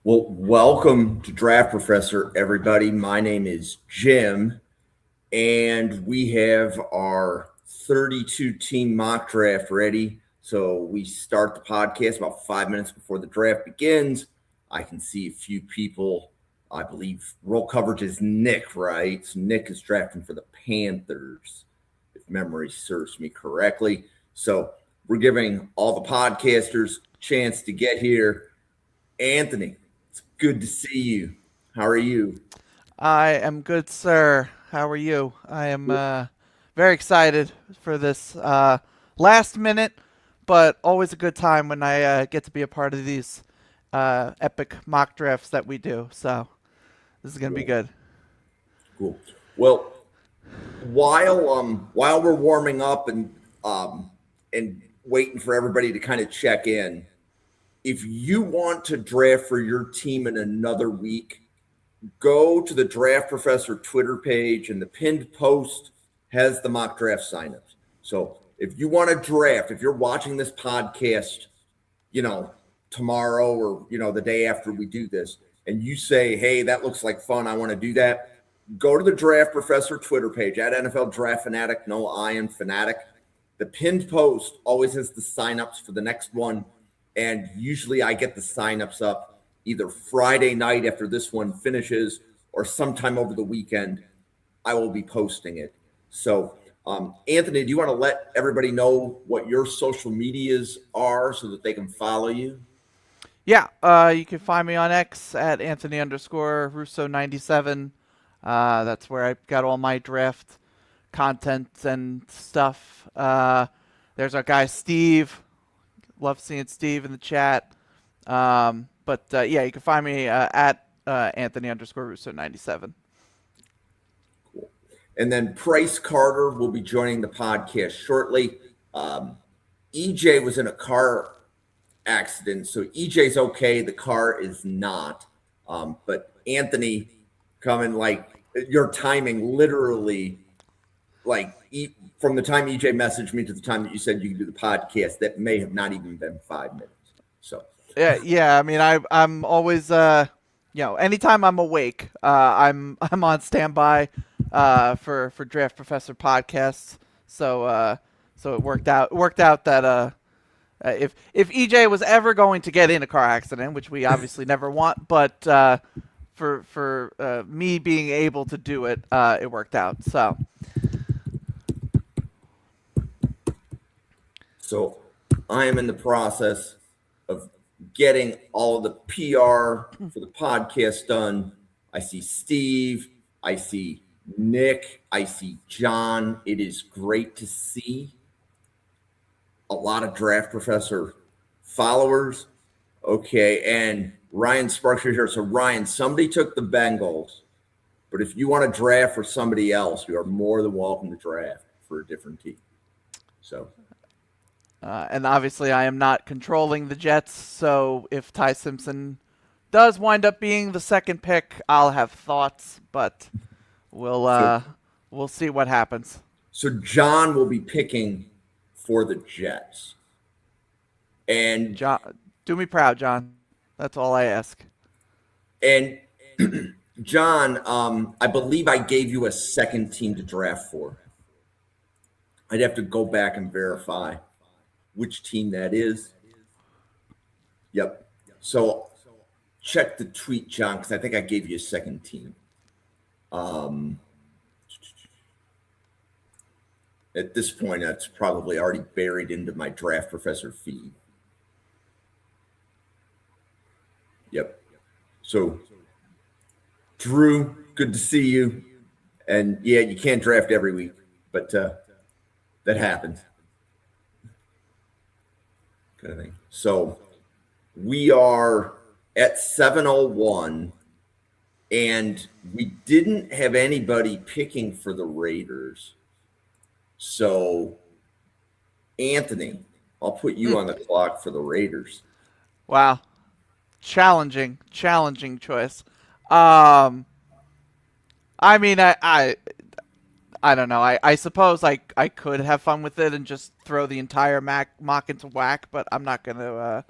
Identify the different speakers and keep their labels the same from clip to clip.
Speaker 1: Well, welcome to Draft Professor, everybody. My name is Jim, and we have our 32 team mock draft ready. So we start the podcast about 5 minutes before the draft begins. I can see a few people. I believe roll coverage is Nick, right? So Nick is drafting for the Panthers, if memory serves me correctly. So we're giving all the podcasters a chance to get here. Anthony, it's good to see you. How are you?
Speaker 2: I am good, sir. How are you? I am very excited for this last minute, but always a good time when I get to be a part of these epic mock drafts that we do. So this is going to be
Speaker 1: Cool,
Speaker 2: good.
Speaker 1: cool. Well, while we're warming up and waiting for everybody to kind of check in, if you want to draft for your team in another week, go to the Draft Professor Twitter page, and the pinned post has the mock draft signups. So if you want to draft, if you're watching this podcast, you know, tomorrow or, the day after we do this, and you say, hey, that looks like fun, I want to do that, go to the Draft Professor Twitter page at NFL Draft Fanatic, no I in Fanatic. The pinned post always has the signups for the next one. And usually I get the signups up either Friday night after this one finishes or sometime over the weekend. I will be posting it. So, Anthony, do you want to let everybody know what your social medias are so that they can follow you?
Speaker 2: Yeah, you can find me on X at Anthony underscore Russo97. That's where I got all my draft content and stuff. There's our guy Steve. Love seeing Steve in the chat. But yeah, you can find me at Anthony underscore Russo97.
Speaker 1: Cool. And then Price Carter will be joining the podcast shortly. EJ was in a car accident, so EJ's okay. The car is not. But Anthony coming like your timing literally like from the time EJ messaged me to the time that you said you could do the podcast, that may have not even been 5 minutes. So
Speaker 2: Yeah. I mean, I'm always anytime I'm awake, I'm on standby for Draft Professor podcasts. So it worked out that if EJ was ever going to get in a car accident, which we obviously never want, but for me being able to do it, it worked out.
Speaker 1: so I am in the process of getting all of the PR for the podcast done. I see Steve, I see Nick, I see John. It is great to see a lot of Draft Professor followers. Okay, and Ryan Sparks here. So Ryan, somebody took the Bengals, but if you want to draft for somebody else, you are more than welcome to draft for a different team. So
Speaker 2: and obviously, I am not controlling the Jets. So if Ty Simpson does wind up being the second pick, I'll have thoughts, but we'll
Speaker 1: so
Speaker 2: uh, we'll see what happens.
Speaker 1: so John will be picking for the Jets. And
Speaker 2: John, do me proud, John. That's all I ask.
Speaker 1: and John, I believe I gave you a second team to draft for. I'd have to go back and verify which team that is. Yep. So check the tweet, John, because I think I gave you a second team. Um, at this point, that's probably already buried into my Draft Professor feed. Yep. So, Drew, good to see you. And yeah, you can't draft every week, but that happens. Kind of thing. So, we are at 7:01, and we didn't have anybody picking for the Raiders. So, Anthony, I'll put you on the clock for the Raiders.
Speaker 2: Wow, challenging choice. Um, I mean, I don't know. I suppose I could have fun with it and just throw the entire mock into whack, but I'm not gonna.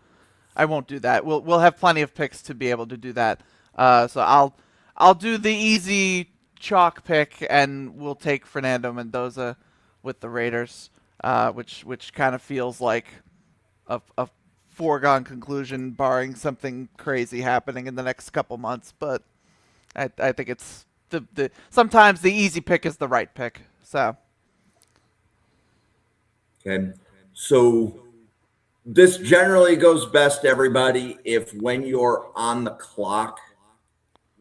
Speaker 2: I won't do that. We'll have plenty of picks to be able to do that. So I'll do the easy chalk pick, and we'll take Fernando Mendoza with the Raiders, which kind of feels like a foregone conclusion, barring something crazy happening in the next couple months. But I think it's the sometimes the easy pick is the right pick. So
Speaker 1: Okay. So this generally goes best, everybody, if when you're on the clock,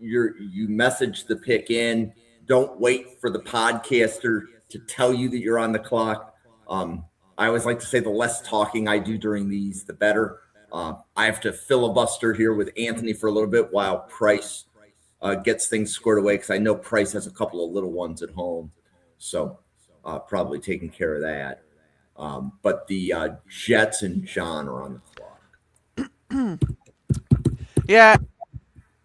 Speaker 1: you message the pick in. Don't wait for the podcaster to tell you that you're on the clock. I always like to say the less talking I do during these, the better. I have to filibuster here with Anthony for a little bit while Price gets things squared away, because I know Price has a couple of little ones at home. So probably taking care of that. But the Jets and John are on the clock.
Speaker 2: yeah,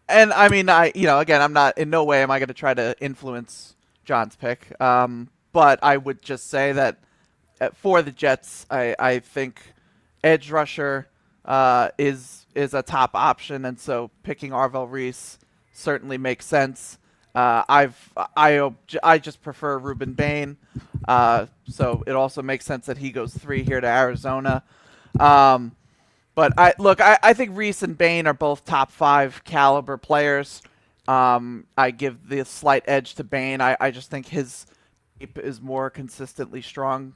Speaker 2: and I mean, again, I'm not in no way am I going to try to influence John's pick. But I would just say that for the Jets, I think edge rusher is a top option, and so picking Arvel Reese certainly makes sense. I just prefer Ruben Bain, so it also makes sense that he goes 3 here to Arizona. But I think Reese and Bain are both top 5 caliber players. I give the slight edge to Bain. I just think his tape is more consistently strong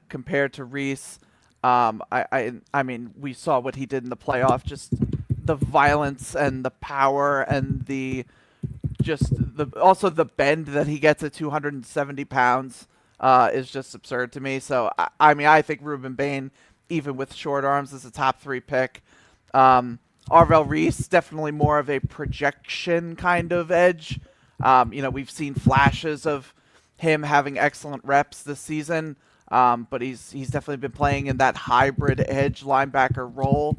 Speaker 2: compared to Reese. I mean, we saw what he did in the playoff. Just the violence and the power and also the bend that he gets at 270 pounds is just absurd to me. So I mean, I think Ruben Bain, even with short arms, is a top 3 pick. Arvel Reese, definitely more of a projection kind of edge. We've seen flashes of him having excellent reps this season, but he's definitely been playing in that hybrid edge linebacker role.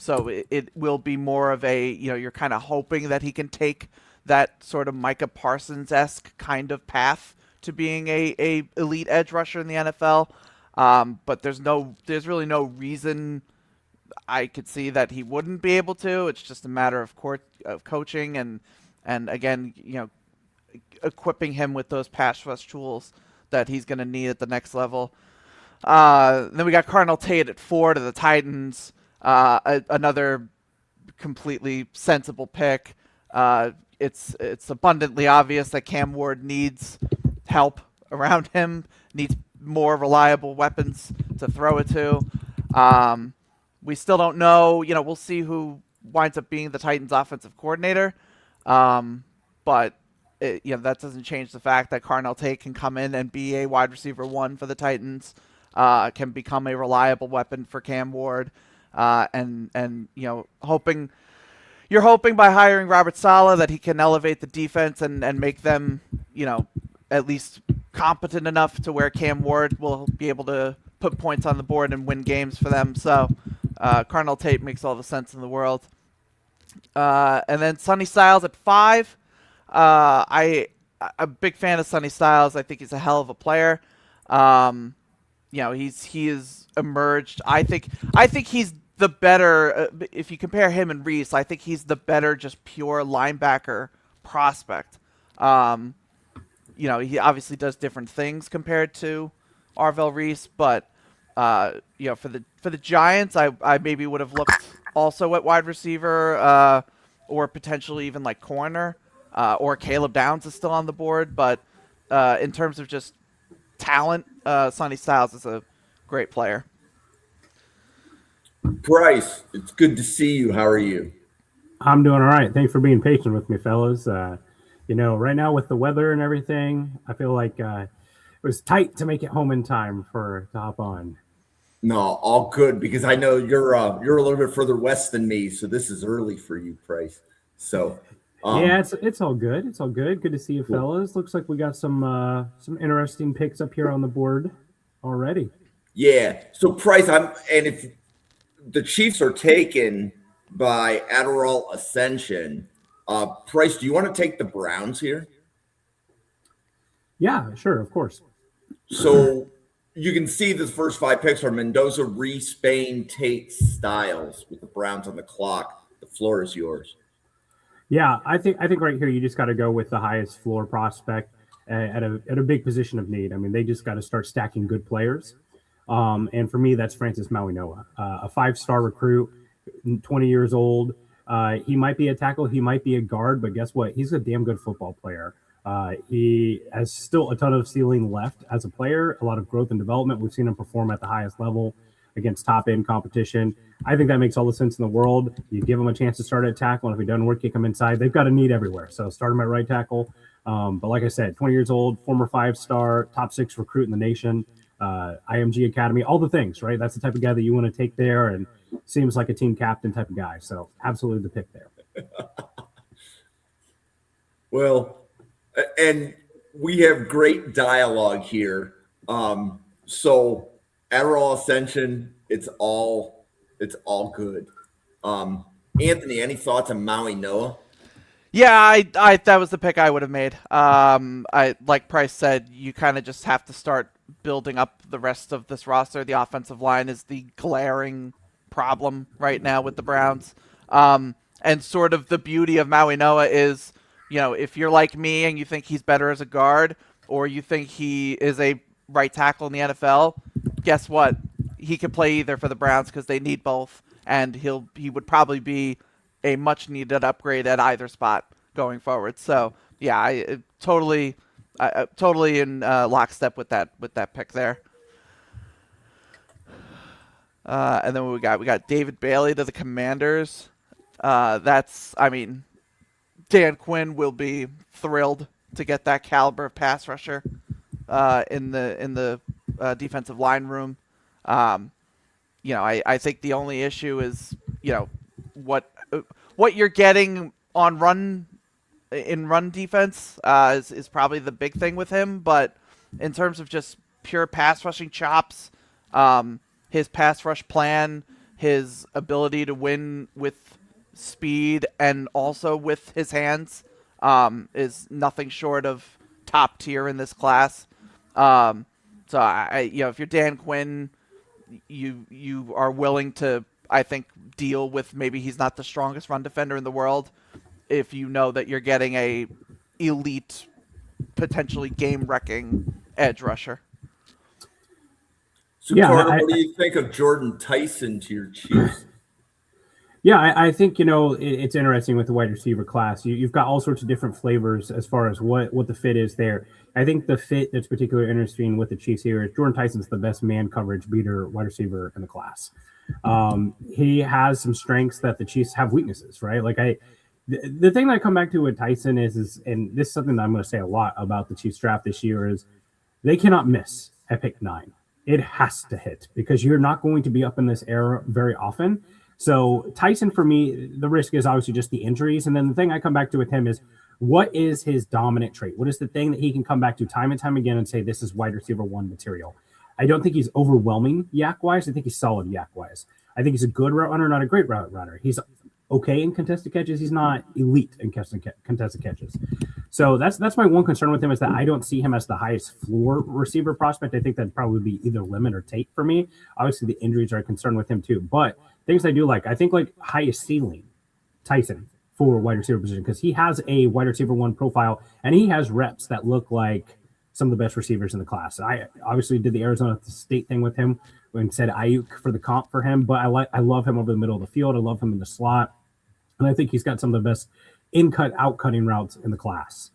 Speaker 2: So it will be more of a, you're kind of hoping that he can take that sort of Micah Parsons-esque kind of path to being a elite edge rusher in the NFL. But there's really no reason I could see that he wouldn't be able to. It's just a matter of coaching and again, equipping him with those pass rush tools that he's going to need at the next level. Then we got Cardinal Tate at 4 to the Titans. Another completely sensible pick. It's abundantly obvious that Cam Ward needs help around him, needs more reliable weapons to throw it to. We still don't know. We'll see who winds up being the Titans' offensive coordinator. But that doesn't change the fact that Carnell Tate can come in and be a wide receiver 1 for the Titans. Can become a reliable weapon for Cam Ward. And you're hoping by hiring Robert Saleh that he can elevate the defense and make them, at least competent enough to where Cam Ward will be able to put points on the board and win games for them. So Carnell Tate makes all the sense in the world. And then Sonny Styles at 5. I'm a big fan of Sonny Styles. I think he's a hell of a player. He has emerged. I think he's the better. If you compare him and Reese, I think he's the better, just pure linebacker prospect. He obviously does different things compared to Arvel Reese, but for the Giants, I maybe would have looked also at wide receiver, or potentially even like corner, or Caleb Downs is still on the board. But in terms of just talent, Sonny Styles is a great player.
Speaker 1: Bryce, it's good to see you. How are you?
Speaker 3: I'm doing all right. Thanks for being patient with me, fellas. Right now with the weather and everything, I feel like it was tight to make it home in time to hop on.
Speaker 1: No, all good, because I know you're a little bit further west than me, so this is early for you, Price. So
Speaker 3: yeah, it's all good. It's all good. Good to see you, fellas. Looks like we got some interesting picks up here on the board already.
Speaker 1: Yeah. So Price, and if the Chiefs are taken by Adderall Ascension, Price, do you want to take the Browns here?
Speaker 3: Yeah, sure, of course.
Speaker 1: So you can see the first 5 picks are Mendoza, Reese, Spain, Tate, Styles with the Browns on the clock. The floor is yours.
Speaker 3: Yeah, I think right here you just got to go with the highest floor prospect at a big position of need. I mean, they just got to start stacking good players. And for me, that's Francis Mauigoa, a 5-star recruit, 20 years old. He might be a tackle, he might be a guard, but guess what? He's a damn good football player. He has still a ton of ceiling left as a player, a lot of growth and development. We've seen him perform at the highest level against top end competition. I think that makes all the sense in the world. You give him a chance to start at tackle, and if he doesn't work, kick him inside. They've got a need everywhere, so start him at right tackle. But like I said, 20 years old, former 5-star, top 6 recruit in the nation, IMG Academy, all the things, right? That's the type of guy that you want to take there, and seems like a team captain type of guy. So absolutely the pick there.
Speaker 1: Well, and we have great dialogue here. So Adderall Ascension, it's all good. Anthony, any thoughts on Maui Noah?
Speaker 2: Yeah, I that was the pick I would have made. I like Price said, you kind of just have to start building up the rest of this roster. The offensive line is the glaring problem right now with the Browns. And sort of the beauty of Maui Noah is, if you're like me and you think he's better as a guard, or you think he is a right tackle in the NFL, guess what? He could play either for the Browns because they need both, and he would probably be a much needed upgrade at either spot going forward. So yeah, I totally in lockstep with that pick there. And then we got David Bailey to the Commanders. Dan Quinn will be thrilled to get that caliber of pass rusher in the defensive line room. I think the only issue is what you're getting on run defense is probably the big thing with him. But in terms of just pure pass rushing chops, his pass rush plan, his ability to win with speed and also with his hands is nothing short of top tier in this class. So if you're Dan Quinn, you are willing to, I think, deal with maybe he's not the strongest run defender in the world if you know that you're getting a elite, potentially game-wrecking edge rusher.
Speaker 1: So, Carter, what do you think of Jordan Tyson to your Chiefs?
Speaker 3: Yeah, I think, it's interesting with the wide receiver class. You've got all sorts of different flavors as far as what the fit is there. I think the fit that's particularly interesting with the Chiefs here is Jordan Tyson's the best man coverage beater wide receiver in the class. He has some strengths that the Chiefs have weaknesses, right? The thing that I come back to with Tyson is, and this is something that I'm going to say a lot about the Chiefs draft this year, is they cannot miss at pick 9. It has to hit because you're not going to be up in this era very often. So Tyson, for me, the risk is obviously just the injuries. And then the thing I come back to with him is, what is his dominant trait? What is the thing that he can come back to time and time again and say, this is wide receiver 1 material? I don't think he's overwhelming yak-wise. I think he's solid yak-wise. I think he's a good route runner, not a great route runner. He's okay in contested catches. He's not elite in contested catches. So that's my one concern with him, is that I don't see him as the highest floor receiver prospect. I think that'd probably be either Lemon or Tate for me. Obviously, the injuries are a concern with him too. But things I do like, I think highest ceiling, Tyson for wide receiver position, because he has a wide receiver 1 profile and he has reps that look like some of the best receivers in the class. I obviously did the Arizona State thing with him and said Ayuk for the comp for him, but I love him over the middle of the field. I love him in the slot. And I think he's got some of the best in-cut, out-cutting routes in the class.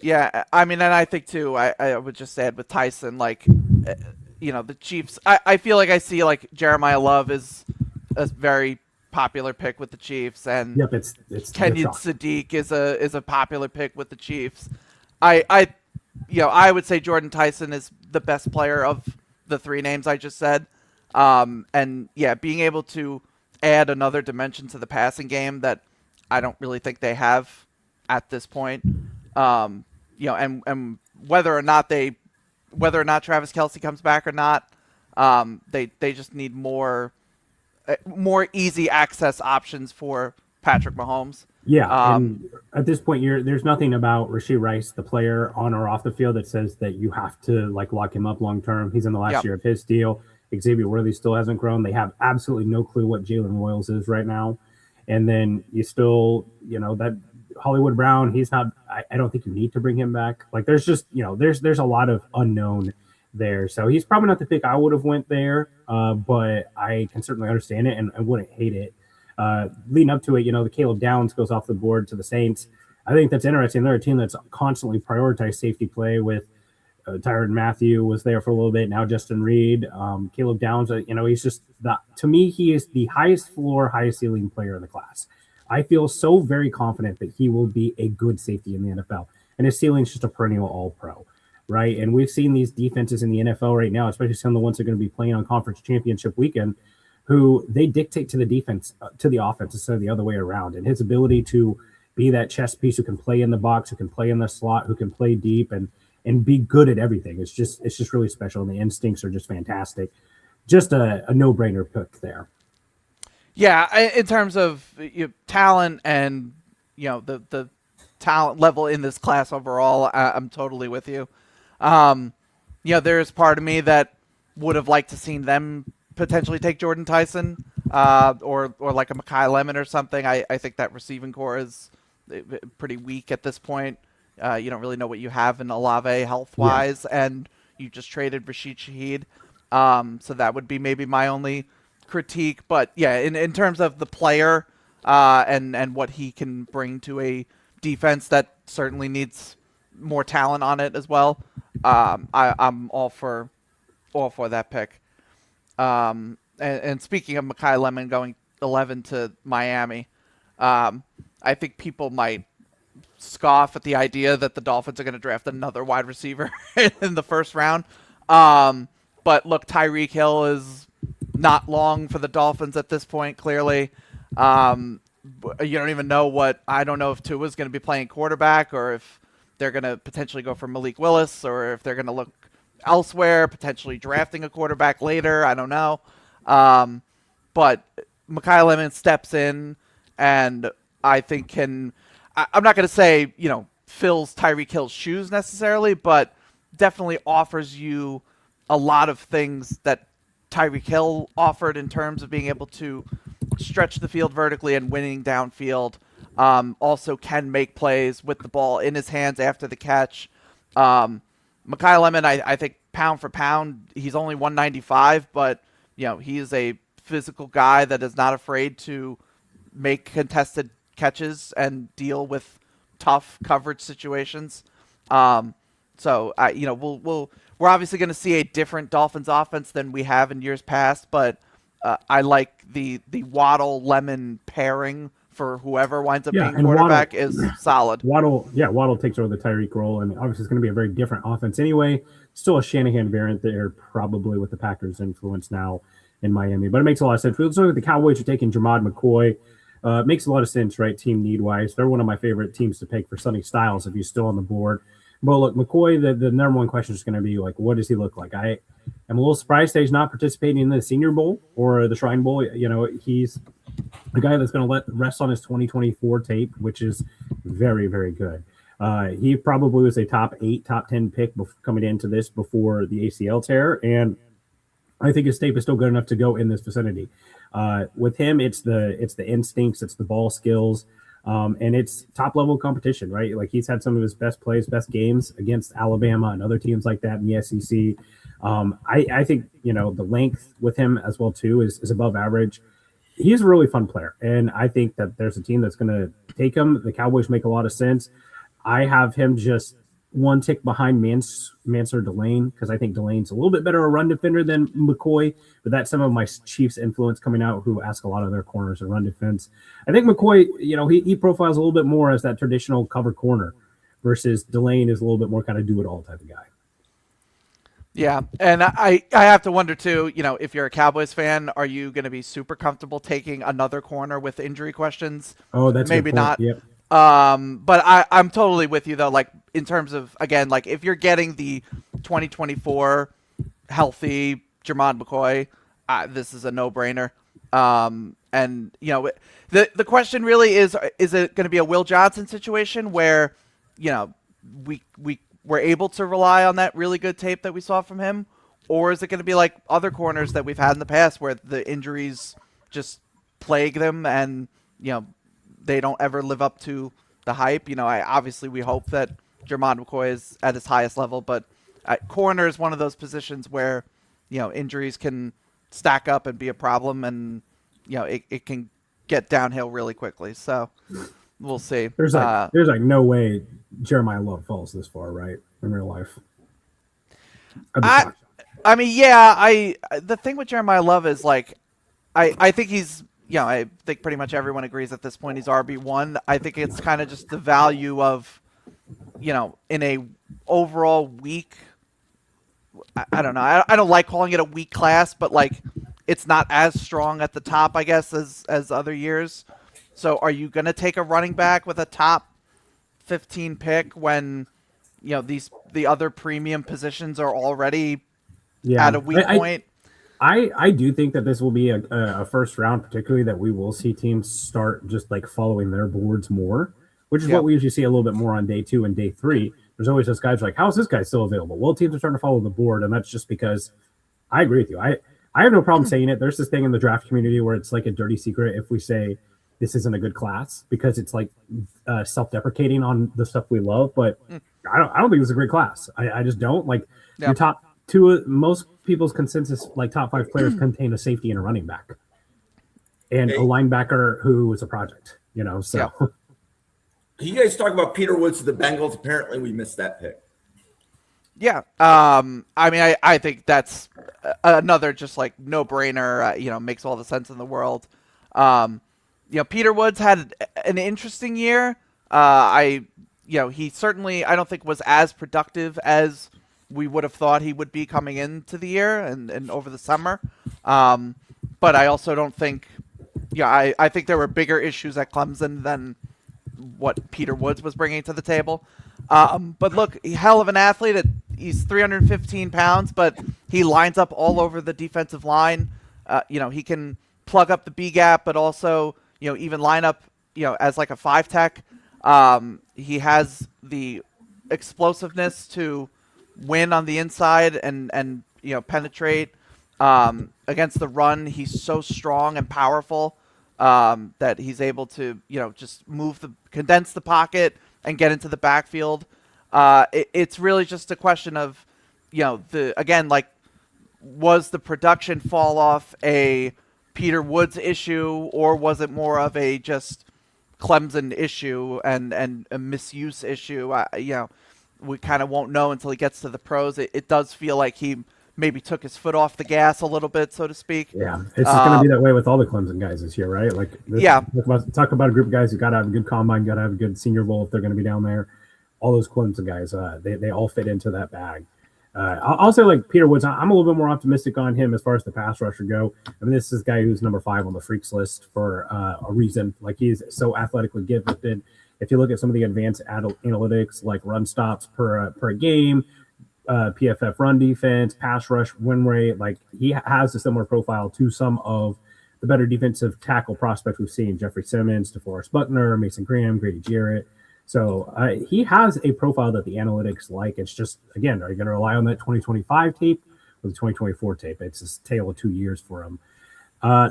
Speaker 2: Yeah, and I think too, I would just add with Tyson, the Chiefs, I feel like I see Jeremiah Love is a very popular pick with the Chiefs, and
Speaker 3: yep, it's
Speaker 2: Kenyon Sadiq is a popular pick with the Chiefs. I would say Jordan Tyson is the best player of the 3 names I just said. And yeah, being able to add another dimension to the passing game that I don't really think they have at this point. And whether or not Travis Kelce comes back or not, they just need more easy access options for Patrick Mahomes.
Speaker 3: Yeah, and at this point, there's nothing about Rashid Rice, the player, on or off the field that says that you have to like lock him up long term. He's in the last
Speaker 2: Yep.
Speaker 3: year of his deal. Xavier Worthy still hasn't grown. They have absolutely no clue what Jalen Royals is right now. And then you still, that Hollywood Brown, he's not. I don't think you need to bring him back. Like there's just, there's a lot of unknown there. So he's probably not the pick I would have went there, but I can certainly understand it and I wouldn't hate it. Leading up to it, the Caleb Downs goes off the board to the Saints. I think that's interesting. They're a team that's constantly prioritized safety play with Tyrann Mathieu was there for a little bit. Now Justin Reed, Caleb Downs, he's just to me, he is the highest floor, highest ceiling player in the class. I feel so very confident that he will be a good safety in the NFL. And his ceiling is just a perennial all-pro, right? And we've seen these defenses in the NFL right now, especially some of the ones that are going to be playing on conference championship weekend, who they dictate to the defense, to the offense instead of the other way around. And his ability to be that chess piece who can play in the box, who can play in the slot, who can play deep and be good at everything. It's just really special. And the instincts are just fantastic. Just a no-brainer pick there.
Speaker 2: Yeah, in terms of talent and the talent level in this class overall, I'm totally with you. There's part of me that would have liked to seen them potentially take Jordan Tyson or like a Mekhi Lemon or something. I think that receiving core is pretty weak at this point. You don't really know what you have in Olave health-wise, and you just traded Rashid Shaheed. So that would be maybe my only critique. But, yeah, in terms of the player and what he can bring to a defense that certainly needs more talent on it as well, I'm all for that pick. And speaking of Mekhi Lemon going 11 to Miami, I think people might scoff at the idea that the Dolphins are going to draft another wide receiver in the first round. But look, Tyreek Hill is not long for the Dolphins at this point, clearly. You don't even know I don't know if Tua's going to be playing quarterback or if they're going to potentially go for Malik Willis or if they're going to look elsewhere, potentially drafting a quarterback later. I don't know. But Mekhi Lemon steps in and I think I'm not going to say, fills Tyreek Hill's shoes necessarily, but definitely offers you a lot of things that Tyreek Hill offered in terms of being able to stretch the field vertically and winning downfield. Also can make plays with the ball in his hands after the catch. Mekhi Lemon, I think pound for pound, he's only 195, but he is a physical guy that is not afraid to make contested catches and deal with tough coverage situations. So we're obviously going to see a different Dolphins offense than we have in years past, but I like the Waddle Lemon pairing for whoever winds up being quarterback is solid.
Speaker 3: Waddle takes over the Tyreek role, and obviously it's going to be a very different offense anyway. Still a Shanahan variant there, probably with the Packers' influence now in Miami, but it makes a lot of sense. We look at the Cowboys are taking Jermod McCoy. It makes a lot of sense, right? Team need-wise. They're one of my favorite teams to pick for Sonny Styles if he's still on the board. Well, look, McCoy, the number one question is going to be, like, what does he look like? I am a little surprised that he's not participating in the Senior Bowl or the Shrine Bowl. He's a guy that's going to rest on his 2024 tape, which is very, very good. He probably was a top 10 pick coming into this before the ACL tear, and I think his tape is still good enough to go in this vicinity. With him, it's the instincts, it's the ball skills, and it's top level competition, right? Like he's had some of his best plays, best games against Alabama and other teams like that in the SEC. I think the length with him as well too is above average. He's a really fun player, and I think that there's a team that's going to take him. The Cowboys make a lot of sense. I have him just one tick behind Mansour Delane because I think Delane's a little bit better a run defender than McCoy, but that's some of my Chiefs influence coming out who ask a lot of their corners to run defense. I think McCoy, he profiles a little bit more as that traditional cover corner versus Delane is a little bit more kind of do-it-all type of guy.
Speaker 2: Yeah, and I have to wonder too, if you're a Cowboys fan, are you going to be super comfortable taking another corner with injury questions?
Speaker 3: Oh, that's
Speaker 2: maybe not.
Speaker 3: Yep.
Speaker 2: But I'm totally with you though. Like in terms of again, like if you're getting the 2024 healthy Jermod McCoy, this is a no-brainer. And And the question really is it going to be a Will Johnson situation where we were able to rely on that really good tape that we saw from him, or is it going to be like other corners that we've had in the past where the injuries just plague them and they don't ever live up to the hype? Obviously we hope that Jermond McCoy is at his highest level, but corner is one of those positions where injuries can stack up and be a problem, and it can get downhill really quickly. So we'll see.
Speaker 3: There's like no way Jeremiah Love falls this far, right? In real life.
Speaker 2: I mean, yeah, the thing with Jeremiah Love is like I think he's I think pretty much everyone agrees at this point he's RB1. I think it's kind of just the value of in a overall week. I don't know. I don't like calling it a weak class, but like it's not as strong at the top, I guess, as other years. So are you going to take a running back with a top 15 pick when the other premium positions are already at a weak point?
Speaker 3: I do think that this will be a first round, particularly that we will see teams start just like following their boards more, which is what we usually see a little bit more on day 2 and day 3. There's always those guys like, how is this guy still available? Well, teams are starting to follow the board, and that's just because I agree with you. I have no problem saying it. There's this thing in the draft community where it's like a dirty secret if we say this isn't a good class, because it's like self-deprecating on the stuff we love. But I don't think it's a great class. I just don't. Like your top 2, most people's consensus, like top 5 players contain a safety and a running back, and a linebacker who is a project. So.
Speaker 1: Yeah. You guys talk about Peter Woods to the Bengals. Apparently, we missed that pick.
Speaker 2: Yeah. I mean, I think that's another just like no-brainer. Makes all the sense in the world. Peter Woods had an interesting year. He certainly, I don't think, was as productive as we would have thought he would be coming into the year and over the summer. But I also don't think, I think there were bigger issues at Clemson than what Peter Woods was bringing to the table. But look, hell of an athlete. He's 315 pounds, but he lines up all over the defensive line. He can plug up the B gap, but also, even line up, as like a 5-tech. He has the explosiveness to win on the inside and penetrate. Against the run, he's so strong and powerful that he's able to, just condense the pocket and get into the backfield. It's really just a question of, was the production fall off a Peter Woods issue, or was it more of a just Clemson issue and a misuse issue? We kind of won't know until he gets to the pros. It does feel like he maybe took his foot off the gas a little bit, so to speak.
Speaker 3: Yeah, it's just going to be that way with all the Clemson guys this year, right? Talk about a group of guys who got to have a good combine, got to have a good Senior Bowl if they're going to be down there. All those Clemson guys, they all fit into that bag. I'll say, like, Peter Woods, I'm a little bit more optimistic on him as far as the pass rusher go. I mean, this is a guy who's number 5 on the freaks list for a reason. Like, he's so athletically gifted. If you look at some of the advanced analytics, like run stops per game, PFF run defense, pass rush win rate, like, he has a similar profile to some of the better defensive tackle prospects we've seen: Jeffrey Simmons, DeForest Buckner, Mason Graham, Grady Jarrett. So he has a profile that the analytics like. It's just, again, are you going to rely on that 2025 tape or the 2024 tape? It's a tale of 2 years for him.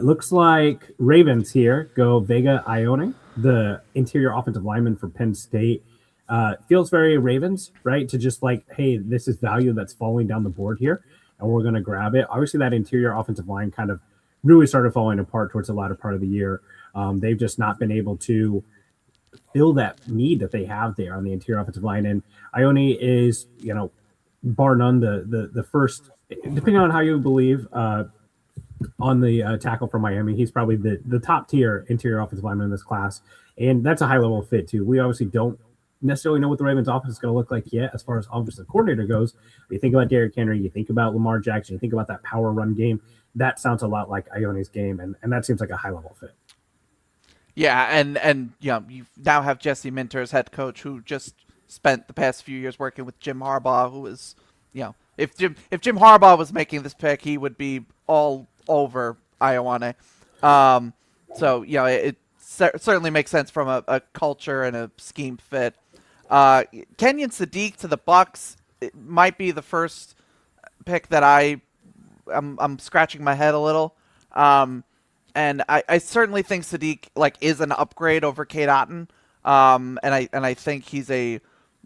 Speaker 3: Looks like Ravens here go Vega Ione, the interior offensive lineman for Penn State. Feels very Ravens, right? To just like, hey, this is value that's falling down the board here, and we're going to grab it. Obviously, that interior offensive line kind of really started falling apart towards the latter part of the year. They've just not been able to fill that need that they have there on the interior offensive line. And Ione is, bar none, the first, depending on how you believe, on the tackle from Miami, he's probably the top tier interior offensive lineman in this class. And that's a high level fit too. We obviously don't necessarily know what the Ravens offense is going to look like yet as far as offensive coordinator goes. You think about Derrick Henry, you think about Lamar Jackson, you think about that power run game. That sounds a lot like Ione's game, and that seems like a high level fit. Yeah,
Speaker 2: and you now have Jesse Minter as head coach, who just spent the past few years working with Jim Harbaugh, who is, if Jim Harbaugh was making this pick, he would be all over Ione. So it certainly makes sense from a culture and a scheme fit. Kenyon Sadiq to the Bucks, it might be the first pick that I'm scratching my head a little. And I certainly think Sadiq is an upgrade over Kate Otten. And I think he's a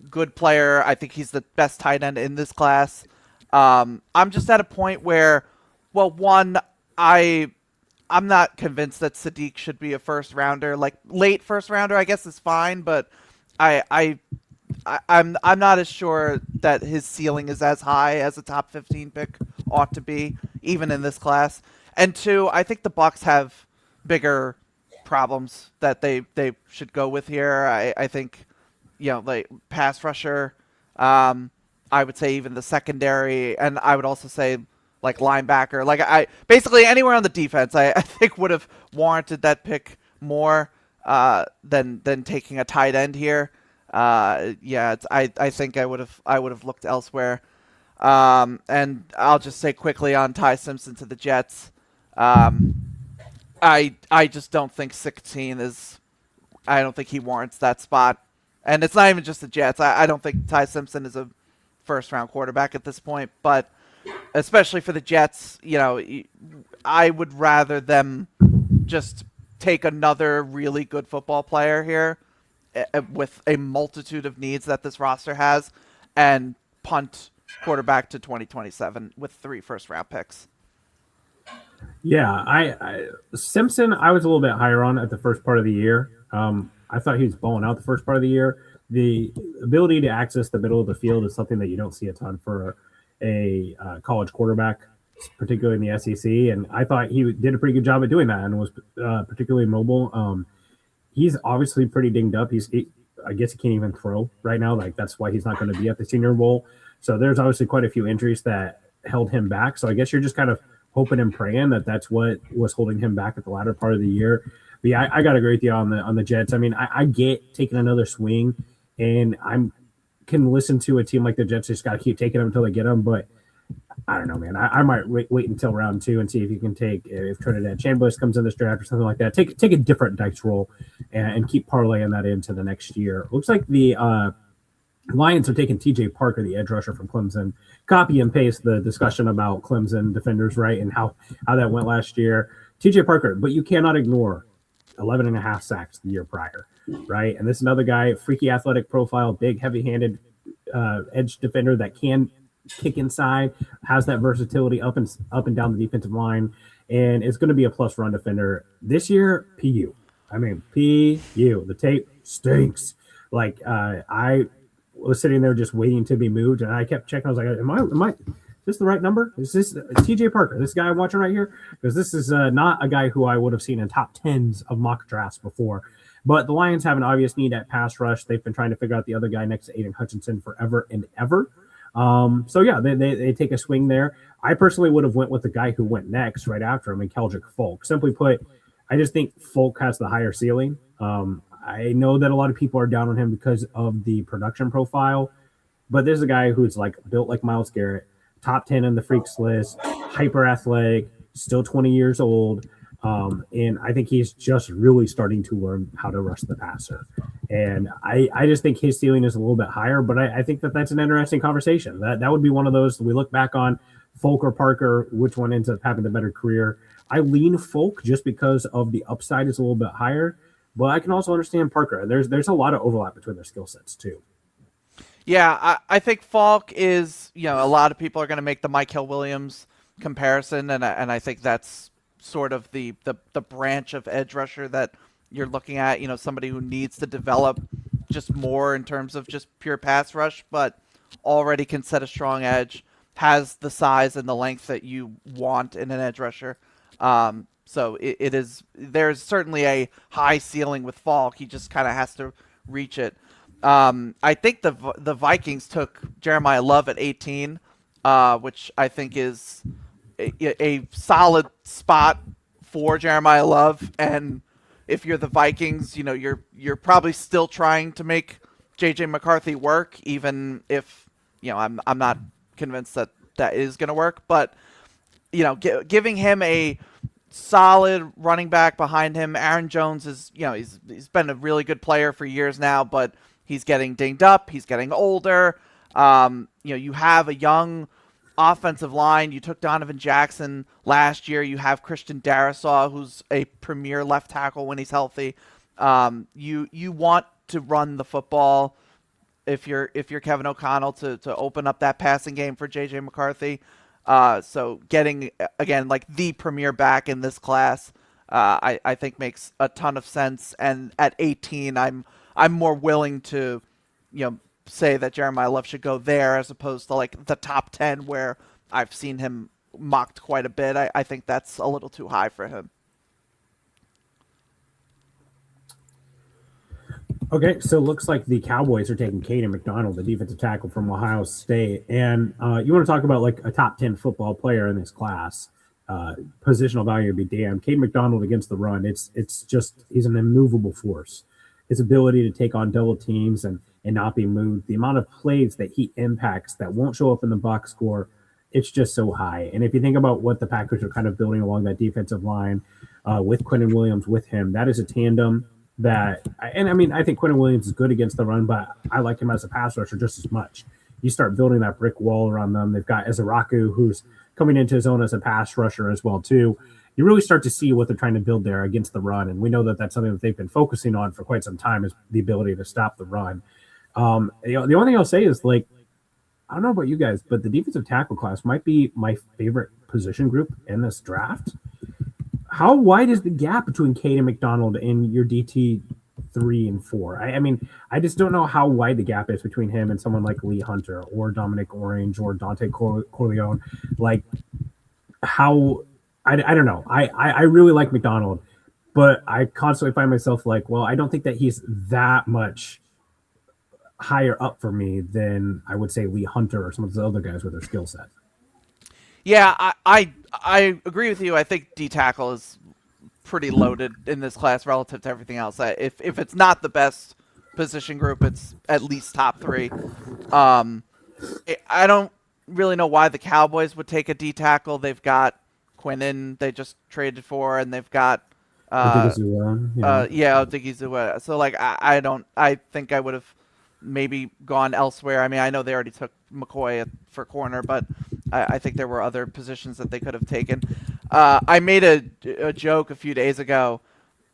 Speaker 2: good player. I think he's the best tight end in this class. I'm just at a point where, well, one, I'm not convinced that Sadiq should be a first rounder. Late first rounder, I guess is fine, but I'm not as sure that his ceiling is as high as a top 15 pick ought to be, even in this class. And two, I think the Bucks have bigger problems that they should go with here. I think, pass rusher. I would say even the secondary, and I would also say linebacker. I basically anywhere on the defense, I think would have warranted that pick more than taking a tight end here. I think I would have looked elsewhere. And I'll just say quickly on Ty Simpson to the Jets. I just don't think 16 is. I don't think he warrants that spot. And it's not even just the Jets. I don't think Ty Simpson is a first round quarterback at this point. But especially for the Jets, I would rather them just take another really good football player here with a multitude of needs that this roster has and punt quarterback to 2027 with 3 first round picks.
Speaker 3: Yeah, I Simpson, I was a little bit higher on at the first part of the year. I thought he was balling out the first part of the year. The ability to access the middle of the field is something that you don't see a ton for a college quarterback, particularly in the SEC. And I thought he did a pretty good job at doing that and was particularly mobile. He's obviously pretty dinged up. I guess he can't even throw right now. That's why he's not going to be at the Senior Bowl. So there's obviously quite a few injuries that held him back. So I guess you're just kind of hoping and praying that that's what was holding him back at the latter part of the year. But yeah, I got to agree with you on the Jets. I mean, I get taking another swing, and can listen to a team like the Jets just got to keep taking them until they get them. But I don't know, man. I might wait until round 2 and see if you can take if Trinidad Chambliss comes in this draft or something like that. Take a different dice roll and keep parlaying that into the next year. Looks like the Lions are taking TJ Parker, the edge rusher from Clemson. Copy and paste the discussion about Clemson defenders, right, and how that went last year. TJ Parker, but you cannot ignore 11 and a half sacks the year prior, right? And this is another guy, freaky athletic profile, big, heavy-handed edge defender that can kick inside, has that versatility up and down the defensive line, and is going to be a plus run defender. This year, PU. I mean, PU. The tape stinks. I was sitting there just waiting to be moved, and I kept checking. I was like, am I is this the right number? Is this TJ Parker, this guy I'm watching right here? Because this is not a guy who I would have seen in top 10s of mock drafts before. But the Lions have an obvious need at pass rush. They've been trying to figure out the other guy next to Aiden Hutchinson forever and ever. So yeah, they take a swing there. I personally would have went with the guy who went next right after him, and Keldrick Folk. Simply put, I just think Folk has the higher ceiling. I know that a lot of people are down on him because of the production profile, but there's a guy who's built like Myles Garrett, top 10 in the freaks list, hyper athletic, still 20 years old. And I think he's just really starting to learn how to rush the passer. And I just think his ceiling is a little bit higher, but I think that's an interesting conversation. That would be one of those we look back on, Folk or Parker, which one ends up having the better career. I lean Folk just because of the upside is a little bit higher, but I can also understand Parker. There's a lot of overlap between their skill sets too.
Speaker 2: Yeah, I think Falk is, a lot of people are going to make the Mike Hill-Williams comparison, and I think that's sort of the branch of edge rusher that you're looking at, somebody who needs to develop just more in terms of just pure pass rush, but already can set a strong edge, has the size and the length that you want in an edge rusher. So there's certainly a high ceiling with Falk. He just kind of has to reach it. I think the Vikings took Jeremiah Love at 18, which I think is a solid spot for Jeremiah Love. And if you're the Vikings, you're probably still trying to make JJ McCarthy work, even if I'm not convinced that is going to work. But giving him a solid running back behind him. Aaron Jones is, he's been a really good player for years now, but he's getting dinged up. He's getting older. You have a young offensive line. You took Donovan Jackson last year. You have Christian Darrisaw, who's a premier left tackle when he's healthy. You want to run the football if you're Kevin O'Connell to open up that passing game for JJ McCarthy. So getting, again, like the premier back in this class, I think makes a ton of sense. And at 18, I'm more willing to, say that Jeremiah Love should go there as opposed to like the top 10 where I've seen him mocked quite a bit. I think that's a little too high for him.
Speaker 3: Okay, so it looks like the Cowboys are taking Caden McDonald, the defensive tackle from Ohio State. And you want to talk about like a top 10 football player in this class. Positional value would be damned. Caden McDonald against the run, it's just, he's an immovable force. His ability to take on double teams and not be moved, the amount of plays that he impacts that won't show up in the box score, it's just so high. And if you think about what the Packers are kind of building along that defensive line with Quinnen Williams with him, that is a tandem that, and I mean, I think Quinnen Williams is good against the run, but I like him as a pass rusher just as much. You start building that brick wall around them. They've got Ezeraku, who's coming into his own as a pass rusher as well, too. You really start to see what they're trying to build there against the run. And we know that that's something that they've been focusing on for quite some time, is the ability to stop the run. The only thing I'll say is, like, I don't know about you guys, but the defensive tackle class might be my favorite position group in this draft. How wide is the gap between Caden McDonald and your DT 3 and 4? I mean, I just don't know how wide the gap is between him and someone like Lee Hunter or Dominic Orange or Dante Corleone. Like, how I don't know. I really like McDonald, but I constantly find myself like, well, I don't think that he's that much higher up for me than I would say Lee Hunter or some of the other guys with their skill set.
Speaker 2: Yeah, I agree with you. I think D tackle is pretty loaded in this class relative to everything else. If it's not the best position group, it's at least top 3. I don't really know why the Cowboys would take a D tackle. They've got Quinnen they just traded for, and they've got Odigizua. So like I think I would have maybe gone elsewhere. I mean, I know they already took McCoy for corner, but I think there were other positions that they could have taken. I made a joke a few days ago.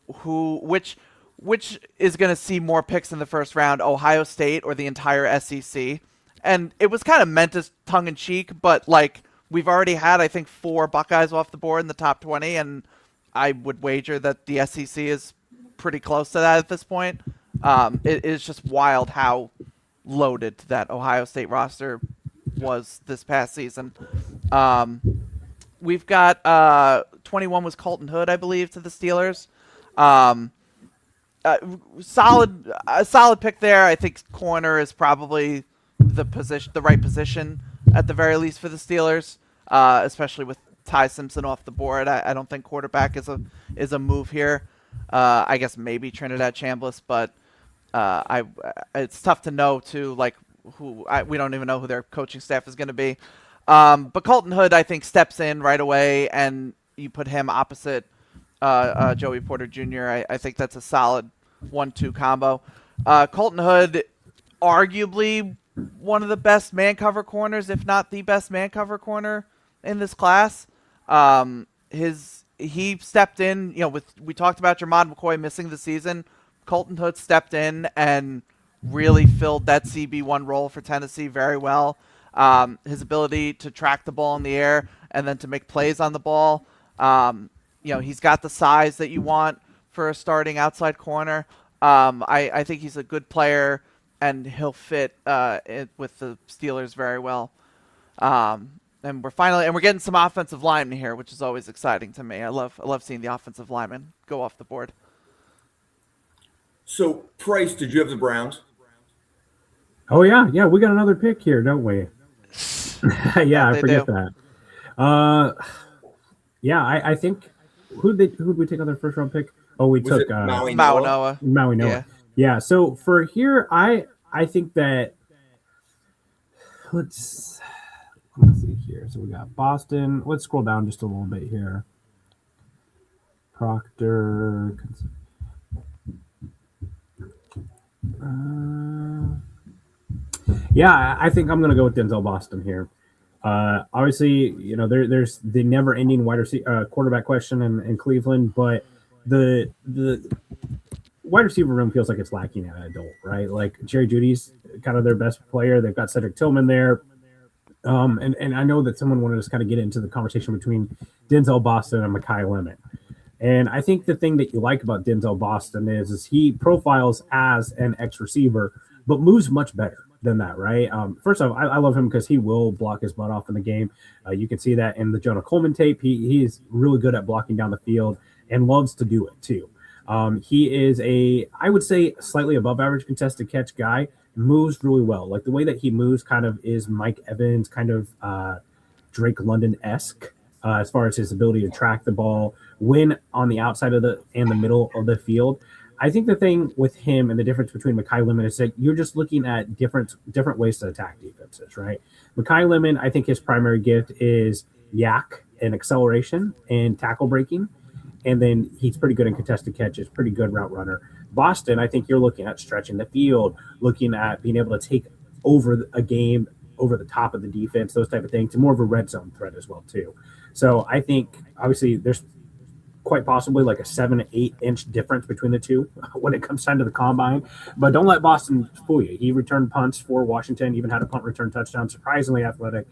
Speaker 2: Which is going to see more picks in the first round, Ohio State or the entire SEC? And it was kind of meant as tongue in cheek, but like we've already had, I think, 4 Buckeyes off the board in the top 20, and I would wager that the SEC is pretty close to that at this point. It is just wild how loaded that Ohio State roster was this past season. We've got 21 was Colton Hood, I believe, to the Steelers. Solid pick there. I think corner is probably the right position at the very least for the Steelers, especially with Ty Simpson off the board. I don't think quarterback is a move here. I guess maybe Trinidad Chambliss, but it's tough to know too. Like we don't even know who their coaching staff is going to be. But Colton Hood, I think, steps in right away, and you put him opposite Joey Porter Jr. I think that's a solid 1-2 combo. Colton Hood, arguably one of the best man cover corners, if not the best man cover corner in this class. He stepped in, we talked about Jermod McCoy missing the season. Colton Hood stepped in and really filled that CB1 role for Tennessee very well. His ability to track the ball in the air and then to make plays on the ball. He's got the size that you want for a starting outside corner. I think he's a good player, and he'll fit with the Steelers very well. And we're getting some offensive linemen here, which is always exciting to me. I love seeing the offensive linemen go off the board.
Speaker 1: So, Price, did you have the Browns?
Speaker 3: Oh yeah, we got another pick here, don't we? Yeah, I forget that. I think who'd we take on their first round pick? Oh, we took
Speaker 2: Maui
Speaker 3: Noah. Yeah. So for here, I think that let's see here. So we got Boston. Let's scroll down just a little bit here. Proctor. Yeah, I think I'm going to go with Denzel Boston here. Obviously, there's the never-ending quarterback question in Cleveland, but the wide receiver room feels like it's lacking at an adult, right? Like Jerry Judy's kind of their best player. They've got Cedric Tillman there. And I know that someone wanted to kind of get into the conversation between Denzel Boston and Mekhi Lemon. And I think the thing that you like about Denzel Boston is he profiles as an X receiver, but moves much better than that, right? First off, I love him because he will block his butt off in the game. You can see that in the Jonah Coleman tape. He's really good at blocking down the field and loves to do it too. He is I would say, slightly above average contested catch guy, moves really well. Like the way that he moves kind of is Mike Evans, kind of Drake London-esque. As far as his ability to track the ball when on the outside of the middle of the field. I think the thing with him and the difference between Mekhi Lemon is that you're just looking at different ways to attack defenses, right? Mekhi Lemon, I think his primary gift is yak and acceleration and tackle breaking. And then he's pretty good in contested catches, pretty good route runner. Boston, I think you're looking at stretching the field, looking at being able to take over a game over the top of the defense, those type of things, and more of a red zone threat as well too. So I think obviously there's quite possibly like a 7 to 8 inch difference between the two when it comes time to the combine. But don't let Boston fool you. He returned punts for Washington, even had a punt return touchdown, surprisingly athletic,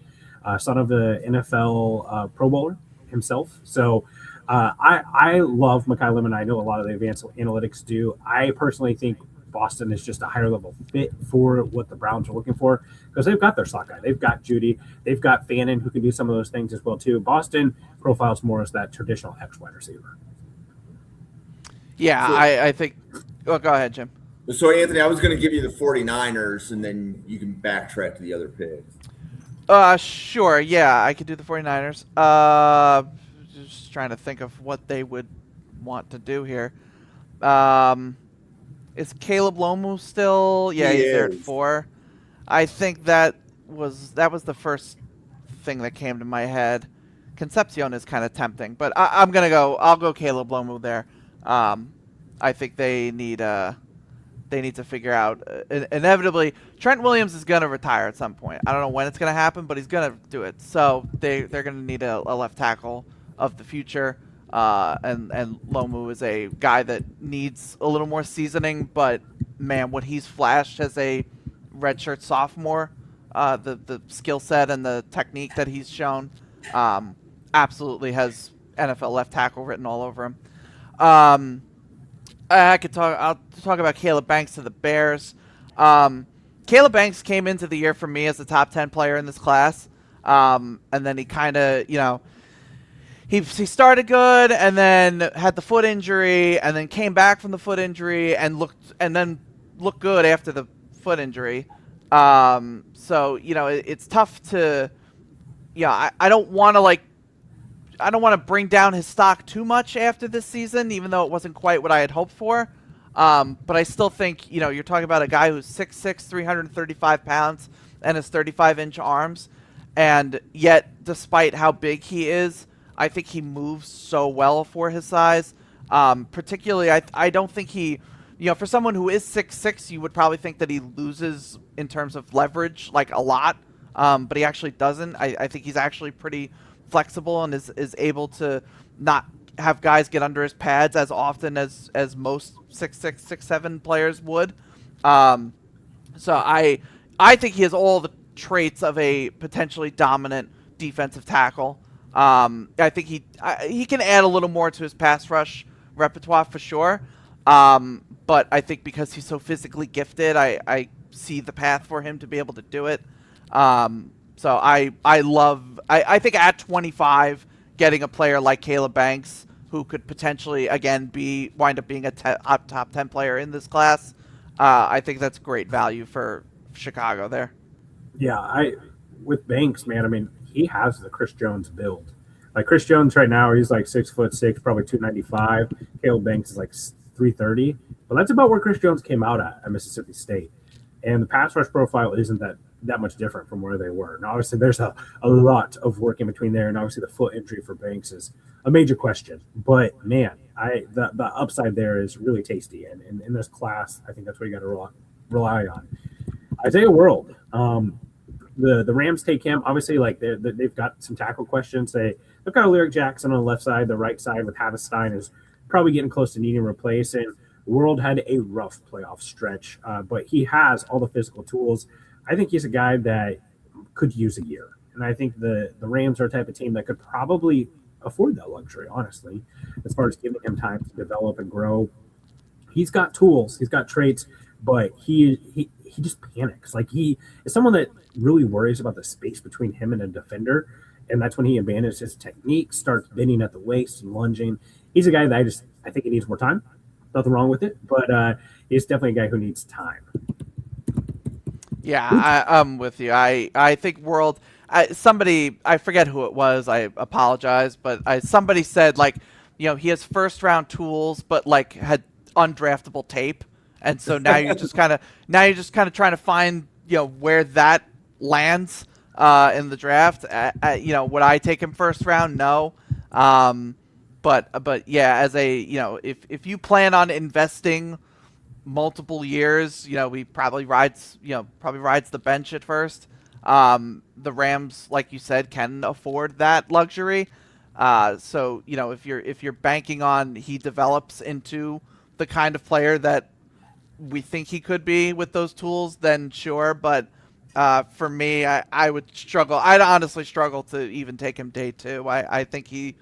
Speaker 3: son of the NFL Pro Bowler himself. So I love Mekhi Lemon. I know a lot of the advanced analytics do. I personally think Boston is just a higher level fit for what the Browns are looking for because they've got their slot guy. They've got Judy. They've got Fannin who can do some of those things as well too. Boston profiles more as that traditional X wide receiver.
Speaker 2: Yeah,
Speaker 1: So-
Speaker 2: I think. Oh, go ahead, Jim.
Speaker 1: So, Anthony, I was going to give you the 49ers, and then you can backtrack to the other picks.
Speaker 2: Sure. Yeah, I could do the 49ers. Just trying to think of what they would want to do here. Is Caleb Lomu still? Yeah,
Speaker 1: He
Speaker 2: he's there at
Speaker 1: is.
Speaker 2: 4. I think that was the first thing that came to my head. Concepcion is kind of tempting, but I'll go Caleb Lomu there. I think they need to figure out inevitably Trent Williams is going to retire at some point. I don't know when it's going to happen, but he's going to do it. So they're going to need a left tackle of the future. And Lomu is a guy that needs a little more seasoning, but man, what he's flashed as a redshirt sophomore, the skill set and the technique that he's shown, absolutely has NFL left tackle written all over him. I'll talk about Caleb Banks to the Bears. Caleb Banks came into the year for me as a top 10 player in this class, and then he kind of, he started good and then had the foot injury and then came back from the foot injury and then looked good after the foot injury. So it's tough to, I don't want to bring down his stock too much after this season, even though it wasn't quite what I had hoped for. But I still think, you're talking about a guy who's 6'6", 335 pounds and has 35-inch arms. And yet, despite how big he is, I think he moves so well for his size. Particularly, I don't think he, for someone who is 6'6", you would probably think that he loses in terms of leverage, like a lot. But he actually doesn't. I think he's actually pretty flexible and is able to not have guys get under his pads as often as most 6'6", 6'7" players would. So I think he has all the traits of a potentially dominant defensive tackle. I think he can add a little more to his pass rush repertoire for sure. But I think because he's so physically gifted, I see the path for him to be able to do it. So I think at 25, getting a player like Caleb Banks, who could potentially again wind up being a top 10 player in this class, I think that's great value for Chicago there.
Speaker 3: Yeah, with Banks, man, I mean, he has the Chris Jones build. Like Chris Jones right now, he's like 6'6", probably 295. Caleb Banks is like 330, but that's about where Chris Jones came out at Mississippi State. And the pass rush profile isn't that much different from where they were. Now, obviously, there's a lot of work in between there, and obviously the foot injury for Banks is a major question. But, man, The upside there is really tasty, and in this class, I think that's what you got to rely on. Isaiah World, the Rams take him. Obviously, like they've got some tackle questions. They've got a Lyric Jackson on the left side. The right side with Havestein is probably getting close to needing a replace. And World had a rough playoff stretch, but he has all the physical tools. I think he's a guy that could use a year. And I think the Rams are a type of team that could probably afford that luxury, honestly, as far as giving him time to develop and grow. He's got tools, he's got traits, but he just panics. Like he is someone that really worries about the space between him and a defender. And that's when he abandons his technique, starts bending at the waist and lunging. He's a guy that I think he needs more time. Nothing wrong with it, but he's definitely a guy who needs time.
Speaker 2: Yeah, I'm with you. I think World. Somebody, I forget who it was. I apologize, but somebody said like, he has first round tools, but like had undraftable tape, and so now you're just kind of trying to find where that lands in the draft. Would I take him first round? No. But yeah, as a if you plan on investing multiple years, he probably rides the bench at first. The Rams, like you said, can afford that luxury. So if you're banking on he develops into the kind of player that we think he could be with those tools, then sure. But for me, I would struggle. I'd honestly struggle to even take him day two. I think he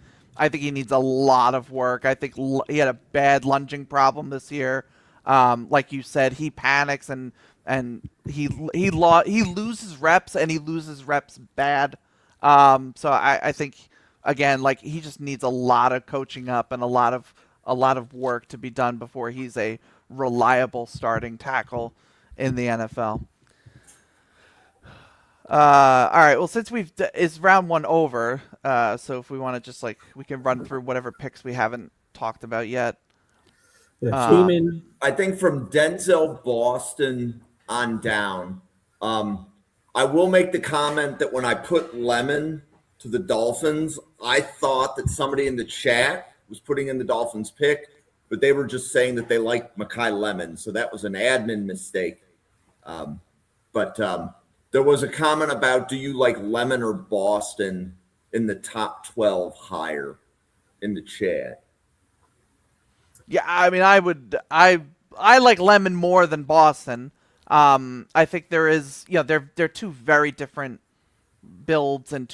Speaker 2: needs a lot of work. I think he had a bad lunging problem this year. Like you said, he panics and he loses reps, and he loses reps bad. So I think again, like he just needs a lot of coaching up and a lot of work to be done before he's a reliable starting tackle in the NFL. All right. Well, since is round one over, so if we want to just we can run through whatever picks we haven't talked about yet.
Speaker 1: I think from Denzel Boston on down, I will make the comment that when I put Lemon to the Dolphins, I thought that somebody in the chat was putting in the Dolphins pick, but they were just saying that they liked Mekhi Lemon. So that was an admin mistake. But there was a comment about, do you like Lemon or Boston in the top 12 higher in the chat?
Speaker 2: Yeah, I mean, I like Lemon more than Boston. I think there is, they're two very different builds and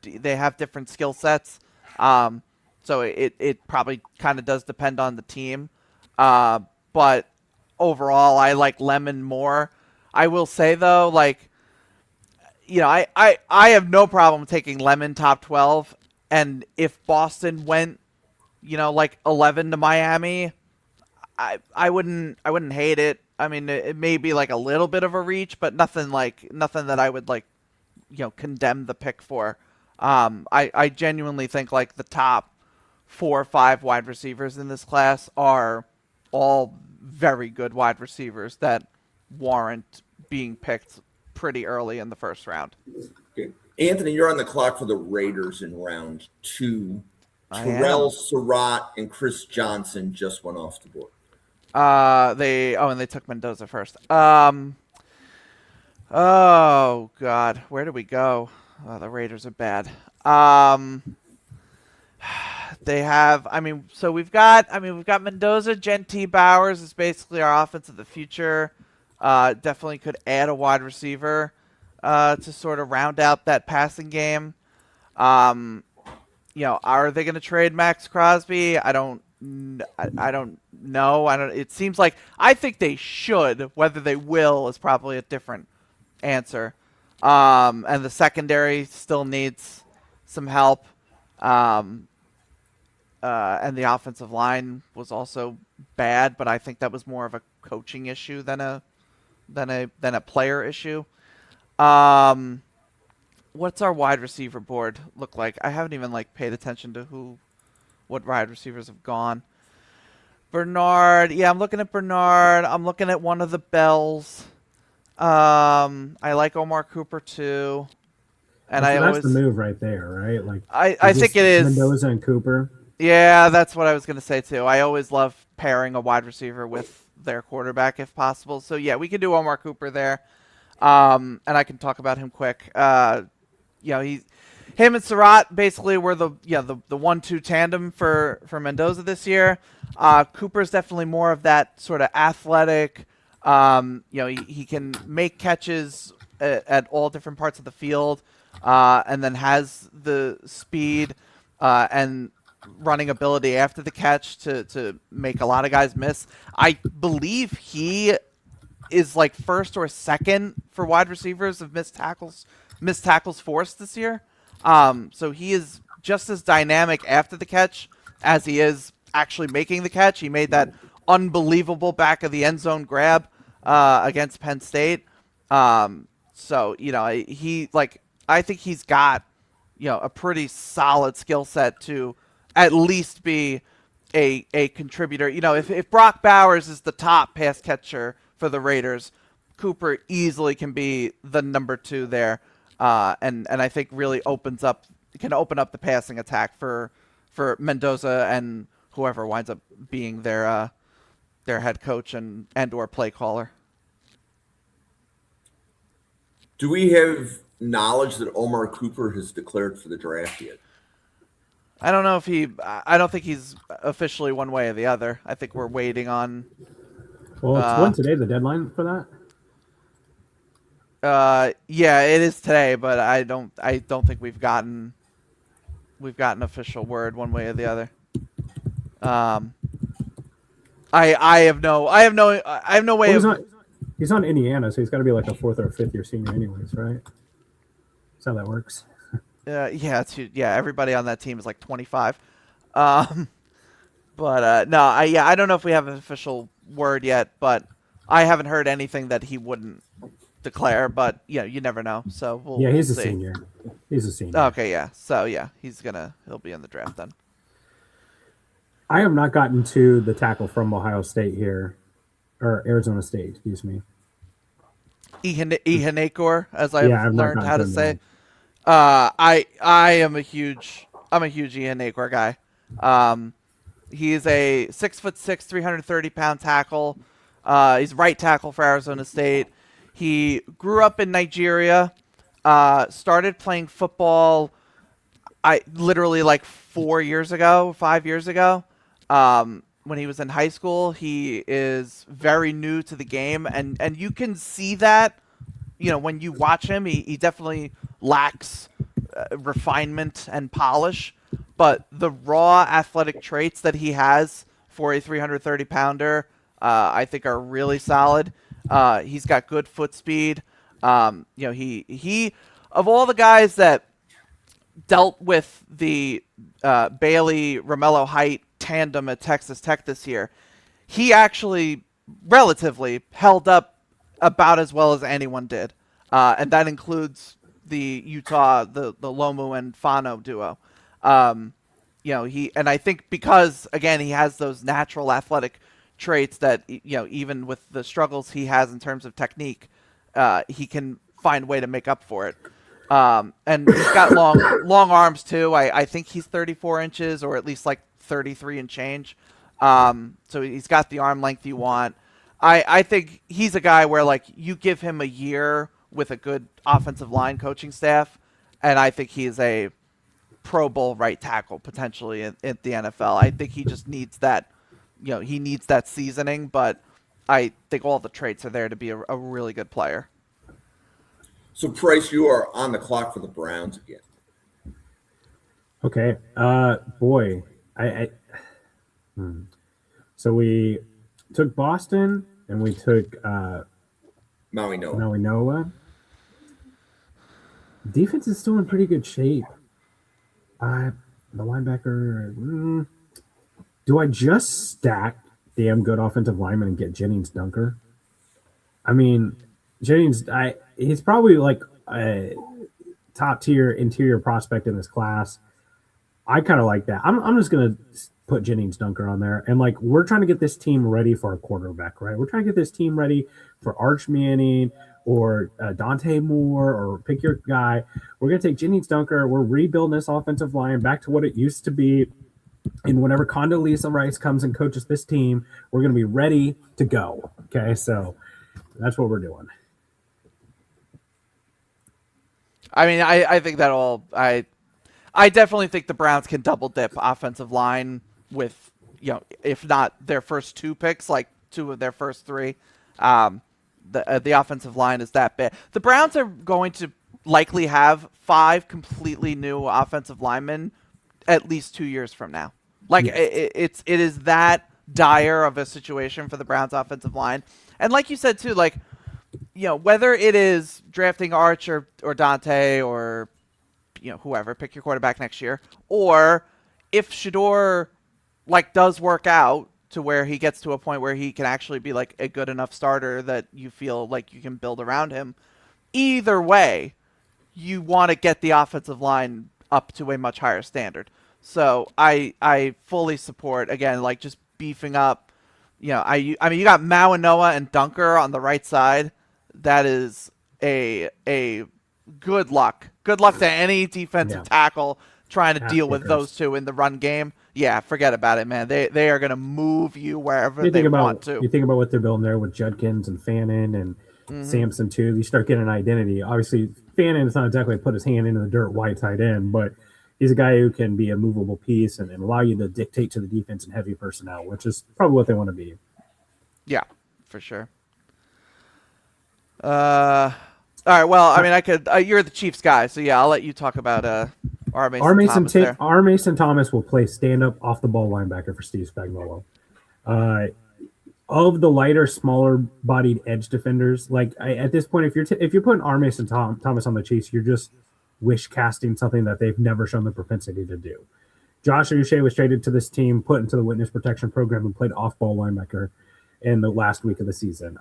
Speaker 2: they have different skill sets. So it probably kind of does depend on the team. But overall, I like Lemon more. I will say though, I have no problem taking Lemon top 12, and if Boston went 11 to Miami, I wouldn't hate it. I mean, it may be like a little bit of a reach, but nothing that I would condemn the pick for. I genuinely think like the top 4 or 5 wide receivers in this class are all very good wide receivers that warrant being picked pretty early in the first round.
Speaker 1: Okay. Anthony, you're on the clock for the Raiders in round 2. Terrell Surratt and Chris Johnson just went off the board.
Speaker 2: And they took Mendoza first. Oh God, where do we go? Oh, the Raiders are bad. They have. So we've got Mendoza, Gentee, Bowers is basically our offense of the future. Definitely could add a wide receiver to sort of round out that passing game. Are they going to trade Max Crosby? I don't know. It seems like I think they should. Whether they will is probably a different answer. And the secondary still needs some help. And the offensive line was also bad, but I think that was more of a coaching issue than a player issue. What's our wide receiver board look like? I haven't even paid attention to what wide receivers have gone. Bernard, yeah, I'm looking at Bernard. I'm looking at one of the Bells. I like Omar Cooper too. And
Speaker 3: that's the move right there, right?
Speaker 2: I think it is
Speaker 3: Mendoza and Cooper.
Speaker 2: Yeah, that's what I was going to say too. I always love pairing a wide receiver with their quarterback if possible. So yeah, we can do Omar Cooper there. And I can talk about him quick. Him and Surratt basically were the 1-2 tandem for Mendoza this year. Cooper's definitely more of that sort of athletic. He can make catches at all different parts of the field, and then has the speed and running ability after the catch to make a lot of guys miss. I believe he is like first or second for wide receivers of missed tackles forced this year. So he is just as dynamic after the catch as he is actually making the catch. He made that unbelievable back of the end zone grab against Penn State. So I think he's got a pretty solid skill set to at least be a contributor. If Brock Bowers is the top pass catcher for the Raiders, Cooper easily can be the number 2 there, and I think really can open up the passing attack for Mendoza and whoever winds up being their head coach and or play caller.
Speaker 1: Do we have knowledge that Omar Cooper has declared for the draft yet?
Speaker 2: I don't know if I don't think he's officially one way or the other. I think we're waiting on.
Speaker 3: Well, it's when today, the deadline for
Speaker 2: that? Yeah, it is today, but I don't think we've gotten official word one way or the other. I have no way
Speaker 3: well,
Speaker 2: of.
Speaker 3: He's on Indiana, so he's got to be like a 4th or 5th year senior, anyways, right? That's how that works.
Speaker 2: Everybody on that team is like 25. But I don't know if we have an official word yet, but I haven't heard anything that he wouldn't declare. But you never know. So
Speaker 3: he's
Speaker 2: a
Speaker 3: senior. He's a senior.
Speaker 2: Okay, yeah. So he'll be in the draft then.
Speaker 3: I have not gotten to the tackle from Ohio State here, or Arizona State, excuse me.
Speaker 2: Ihenacore, as I've learned how to say. I am a huge Ihenacore guy. He's a 6'6", 330-pound tackle. He's right tackle for Arizona State. He grew up in Nigeria. Started playing football. Literally like 5 years ago. When he was in high school. He is very new to the game, and you can see that, when you watch him. He definitely lacks refinement and polish, but the raw athletic traits that he has for a 330-pounder, I think are really solid. He's got good foot speed. He of all the guys that dealt with the Bailey Romello Height tandem at Texas Tech this year, he actually relatively held up about as well as anyone did, and that includes the Utah, the Lomu and Fano duo. I think because again he has those natural athletic traits that even with the struggles he has in terms of technique, he can find a way to make up for it. And he's got long arms too. I think he's 34 inches or at least like 33 and change. So he's got the arm length you want. I think he's a guy where like you give him a year with a good offensive line coaching staff, and I think he's a Pro Bowl right tackle potentially in the NFL. I think he just needs that, he needs that seasoning, but I think all the traits are there to be a really good player.
Speaker 1: So, Price, you are on the clock for the Browns again.
Speaker 3: Okay. Boy, So we took Boston and we took
Speaker 1: Maui Noah.
Speaker 3: Defense is still in pretty good shape. The linebacker. Do I just stack damn good offensive lineman and get Jennings Dunker? I mean, Jennings, he's probably like a top tier interior prospect in this class. I kind of like that. I'm just gonna put Jennings Dunker on there, and like we're trying to get this team ready for a quarterback, right? We're trying to get this team ready for Arch Manning or Dante Moore or pick your guy. We're gonna take Jennings Dunker. We're rebuilding this offensive line back to what it used to be. And whenever Condoleezza Rice comes and coaches this team, we're going to be ready to go. Okay, so that's what we're doing.
Speaker 2: I mean, I think that all I definitely think the Browns can double dip offensive line with, if not their first 2 picks, like 2 of their first 3. The offensive line is that bad. The Browns are going to likely have 5 completely new offensive linemen at least 2 years from now. Like
Speaker 3: Yes.
Speaker 2: it is that dire of a situation for the Browns offensive line. And like you said too, like, whether it is drafting Arch or Dante or whoever, pick your quarterback next year, or if Shador does work out to where he gets to a point where he can actually be like a good enough starter that you feel like you can build around him. Either way, you want to get the offensive line up to a much higher standard. So I fully support, again, like just beefing up. I mean, you got Mawanoa and Dunker on the right side. That is a good luck. Good luck to any defensive tackle trying to deal with those 2 in the run game. Yeah, forget about it, man. They are going to move you wherever they want to.
Speaker 3: You think about what they're building there with Judkins and Fannin and Sampson too. You start getting an identity. Obviously, Fannin is not exactly put his hand into the dirt wide tight end, but he's a guy who can be a movable piece and allow you to dictate to the defense and heavy personnel, which is probably what they want to be.
Speaker 2: Yeah, for sure. All right. Well, I mean, I could. You're the Chiefs guy, so yeah, I'll let you talk about R.
Speaker 3: Mason Thomas will play stand-up off-the-ball linebacker for Steve Spagnuolo. Of the lighter, smaller-bodied edge defenders, at this point, if you're putting R. Mason Thomas on the Chiefs, you're just wish casting something that they've never shown the propensity to do. Josh Uche was traded to this team, put into the witness protection program, and played off-ball linebacker in the last week of the season.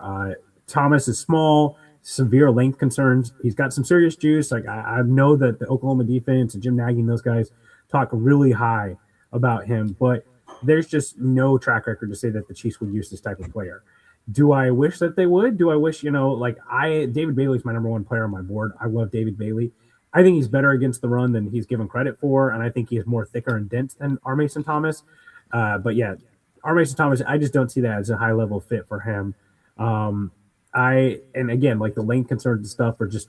Speaker 3: Thomas is small, severe length concerns. He's got some serious juice. I know that the Oklahoma defense and Jim Nagy and those guys talk really high about him, but there's just no track record to say that the Chiefs would use this type of player. Do I wish that they would? Do I wish, David Bailey's my number 1 player on my board. I love David Bailey. I think he's better against the run than he's given credit for, and I think he is more thicker and dense than R. Mason Thomas. But yeah, R. Mason Thomas, I just don't see that as a high-level fit for him. And again, like the length concerns and stuff are just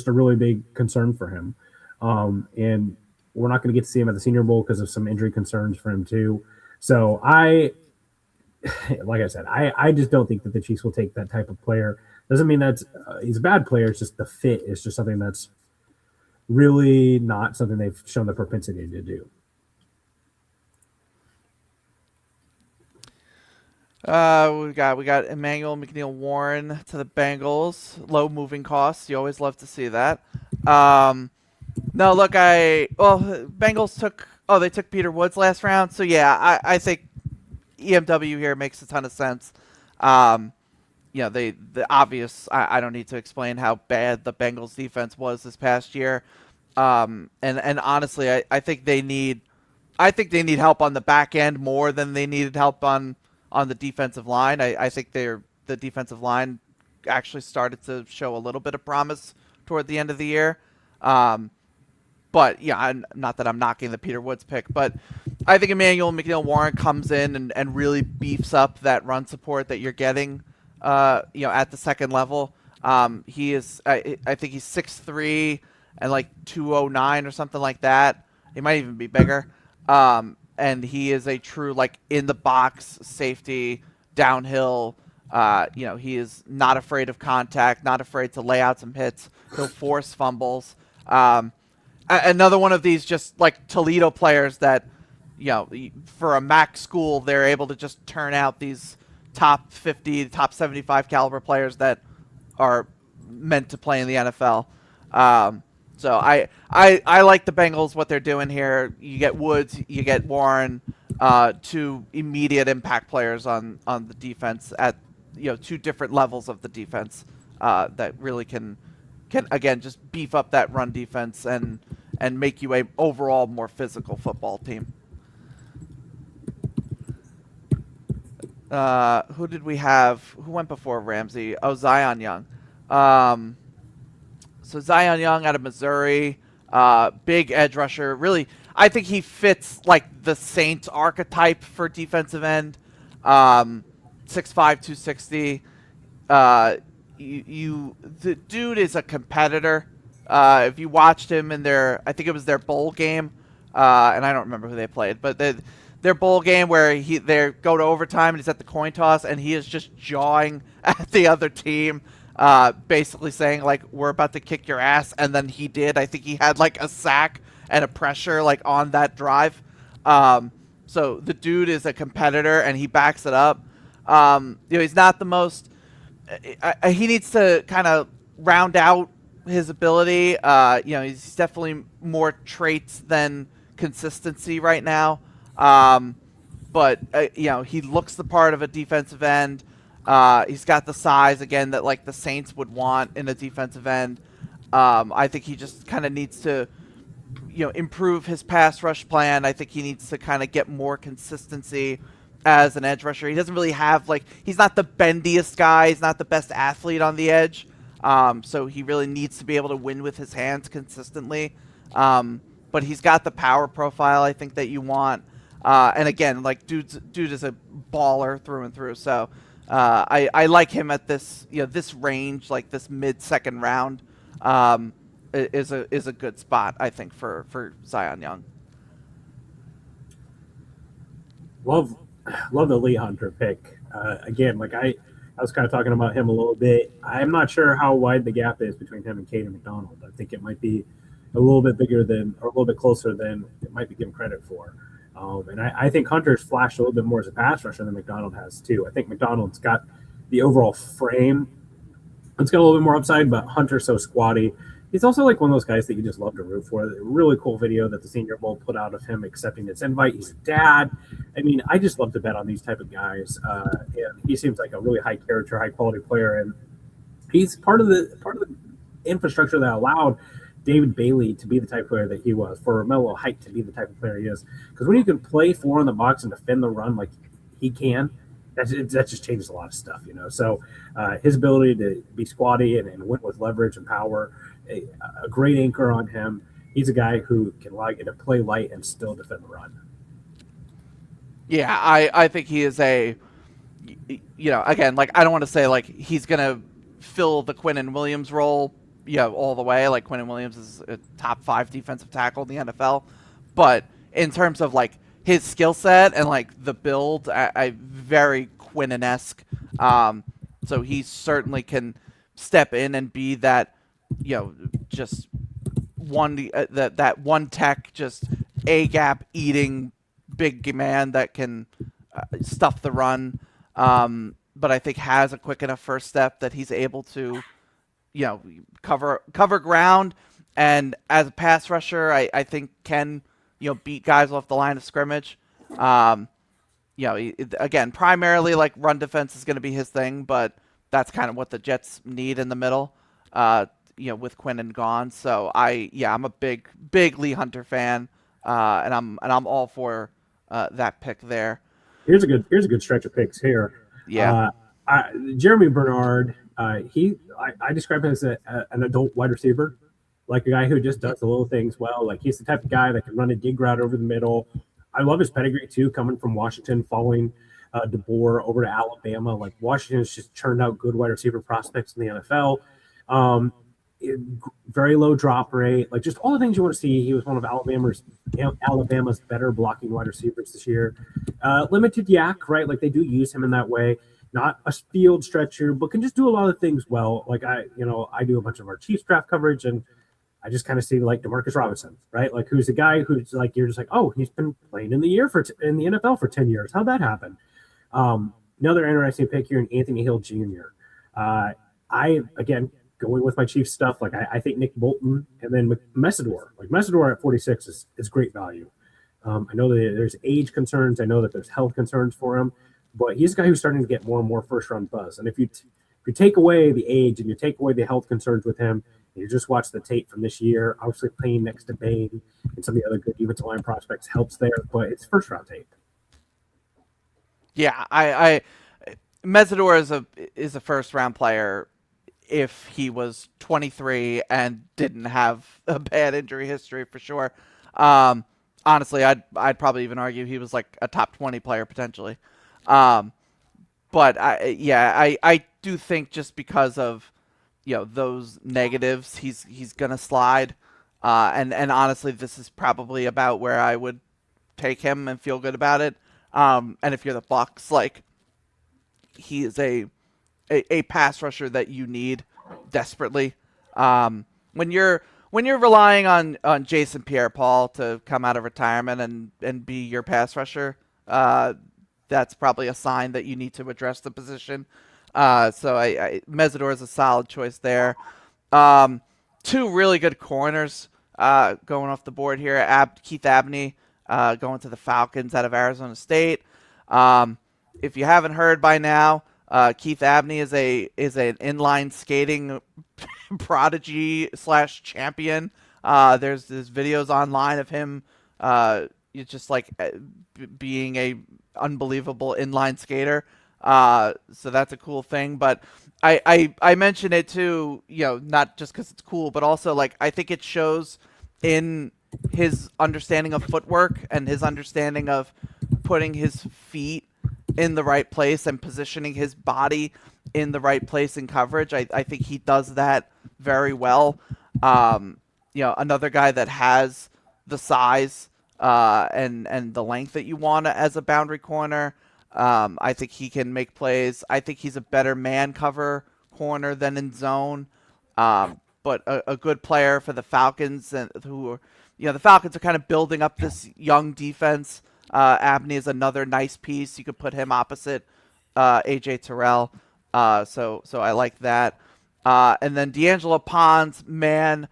Speaker 3: a really big concern for him. And we're not going to get to see him at the Senior Bowl because of some injury concerns for him too. So like I said, I just don't think that the Chiefs will take that type of player. Doesn't mean that he's a bad player. It's just the fit is just something that's really not something they've shown the propensity to do.
Speaker 2: We got Emmanuel McNeil Warren to the Bengals. Low moving costs. You always love to see that. No, look, Bengals took Peter Woods last round. So yeah, I think EMW here makes a ton of sense. The obvious. I don't need to explain how bad the Bengals defense was this past year. And honestly, I think they need help on the back end more than they needed help on the defensive line. I think the defensive line actually started to show a little bit of promise toward the end of the year. But yeah, not that I'm knocking the Peter Woods pick, but I think Emmanuel McNeil Warren comes in and really beefs up that run support that you're getting, at the second level. He is, I think he's 6'3" and like 209 or something like that. He might even be bigger. And he is a true in the box safety downhill. He is not afraid of contact, not afraid to lay out some hits. He'll force fumbles. Another one of these just Toledo players that, for a MAC school, they're able to just turn out these top 50, top 75 caliber players that are meant to play in the NFL. So I like the Bengals, what they're doing here. You get Woods, you get Warren, 2 immediate impact players on the defense at 2 different levels of the defense that really can again just beef up that run defense and make you a overall more physical football team. Who did we have? Who went before Ramsey? Oh, Zion Young. So Zion Young out of Missouri, big edge rusher. Really, I think he fits like the Saints archetype for defensive end. 6'5", 260. The dude is a competitor. If you watched him in I think it was their bowl game, and I don't remember who they played, but their bowl game where they go to overtime and he's at the coin toss and he is just jawing at the other team, basically saying like, we're about to kick your ass, and then he did. I think he had like a sack and a pressure like on that drive. So the dude is a competitor and he backs it up. He's not the most. He needs to kind of round out his ability. He's definitely more traits than consistency right now. But he looks the part of a defensive end. He's got the size again that like the Saints would want in a defensive end. I think he just kind of needs to, improve his pass rush plan. I think he needs to kind of get more consistency as an edge rusher. He doesn't really have he's not the bendiest guy. He's not the best athlete on the edge. So he really needs to be able to win with his hands consistently. But he's got the power profile I think that you want. And again, dude is a baller through and through. So I like him at this this range, like this mid-second round. Is a good spot I think for Zion Young.
Speaker 3: Love the Lee Hunter pick. Again, I was kind of talking about him a little bit. I'm not sure how wide the gap is between him and Caden McDonald. I think it might be a little bit bigger or a little bit closer than it might be given credit for. And I think Hunter's flashed a little bit more as a pass rusher than McDonald has too. I think McDonald's got the overall frame. It's got a little bit more upside, but Hunter's so squatty. He's also like one of those guys that you just love to root for. A really cool video that the Senior Bowl put out of him accepting his invite. He's a dad. I mean, I just love to bet on these type of guys. And he seems like a really high character, high quality player, and he's part of the infrastructure that allowed David Bailey to be the type of player that he was, for Romello Height to be the type of player he is. Because when you can play 4 in the box and defend the run like he can, that just changes a lot of stuff, So his ability to be squatty and win with leverage and power, a great anchor on him. He's a guy who can allow you to play light and still defend the run.
Speaker 2: Yeah, I think he is again, I don't want to say he's going to fill the Quinnen Williams role, all the way. Quinnen Williams is a top 5 defensive tackle in the NFL. But in terms of his skill set and the build, I very Quinnen-esque. So he certainly can step in and be that, just that one tech, just a gap eating big man that can stuff the run. But I think has a quick enough first step that he's able to, cover ground. And as a pass rusher, I think can, beat guys off the line of scrimmage. Again, primarily run defense is going to be his thing, but that's kind of what the Jets need in the middle. With Quinnen gone. So I'm a big Lee Hunter fan, and I'm all for that pick there.
Speaker 3: Here's a good stretch of picks here.
Speaker 2: Yeah.
Speaker 3: Jeremy Bernard, I describe him as an adult wide receiver, like a guy who just does the little things well. He's the type of guy that can run a dig route over the middle. I love his pedigree too, coming from Washington, following DeBoer over to Alabama. Washington's just churned out good wide receiver prospects in the NFL. Very low drop rate, just all the things you want to see. He was one of Alabama's better blocking wide receivers this year. Limited yak, right? They do use him in that way. Not a field stretcher, but can just do a lot of things well. I do a bunch of our Chiefs draft coverage, and I just kind of see Demarcus Robinson, right? Who's a guy who's you're just oh, he's been playing in the NFL for 10 years. How'd that happen? Another interesting pick here in Anthony Hill Jr. Again, going with my Chiefs stuff, I think Nick Bolton and then Messidor. Messidor at 46 is great value. I know that there's age concerns. I know that there's health concerns for him, but he's a guy who's starting to get more and more first-round buzz. And if you take away the age and you take away the health concerns with him, and you just watch the tape from this year, obviously playing next to Bain and some of the other good defensive line prospects helps there, but it's first-round tape.
Speaker 2: Yeah, I Messidor is a first-round player if he was 23 and didn't have a bad injury history for sure. honestly, I'd probably even argue he was like a top 20 player potentially. Um, but I do think just because of those negatives, he's gonna slide. And honestly, this is probably about where I would take him and feel good about it. And if you're the Bucks, like he is a pass rusher that you need desperately. When you're relying on Jason Pierre-Paul to come out of retirement and be your pass rusher, that's probably a sign that you need to address the position. So Mesidor is a solid choice there. Um, Two really good corners going off the board here. Keith Abney going to the Falcons out of Arizona State. Um, if you haven't heard by now, Keith Abney is an inline skating prodigy / champion. There's videos online of him just like being a unbelievable inline skater. So that's a cool thing. But I mention it too, not just because it's cool, but also like I think it shows in his understanding of footwork and his understanding of putting his feet in the right place and positioning his body in the right place in coverage. I think he does that very well. Another guy that has the size and the length that you want as a boundary corner. I think he can make plays. I think he's a better man cover corner than in zone. But a good player for the Falcons, and the Falcons are kind of building up this young defense. Abney is another nice piece. You could put him opposite AJ Terrell. So I like that. And then D'Angelo Pons, man,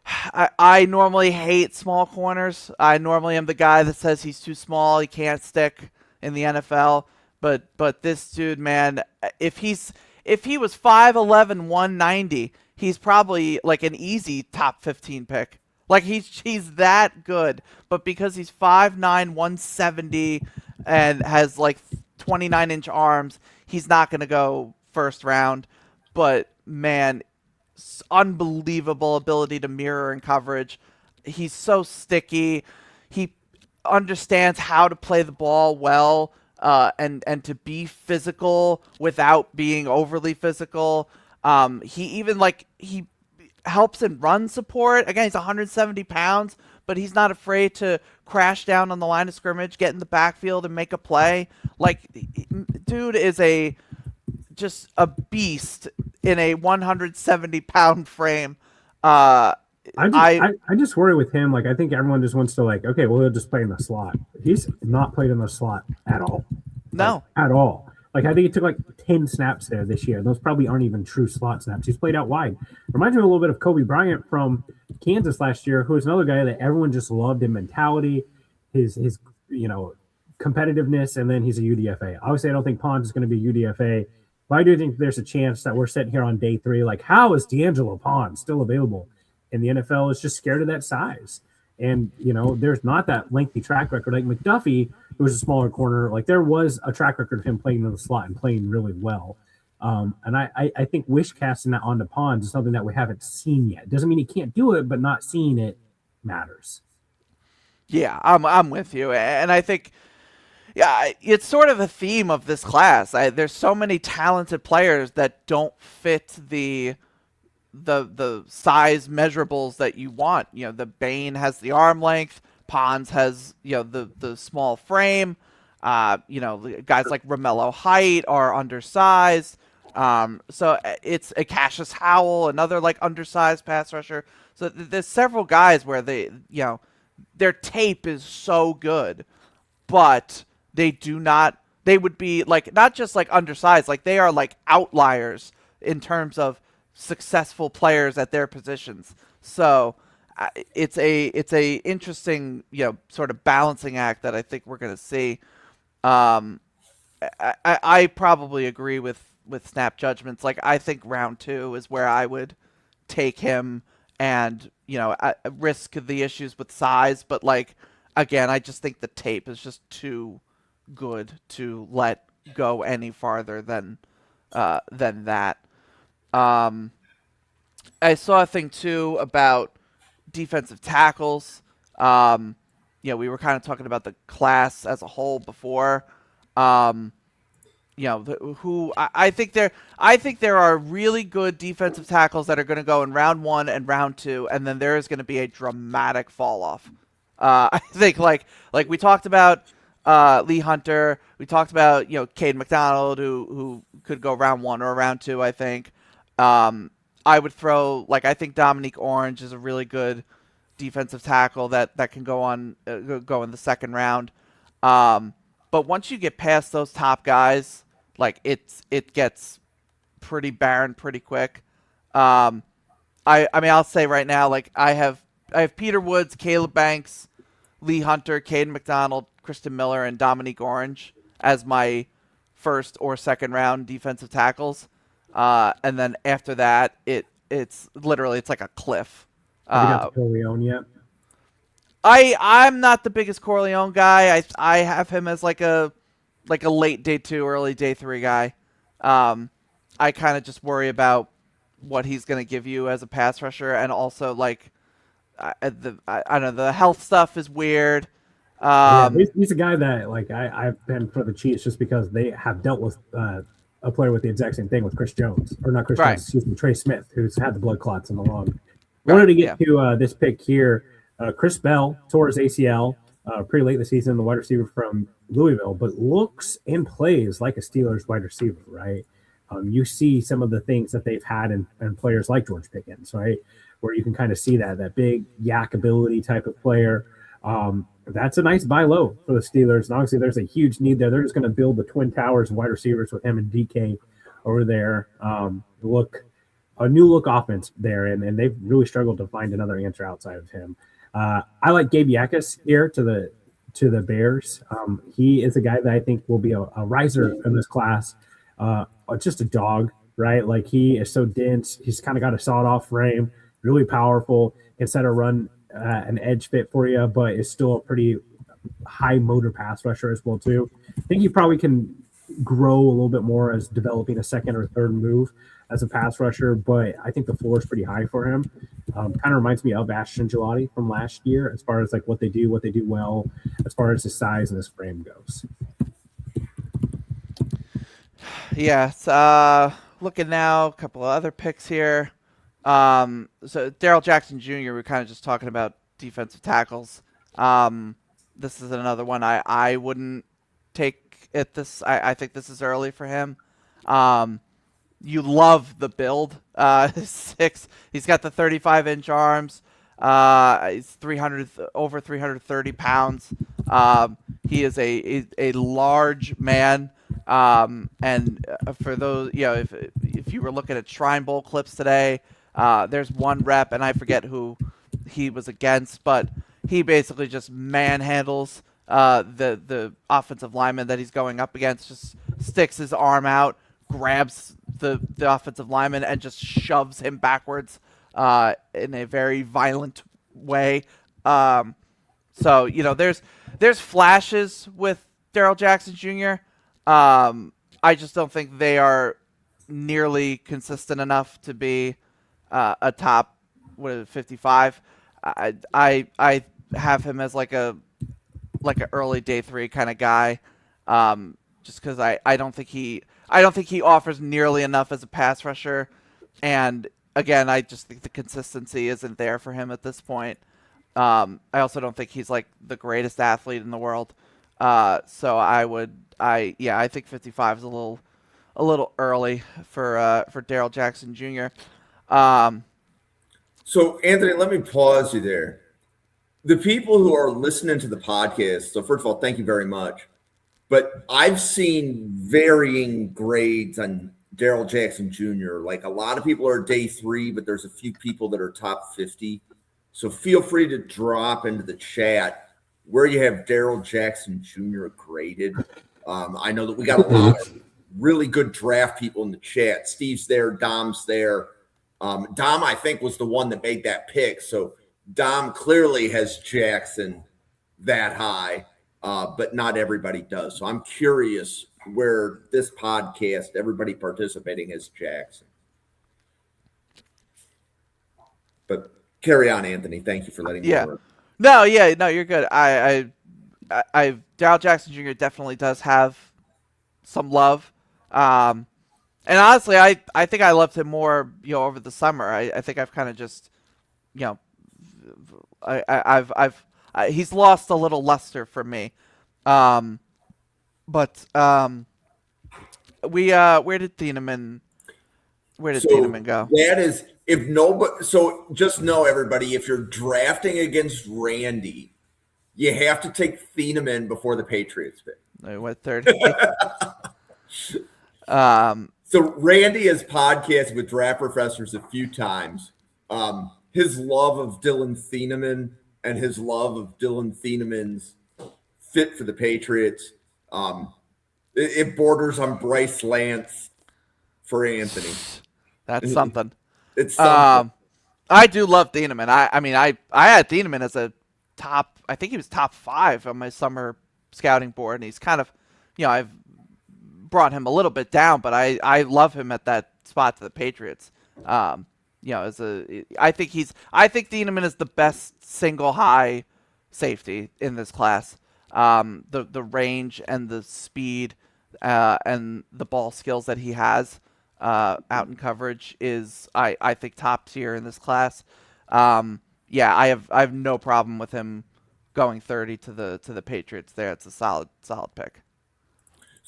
Speaker 2: I normally hate small corners. I normally am the guy that says he's too small, he can't stick in the NFL. But this dude, man, if he was 5'11", 190, he's probably like an easy top 15 pick. Like he's that good. But because he's 5'9", 170 and has like 29-inch arms, he's not going to go first round. But man, unbelievable ability to mirror in coverage. He's so sticky. He understands how to play the ball well, and to be physical without being overly physical. He helps in run support. Again, he's 170 pounds, but he's not afraid to crash down on the line of scrimmage, get in the backfield, and make a play. Like, dude is just a beast in a 170-pound frame.
Speaker 3: I just worry with him. Like, I think everyone just wants to okay, well, he'll just play in the slot. He's not played in the slot at all.
Speaker 2: No,
Speaker 3: at all. Like, I think he took like 10 snaps there this year. Those probably aren't even true slot snaps. He's played out wide. Reminds me a little bit of Kobe Bryant from Kansas last year, who is another guy that everyone just loved in mentality, his competitiveness, and then he's a UDFA. Obviously, I don't think Pons is going to be UDFA, but I do think there's a chance that we're sitting here on day 3. Like, how is D'Angelo Pons still available? And the NFL is just scared of that size. And, there's not that lengthy track record. Like McDuffie, who was a smaller corner, like there was a track record of him playing in the slot and playing really well. And I think wish casting that onto Pons is something that we haven't seen yet. Doesn't mean he can't do it, but not seeing it matters.
Speaker 2: Yeah, I'm with you. And I think, yeah, it's sort of a theme of this class. There's so many talented players that don't fit the size measurables that you want. The Bane has the arm length, Pons has the small frame. Guys like Romello Height are undersized. So it's a Cassius Howell, another like undersized pass rusher. So there's several guys where their tape is so good, but they would be like not just like undersized, like they are like outliers in terms of successful players at their positions. So it's a interesting sort of balancing act that I think we're going to see. I probably agree with snap judgments. Like I think round 2 is where I would take him and risk the issues with size, but like again, I just think the tape is just too good to let go any farther than that. I saw a thing too about defensive tackles. we were kind of talking about the class as a whole before. Um, I think there are really good defensive tackles that are going to go in round 1 and round 2, and then there is going to be a dramatic fall off. I think like we talked about Lee Hunter, we talked about Cade McDonald who could go round 1 or round 2. I think I would throw I think Dominique Orange is a really good defensive tackle that can go on go in the second round. But once you get past those top guys, it gets pretty barren pretty quick. I mean I'll say right now, I have Peter Woods, Caleb Banks, Lee Hunter, Caden McDonald, Kristen Miller, and Dominique Orange as my first or second round defensive tackles. And then after that, it's literally like a cliff.
Speaker 3: Have you got to Corleone yet?
Speaker 2: I'm not the biggest Corleone guy. I have him as like a late day 2, early day 3 guy. I kind of just worry about what he's going to give you as a pass rusher, and also I don't know, the health stuff is weird.
Speaker 3: He's a guy that I've been for the Chiefs just because they have dealt with a player with the exact same thing with Chris Jones, or not Chris Jones, excuse me, Trey Smith, who's had the blood clots in the lung. I wanted to get to this pick here. Chris Bell tore his ACL pretty late in the season, the wide receiver from Louisville, but looks and plays like a Steelers wide receiver, right? You see some of the things that they've had in players like George Pickens, right? Where you can kind of see that big yak ability type of player. That's a nice buy low for the Steelers. And obviously there's a huge need there. They're just going to build the twin towers of wide receivers with him and DK over there. A new look offense there, and they've really struggled to find another answer outside of him. I like Gabe Yakus here to the Bears. He is a guy that I think will be a riser in this class. Just a dog, right? Like, he is so dense. He's kind of got a sawed-off frame, really powerful. Can set a run, an edge fit for you, but is still a pretty high motor pass rusher as well too. I think he probably can grow a little bit more as developing a second or third move as a pass rusher, but I think the floor is pretty high for him. Kind of reminds me of Ashton Gelati from last year as far as what they do well, as far as his size and his frame goes.
Speaker 2: Yeah, looking now, a couple of other picks here. So Darrell Jackson Jr., we're kind of just talking about defensive tackles. This is another one I wouldn't take at this. I think this is early for him. You love the build. He's got the 35-inch arms. He's over 330 pounds. He is a large man. And for those, if you were looking at Shrine Bowl clips today, there's one rep, and I forget who he was against, but he basically just manhandles the offensive lineman that he's going up against. Just sticks his arm out, grabs the offensive lineman, and just shoves him backwards in a very violent way. So there's flashes with Darrell Jackson Jr. I just don't think they are nearly consistent enough to be a top 55. I have him as like an early day 3 kind of guy, just because I don't think he offers nearly enough as a pass rusher, and again I just think the consistency isn't there for him at this point. I also don't think he's like the greatest athlete in the world, so I think 55 is a little early for Darrell Jackson Jr.
Speaker 1: So, Anthony, let me pause you there. The people who are listening to the podcast, so first of all, thank you very much. But I've seen varying grades on Darrell Jackson Jr. Like, a lot of people are day 3, but there's a few people that are top 50. So feel free to drop into the chat where you have Darrell Jackson Jr. graded. I know that we got a lot of really good draft people in the chat. Steve's there, Dom's there. Dom, I think, was the one that made that pick. So Dom clearly has Jackson that high, but not everybody does. So I'm curious where this podcast, everybody participating, has Jackson. But carry on, Anthony. Thank you for letting me know.
Speaker 2: No, yeah, no, you're good. Darryl Jackson Jr. definitely does have some love. And honestly, I think I loved him more, over the summer. I think I've kind of just, you know, he's lost a little luster for me. Um, but where did Thieneman
Speaker 1: So
Speaker 2: go?
Speaker 1: that is if nobody. So just know everybody, if you're drafting against Randy, you have to take Thieneman before the Patriots pick.
Speaker 2: He went 30. um,
Speaker 1: So Randy has podcasted with draft professors a few times. His love of Dylan Thieneman and his love of Dylan Thieneman's fit for the Patriots. It borders on Bryce Lance for Anthony.
Speaker 2: that's something.
Speaker 1: It's something.
Speaker 2: I do love Thieneman. I mean, I had Thieneman as a top. I think he was top 5 on my summer scouting board, and he's kind of, I've brought him a little bit down, but I love him at that spot to the Patriots. I think Thieneman is the best single high safety in this class. The range and the speed and the ball skills that he has out in coverage is I think top tier in this class. I have no problem with him going 30 to the Patriots there. It's a solid pick.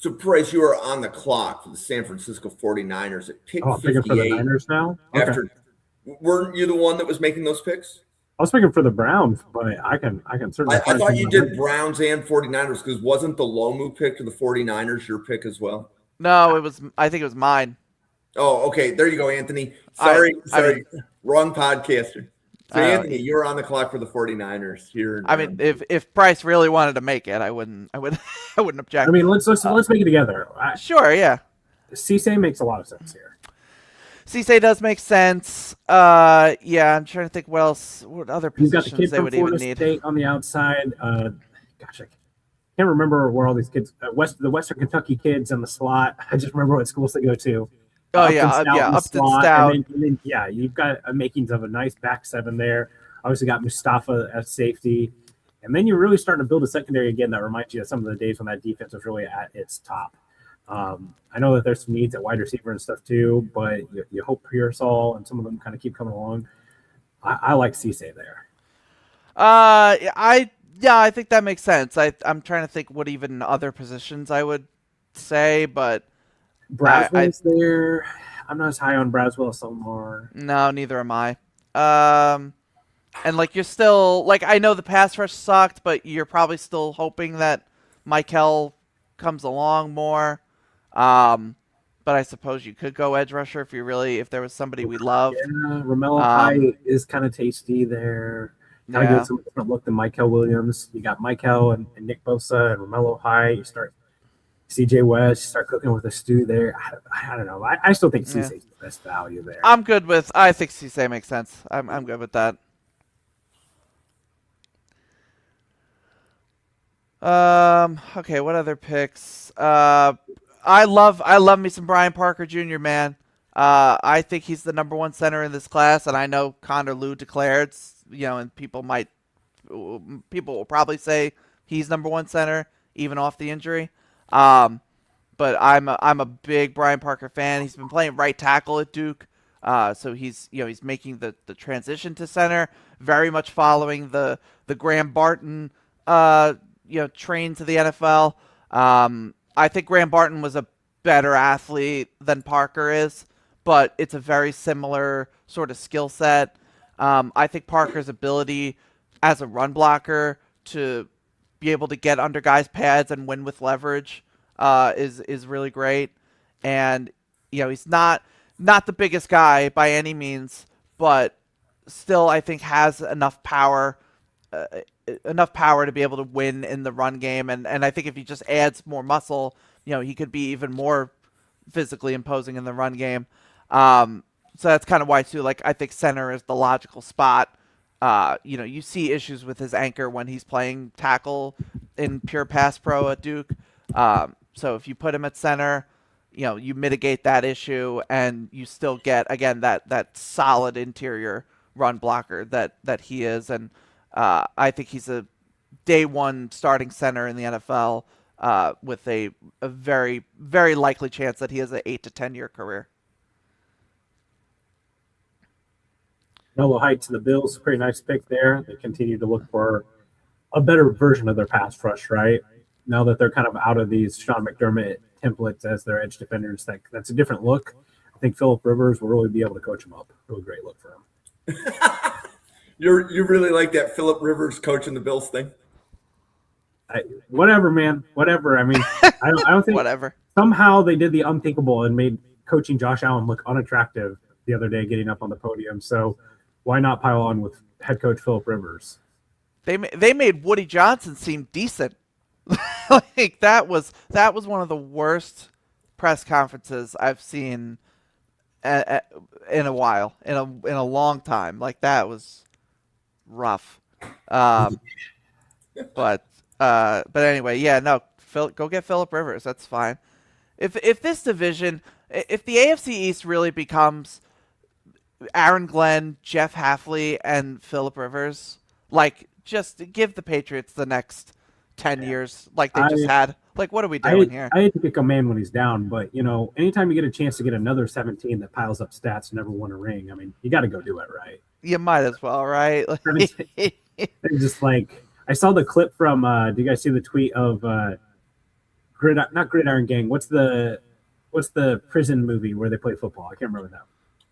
Speaker 1: So, Price, you are on the clock for the San Francisco 49ers at pick 58.
Speaker 3: Picking for the Niners now? Okay.
Speaker 1: Weren't you the one that was making those picks?
Speaker 3: I was picking for the Browns, but I can certainly.
Speaker 1: I thought you did Browns and 49ers because wasn't the Lomu pick to the 49ers your pick as well?
Speaker 2: No, I think it was mine.
Speaker 1: Oh, okay. There you go, Anthony. Sorry. Wrong podcaster. So, Anthony, you're on the clock for the 49ers here.
Speaker 2: I mean, if Price really wanted to make it, I wouldn't object.
Speaker 3: I mean, let's make it together.
Speaker 2: Sure, yeah.
Speaker 3: Cisse makes a lot of sense here.
Speaker 2: Cisse does make sense. I'm trying to think what other positions they would even need.
Speaker 3: State on the outside. Gosh, I can't remember where all these kids. The Western Kentucky kids in the slot. I just remember what schools they go to.
Speaker 2: Upton Stout.
Speaker 3: And then, you've got a makings of a nice back seven there. Obviously got Mustafa at safety. And then you're really starting to build a secondary again that reminds you of some of the days when that defense was really at its top. I know that there's some needs at wide receiver and stuff too, but you hope Pearsall and some of them kind of keep coming along. I like Cisse there.
Speaker 2: I think that makes sense. I'm trying to think what even other positions I would say, but
Speaker 3: Braswell's there. I'm not as high on Braswell as some are.
Speaker 2: No, neither am I. And you're still I know the pass rush sucked, but you're probably still hoping that Michael comes along more. But I suppose you could go edge rusher if there was somebody we loved.
Speaker 3: Yeah, Romello High is kind of tasty there. Kind of gives them a different look than Michael Williams. You got Michael and Nick Bosa and Romello High. You start CJ West, start cooking with a stew there. I don't know. I still think Cisse is the best value there.
Speaker 2: I think Cisse makes sense. I'm good with that. Okay, what other picks? I love me some Brian Parker Jr., man. I think he's the number 1 center in this class, and I know Connor Lew declared, and people will probably say he's number 1 center even off the injury. But I'm a big Brian Parker fan. He's been playing right tackle at Duke. So he's making the transition to center, very much following the Graham Barton train to the NFL. I think Graham Barton was a better athlete than Parker is, but it's a very similar sort of skill set. I think Parker's ability as a run blocker to be able to get under guys' pads and win with leverage is really great. And he's not the biggest guy by any means, but still I think has enough power to be able to win in the run game. And I think if he just adds more muscle, he could be even more physically imposing in the run game. So that's kind of why too, I think center is the logical spot. You see issues with his anchor when he's playing tackle in pure pass pro at Duke. So if you put him at center, you mitigate that issue and you still get, again, that solid interior run blocker that he is. And I think he's a day one starting center in the NFL with a very, very likely chance that he has an 8 to 10 year career.
Speaker 3: Noah Heights and the Bills, pretty nice pick there. They continue to look for a better version of their pass rush, right? Now that they're kind of out of these Sean McDermott templates as their edge defenders, that's a different look. I think Phillip Rivers will really be able to coach him up. Really great look for him.
Speaker 1: You really like that Phillip Rivers coaching the Bills thing?
Speaker 3: Whatever, man. Whatever. I mean, I don't think
Speaker 2: whatever.
Speaker 3: Somehow they did the unthinkable and made coaching Josh Allen look unattractive the other day, getting up on the podium. So why not pile on with head coach Phillip Rivers?
Speaker 2: They made Woody Johnson seem decent. Like that was one of the worst press conferences I've seen in a while, in a long time. Like that was rough. But anyway, yeah, no, go get Phillip Rivers. That's fine. If this division, if the AFC East really becomes Aaron Glenn, Jeff Hafley, and Phillip Rivers, like just give the Patriots the next 10 years like they just had. Like, what are we doing here?
Speaker 3: I hate to pick a man when he's down, but, anytime you get a chance to get another 17 that piles up stats and never won a ring, I mean, you got to go do it, right?
Speaker 2: You might as well, right?
Speaker 3: Just like, I saw the clip from, do you guys see the tweet of not Gridiron Gang, what's the prison movie where they play football? I can't remember now.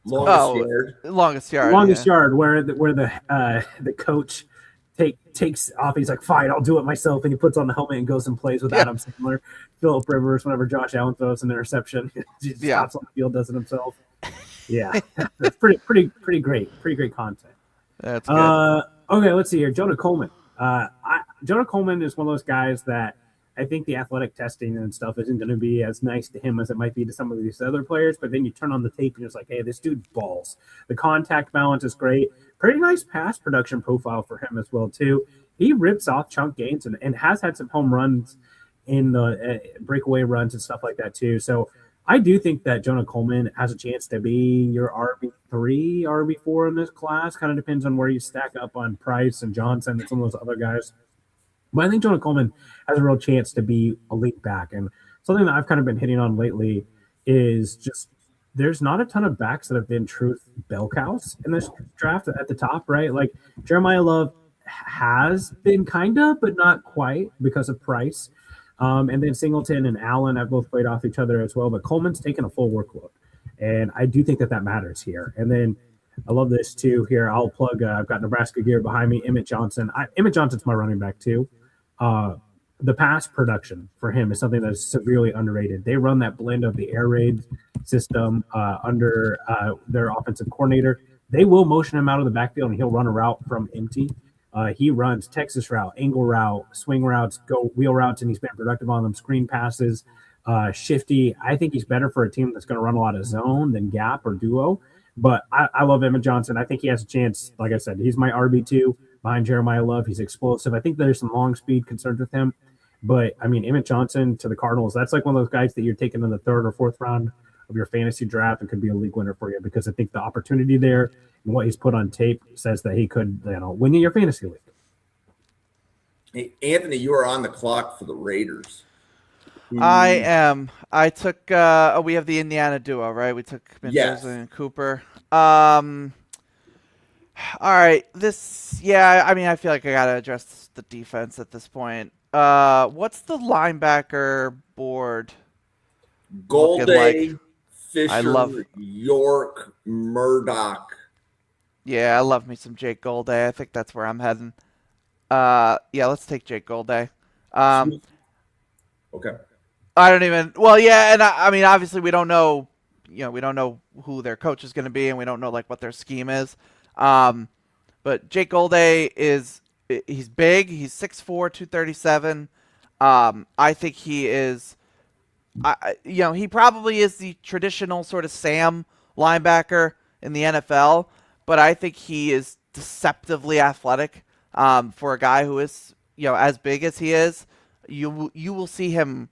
Speaker 2: Longest Yard.
Speaker 3: Longest Yard, where the coach takes off. He's like, fine, I'll do it myself, and he puts on the helmet and goes and plays with Adam Sandler, Phillip Rivers. Whenever Josh Allen throws an interception, he just stops on the field, does it himself. Yeah, that's pretty great content.
Speaker 2: That's good.
Speaker 3: Okay, let's see here. Jonah Coleman. Jonah Coleman is one of those guys that I think the athletic testing and stuff isn't going to be as nice to him as it might be to some of these other players. But then you turn on the tape and you're just like, hey, this dude's balls. The contact balance is great. Pretty nice pass production profile for him as well, too. He rips off chunk gains and has had some home runs in the breakaway runs and stuff like that, too. So I do think that Jonah Coleman has a chance to be your RB3, RB4 in this class. Kind of depends on where you stack up on Price and Johnson and some of those other guys. But I think Jonah Coleman has a real chance to be a lead back. And something that I've kind of been hitting on lately is just there's not a ton of backs that have been truth bell cows in this draft at the top, right? Like Jeremiah Love has been kind of, but not quite because of Price. And then Singleton and Allen have both played off each other as well. But Coleman's taken a full workload. And I do think that matters here. And then I love this too. Here, I'll plug. I've got Nebraska gear behind me. Emmett Johnson. Emmett Johnson's my running back too. The pass production for him is something that is severely underrated. They run that blend of the air raid system under their offensive coordinator. They will motion him out of the backfield, and he'll run a route from empty. He runs Texas route, angle route, swing routes, go wheel routes, and he's been productive on them. Screen passes, shifty. I think he's better for a team that's going to run a lot of zone than gap or duo. But I love Emmett Johnson. I think he has a chance. Like I said, he's my RB2 behind Jeremiah Love. He's explosive. I think there's some long speed concerns with him. But, I mean, Emmett Johnson to the Cardinals, that's like one of those guys that you're taking in the third or fourth round of your fantasy draft and could be a league winner for you because I think the opportunity there and what he's put on tape says that he could win you your fantasy league.
Speaker 1: Hey, Anthony, you are on the clock for the Raiders.
Speaker 2: I am. I took we have the Indiana duo, right? We took Mendoza and Cooper. All right. I mean, I feel like I got to address the defense at this point. What's the linebacker board?
Speaker 1: Golday, like? Fisher, York, Murdoch.
Speaker 2: Yeah, I love me some Jake Golday. I think that's where I'm heading. Yeah, let's take Jake Golday.
Speaker 1: Okay.
Speaker 2: I don't even. Well, yeah, and I mean, obviously, we don't know. We don't know who their coach is going to be, and we don't know like what their scheme is. But Jake Golday he's big. He's 6'4", 237. I think he is. He probably is the traditional sort of Sam linebacker in the NFL, but I think he is deceptively athletic. For a guy who is, as big as he is, you will see him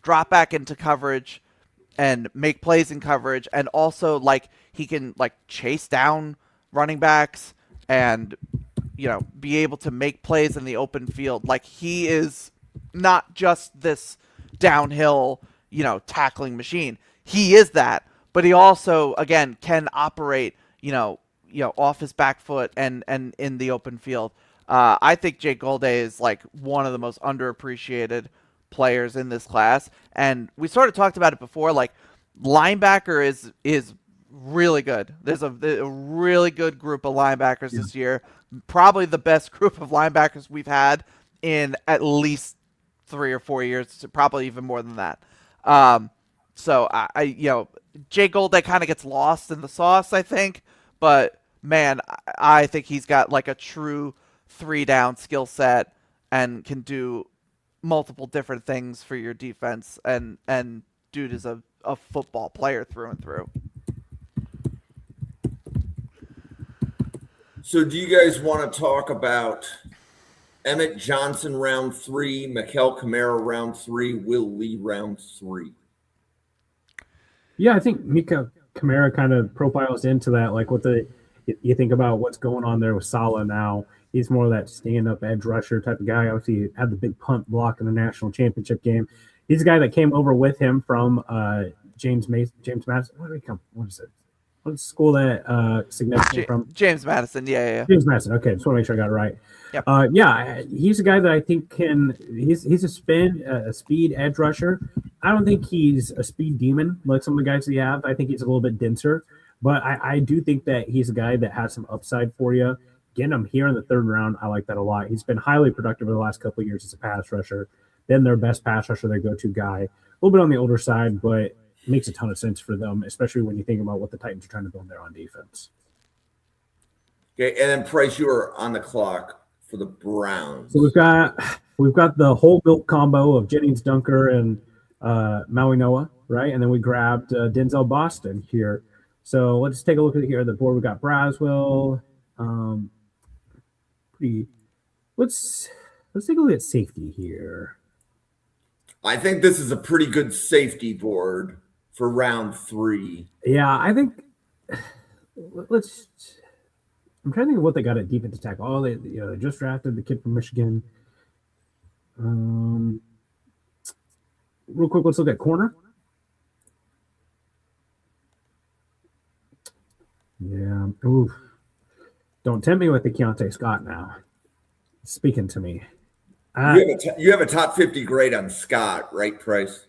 Speaker 2: drop back into coverage and make plays in coverage, and also like he can like chase down running backs and be able to make plays in the open field. Like, he is not just this downhill, tackling machine. He is that, but he also, again, can operate, off his back foot and in the open field. I think Jake Golday is like one of the most underappreciated players in this class, and we sort of talked about it before. Like, linebacker is really good. There's a really good group of linebackers this year. Probably the best group of linebackers we've had in at least 3 or 4 years, probably even more than that. So Jay Golday kind of gets lost in the sauce, I think, but man, I think he's got like a true 3-down skill set and can do multiple different things for your defense, and dude is a football player through and through.
Speaker 1: So do you guys want to talk about Emmett Johnson round 3, Mikel Kamara round 3, Will Lee round 3?
Speaker 3: Yeah, I think Mika Kamara kind of profiles into that. Like, you think about what's going on there with Salah now. He's more of that stand-up edge rusher type of guy. Obviously, he had the big punt block in the national championship game. He's a guy that came over with him from James Madison. Where did he come? What is it? What school that significant from?
Speaker 2: James Madison. Yeah.
Speaker 3: James Madison. Okay, just want to make sure I got it right.
Speaker 2: Yep.
Speaker 3: He's a guy that I think he's a speed edge rusher. I don't think he's a speed demon like some of the guys that you have. I think he's a little bit denser, but I do think that he's a guy that has some upside for you. Getting him here in the 3rd round, I like that a lot. He's been highly productive over the last couple of years as a pass rusher. Been their best pass rusher, their go-to guy. A little bit on the older side, but it makes a ton of sense for them, especially when you think about what the Titans are trying to build there on defense.
Speaker 1: Okay, and then Price, you are on the clock for the Browns.
Speaker 3: So we've got the whole milk combo of Jennings Dunker and Maui Noah, right? And then we grabbed Denzel Boston here. So let's take a look at here. The board, we got Braswell. Let's take a look at safety here.
Speaker 1: I think this is a pretty good safety board for round 3.
Speaker 3: Yeah, I think I'm trying to think of what they got at defensive tackle. Oh, they just drafted the kid from Michigan. Real quick, let's look at corner. Yeah. Oof. Don't tempt me with the Keontae Scott now. Speaking to me.
Speaker 1: You have a top 50 grade on Scott, right, Price?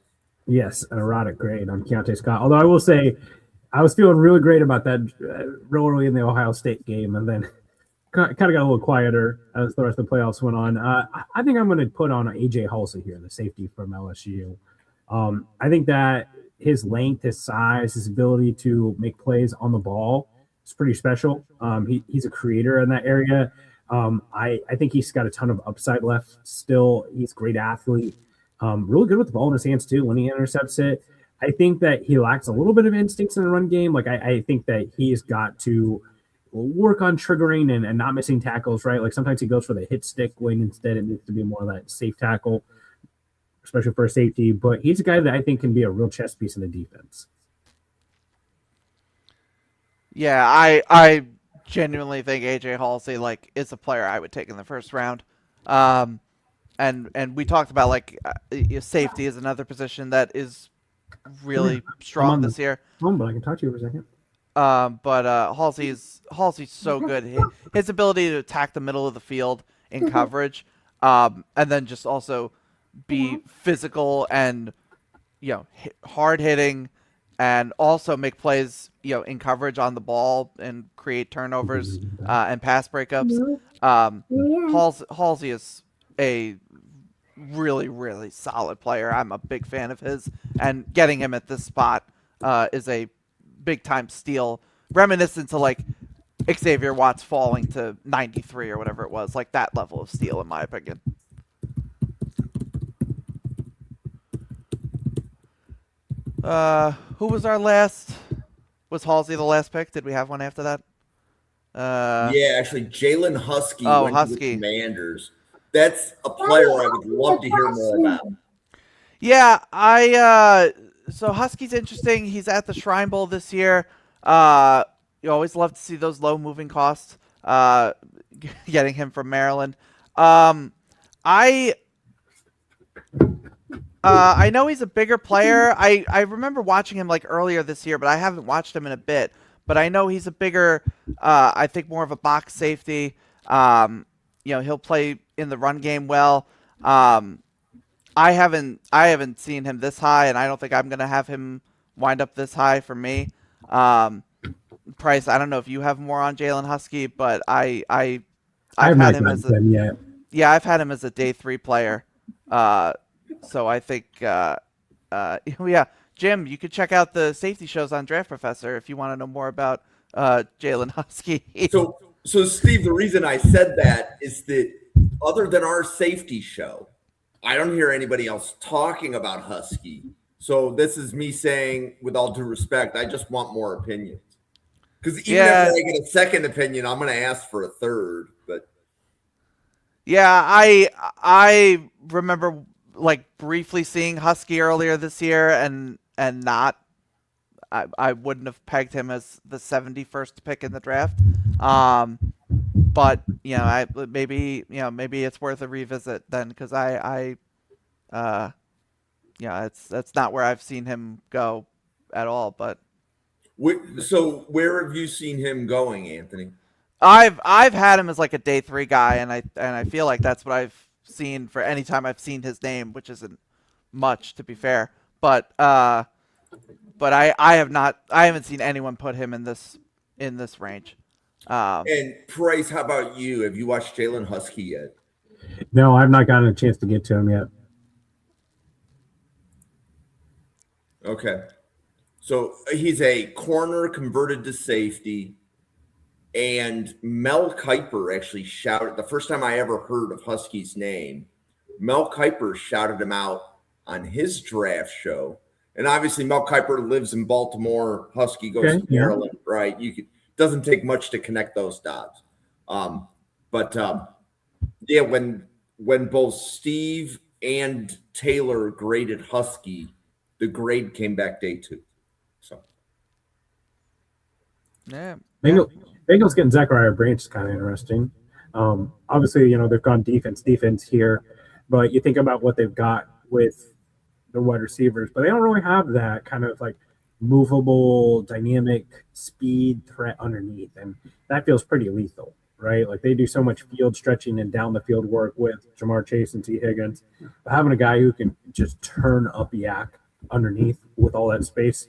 Speaker 3: Yes, an erotic grade on Keontae Scott. Although I will say, I was feeling really great about that real early in the Ohio State game, and then kind of got a little quieter as the rest of the playoffs went on. I think I'm going to put on A.J. Halsey here, the safety from LSU. I think that his length, his size, his ability to make plays on the ball is pretty special. He's a creator in that area. I think he's got a ton of upside left still. He's a great athlete. Really good with the ball in his hands, too, when he intercepts it. I think that he lacks a little bit of instincts in the run game. Like, I think that he's got to work on triggering and not missing tackles, right? Like, sometimes he goes for the hit stick when instead it needs to be more of that safe tackle, especially for a safety. But he's a guy that I think can be a real chess piece in the defense.
Speaker 2: Yeah, I genuinely think AJ Halsey is a player I would take in the 1st round. And we talked about safety is another position that is really strong this year.
Speaker 3: But I can talk to you for a second.
Speaker 2: But Halsey's so good. His ability to attack the middle of the field in coverage, and then just also be physical and hard hitting, and also make plays in coverage on the ball and create turnovers and pass breakups. Halsey is a really, really solid player. I'm a big fan of his, and getting him at this spot is a big time steal, reminiscent to Xavier Watts falling to 93 or whatever it was, like that level of steal in my opinion. Who was our last? Was Halsey the last pick? Did we have one after that?
Speaker 1: Yeah, actually, Jalen Husky went to the Commanders. That's a player I would love to hear more about.
Speaker 2: Yeah, so Husky's interesting. He's at the Shrine Bowl this year. You always love to see those low moving costs. getting him from Maryland. I I know he's a bigger player. I remember watching him like earlier this year, but I haven't watched him in a bit. But I know he's a bigger, I think more of a box safety. He'll play in the run game well. I haven't seen him this high, and I don't think I'm gonna have him wind up this high for me. Price, I don't know if you have more on Jalen Husky, but I've
Speaker 3: have
Speaker 2: had
Speaker 3: not
Speaker 2: him
Speaker 3: gotten
Speaker 2: as
Speaker 3: to them yet.
Speaker 2: I've had him as a day 3 player. So I think yeah, Jim, you could check out the safety shows on Draft Professor if you want to know more about Jalen Husky.
Speaker 1: So Steve, the reason I said that is that other than our safety show, I don't hear anybody else talking about Husky. So this is me saying, with all due respect, I just want more opinions. Because even if I get a second opinion, I'm going to ask for a third. But
Speaker 2: yeah, I remember like briefly seeing Husky earlier this year, and not. I wouldn't have pegged him as the 71st pick in the draft. But maybe it's worth a revisit then, because that's not where I've seen him go at all. But
Speaker 1: so where have you seen him going, Anthony?
Speaker 2: I've had him as like a day 3 guy, and I feel like that's what I've seen for any time I've seen his name, which isn't much, to be fair. But I haven't seen anyone put him in this range.
Speaker 1: And Price, how about you? Have you watched Jalen Husky yet?
Speaker 3: No, I've not gotten a chance to get to him yet.
Speaker 1: Okay. So he's a corner converted to safety. And Mel Kiper actually shouted, the first time I ever heard of Husky's name, Mel Kiper shouted him out on his draft show. And obviously Mel Kiper lives in Baltimore. Husky goes to Maryland, right? Doesn't take much to connect those dots. When both Steve and Taylor graded Husky, the grade came back day 2. So
Speaker 2: yeah.
Speaker 3: Bengals getting Zachariah Branch is kind of interesting. Obviously, they've gone defense here, but you think about what they've got with the wide receivers, but they don't really have that kind of like movable, dynamic speed threat underneath, and that feels pretty lethal, right? Like they do so much field stretching and down the field work with Jamar Chase and T. Higgins. But having a guy who can just turn up yak underneath with all that space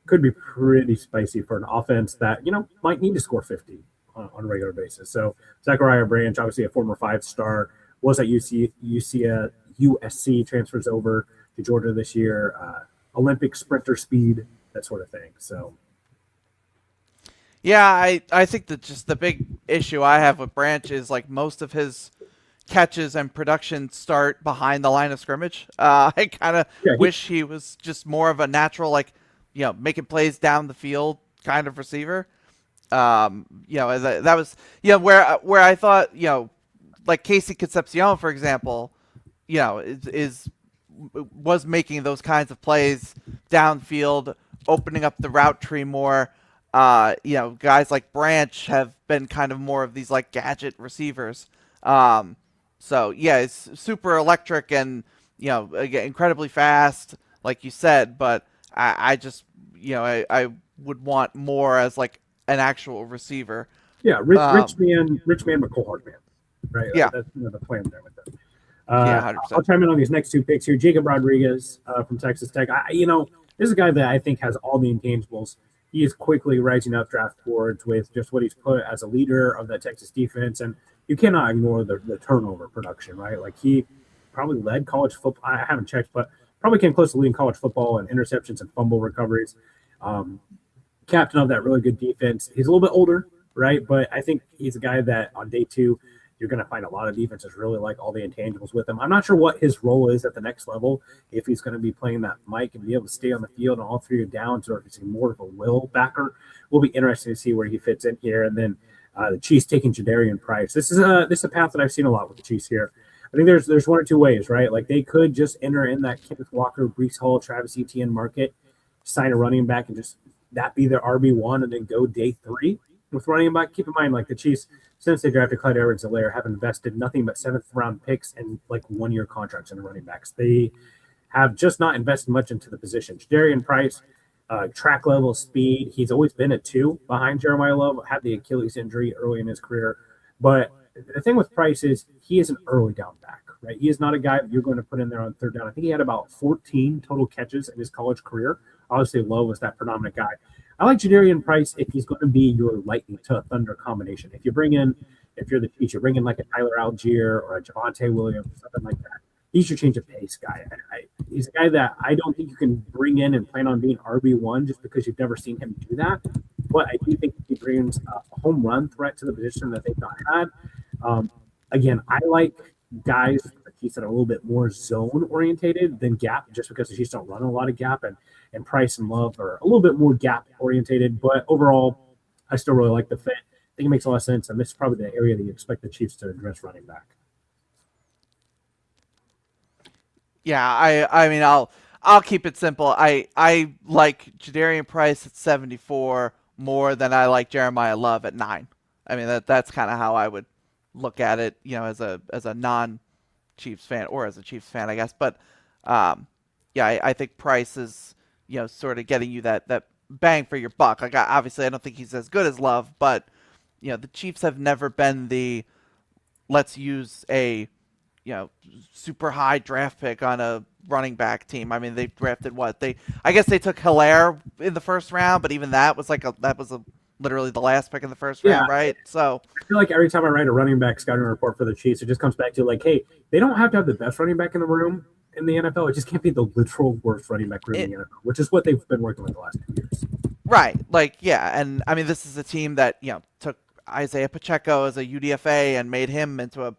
Speaker 3: could be pretty spicy for an offense that might need to score 50 on a regular basis. So Zachariah Branch, obviously a former 5-star, was at USC, transfers over to Georgia this year. Olympic sprinter speed, that sort of thing. So
Speaker 2: yeah, I think that just the big issue I have with Branch is like most of his catches and production start behind the line of scrimmage. I kind of wish he was just more of a natural, like, making plays down the field kind of receiver. That was where I thought, like Casey Concepcion, for example, was making those kinds of plays downfield, opening up the route tree more. Guys like Branch have been kind of more of these like gadget receivers. So yeah, it's super electric and incredibly fast, like you said. But I just I would want more as like an actual receiver.
Speaker 3: Yeah, rich man, but cold hard man, right?
Speaker 2: Yeah,
Speaker 3: that's the plan there with them.
Speaker 2: 100%.
Speaker 3: I'll chime in on these next 2 picks here. Jacob Rodriguez from Texas Tech. This is a guy that I think has all the intangibles. He is quickly rising up draft boards with just what he's put as a leader of that Texas defense, and you cannot ignore the turnover production, right? Like he probably led college football. I haven't checked, but probably came close to leading college football in interceptions and fumble recoveries. Captain of that really good defense. He's a little bit older, right? But I think he's a guy that on day 2, you're going to find a lot of defenses really like all the intangibles with him. I'm not sure what his role is at the next level, if he's going to be playing that mic and be able to stay on the field on all 3 downs, or if he's more of a will backer. Will be interesting to see where he fits in here. And then the Chiefs taking Jadarian Price. This is a path that I've seen a lot with the Chiefs here. I think there's 1 or 2 ways, right? Like they could just enter in that Kenneth Walker, Breece Hall, Travis Etienne market, sign a running back, and just that be their RB1 and then go day 3. with running back, keep in mind, like the Chiefs, since they drafted Clyde Edwards-Helaire, have invested nothing but seventh-round picks and like one-year contracts in running backs. They have just not invested much into the position. Jadarian Price, track level, speed. He's always been a 2 behind Jeremiah Love. Had the Achilles injury early in his career, but the thing with Price is he is an early down back, right? He is not a guy that you're going to put in there on third down. I think he had about 14 total catches in his college career. Obviously, Love was that predominant guy. I like Jadarian Price if he's going to be your lightning to thunder combination. If you're the Chiefs, you bring in like a Tyler Algier or a Javonte Williams, something like that. He's your change of pace guy. He's a guy that I don't think you can bring in and plan on being RB1 just because you've never seen him do that. But I do think he brings a home run threat to the position that they've not had. Again, I like guys that are a little bit more zone orientated than gap, just because the Chiefs don't run a lot of gap, and Price and Love are a little bit more gap orientated. But overall, I still really like the fit. I think it makes a lot of sense, and this is probably the area that you expect the Chiefs to address running back.
Speaker 2: Yeah, I mean, I'll keep it simple. I like Jadarian Price at 74 more than I like Jeremiah Love at 9. I mean, that's kind of how I would look at it, as a non-Chiefs fan, or as a Chiefs fan, I guess. But yeah, I think Price is sort of getting you that bang for your buck. Like, obviously, I don't think he's as good as Love, but the Chiefs have never been the let's use a super high draft pick on a running back team. I mean, they drafted I guess they took Hilaire in the first round, but even that was literally the last pick in the first round, right? So
Speaker 3: I feel like every time I write a running back scouting report for the Chiefs, it just comes back to like, hey, they don't have to have the best running back in the room in the NFL. It just can't be the literal worst running back room in the NFL, which is what they've been working with the last 2 years.
Speaker 2: Right. Like, yeah. And I mean, this is a team that, took Isaiah Pacheco as a UDFA and made him into a,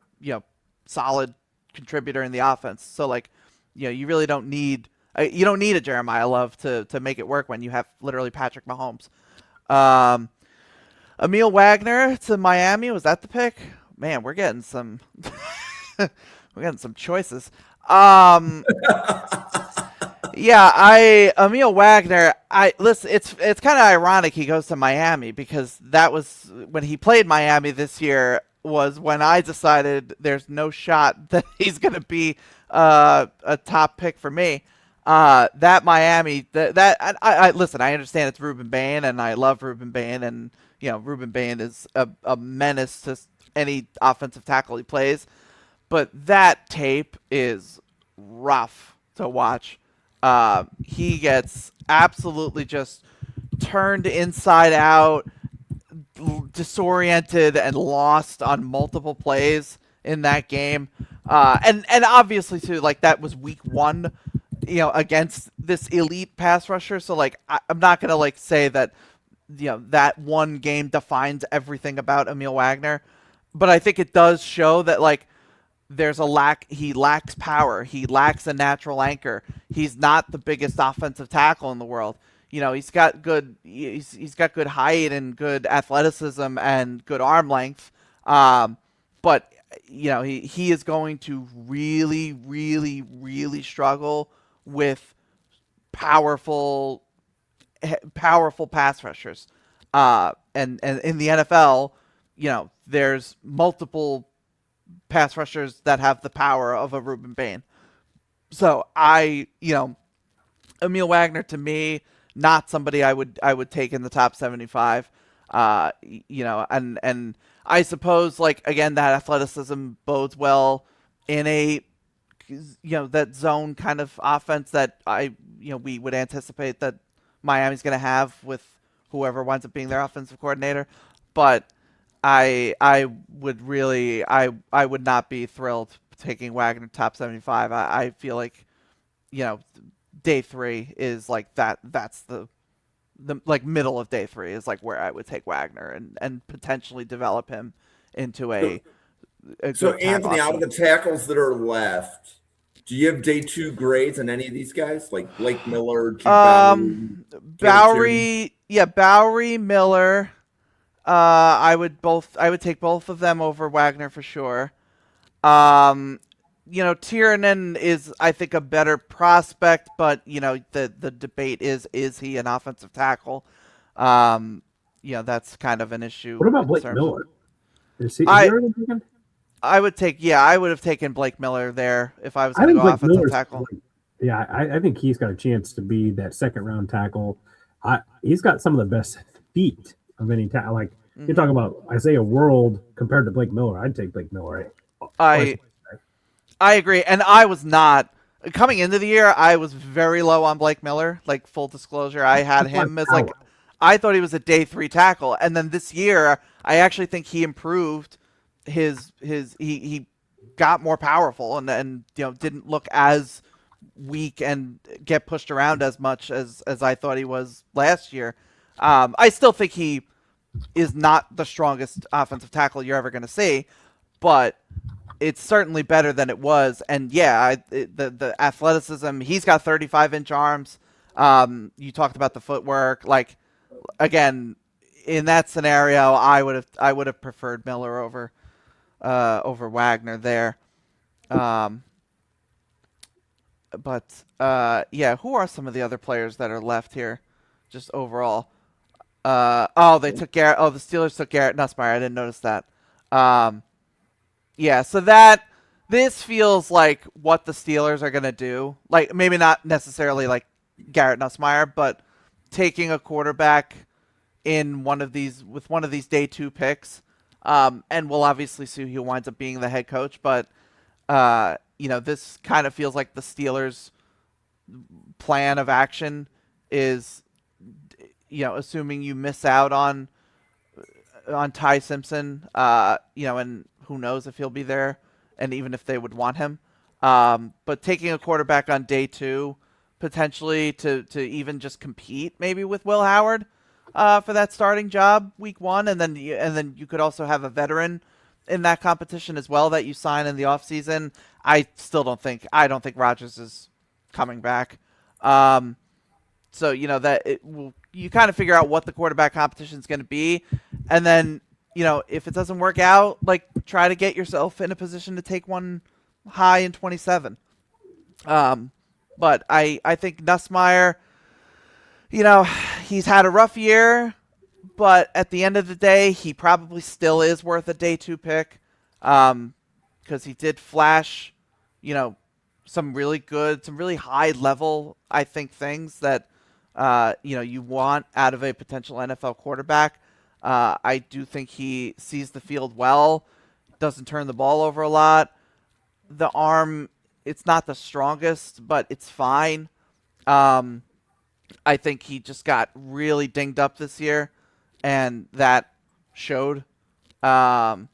Speaker 2: solid contributor in the offense. So like, you really don't need a Jeremiah Love to make it work when you have literally Patrick Mahomes. Emil Wagner to Miami, was that the pick? Man, we're getting some choices. Yeah, Emil Wagner, listen, it's kind of ironic he goes to Miami, because that was when he played Miami this year, was when I decided there's no shot that he's going to be a top pick for me. That Miami, I listen, I understand it's Ruben Bain, and I love Ruben Bain, and Ruben Bain is a menace to any offensive tackle he plays, but that tape is rough to watch. He gets absolutely just turned inside out, disoriented, and lost on multiple plays in that game. And obviously too, like, that was week 1, against this elite pass rusher. So like, I'm not gonna like say that that one game defines everything about Emil Wagner, but I think it does show that like there's a he lacks power. He lacks a natural anchor. He's not the biggest offensive tackle in the world. He's got good height and good athleticism and good arm length. But he is going to really, really, really struggle with powerful pass rushers. And in the NFL, there's multiple pass rushers that have the power of a Ruben Bain. So Emil Wagner, to me, not somebody I would take in the top 75. And I suppose, like, again, that athleticism bodes well in a that zone kind of offense that we would anticipate that Miami's going to have with whoever winds up being their offensive coordinator. But I would not be thrilled taking Wagner top 75. I feel like day 3 is like that's the like middle of day 3 is like where I would take Wagner and potentially develop him into a
Speaker 1: so
Speaker 2: good
Speaker 1: Anthony, out of the tackles that are left, do you have day 2 grades on any of these guys, like Blake Miller,
Speaker 2: Bowery, Miller? I would take both of them over Wagner for sure. Tiernan is, I think, a better prospect, but the debate is he an offensive tackle? that's kind of an issue.
Speaker 3: What about
Speaker 2: in
Speaker 3: Blake
Speaker 2: terms of-
Speaker 3: Miller? Is he
Speaker 2: I
Speaker 3: already taken?
Speaker 2: I would have taken Blake Miller there if I was
Speaker 3: I
Speaker 2: going to
Speaker 3: think
Speaker 2: go
Speaker 3: Blake
Speaker 2: offensive
Speaker 3: Miller's
Speaker 2: tackle.
Speaker 3: yeah, I think he's got a chance to be that second round tackle. He's got some of the best feet of any tackle. Like you're talking about Isaiah World compared to Blake Miller, I'd take Blake Miller. Right?
Speaker 2: I agree, and I was not coming into the year. I was very low on Blake Miller. Like full disclosure, I had him as like I thought he was a day 3 tackle, and then this year I actually think he improved. He got more powerful and didn't look as weak and get pushed around as much as I thought he was last year. I still think he is not the strongest offensive tackle you're ever going to see, but it's certainly better than it was. And yeah, the athleticism, he's got 35-inch arms. You talked about the footwork. Like, again, in that scenario, I would have preferred Miller over Wagner there. But who are some of the other players that are left here, just overall? They took Garrett. Oh, the Steelers took Garrett Nussmeier. I didn't notice that. So this feels like what the Steelers are gonna do. Like maybe not necessarily like Garrett Nussmeier, but taking a quarterback in one of these day 2 picks. And we'll obviously see who winds up being the head coach, but this kind of feels like the Steelers' plan of action is, assuming you miss out on Ty Simpson, and who knows if he'll be there, and even if they would want him. But taking a quarterback on day 2, potentially to even just compete maybe with Will Howard for that starting job week 1, and then you could also have a veteran in that competition as well that you sign in the offseason. I don't think Rodgers is coming back. So you kind of figure out what the quarterback competition is going to be, and then if it doesn't work out, like try to get yourself in a position to take one high in 27. But I think Nussmeier, he's had a rough year, but at the end of the day, he probably still is worth a day 2 pick, because he did flash, some really high level, I think, things that, you want out of a potential NFL quarterback. I do think he sees the field well, doesn't turn the ball over a lot. The arm, it's not the strongest, but it's fine. I think he just got really dinged up this year, and that showed. And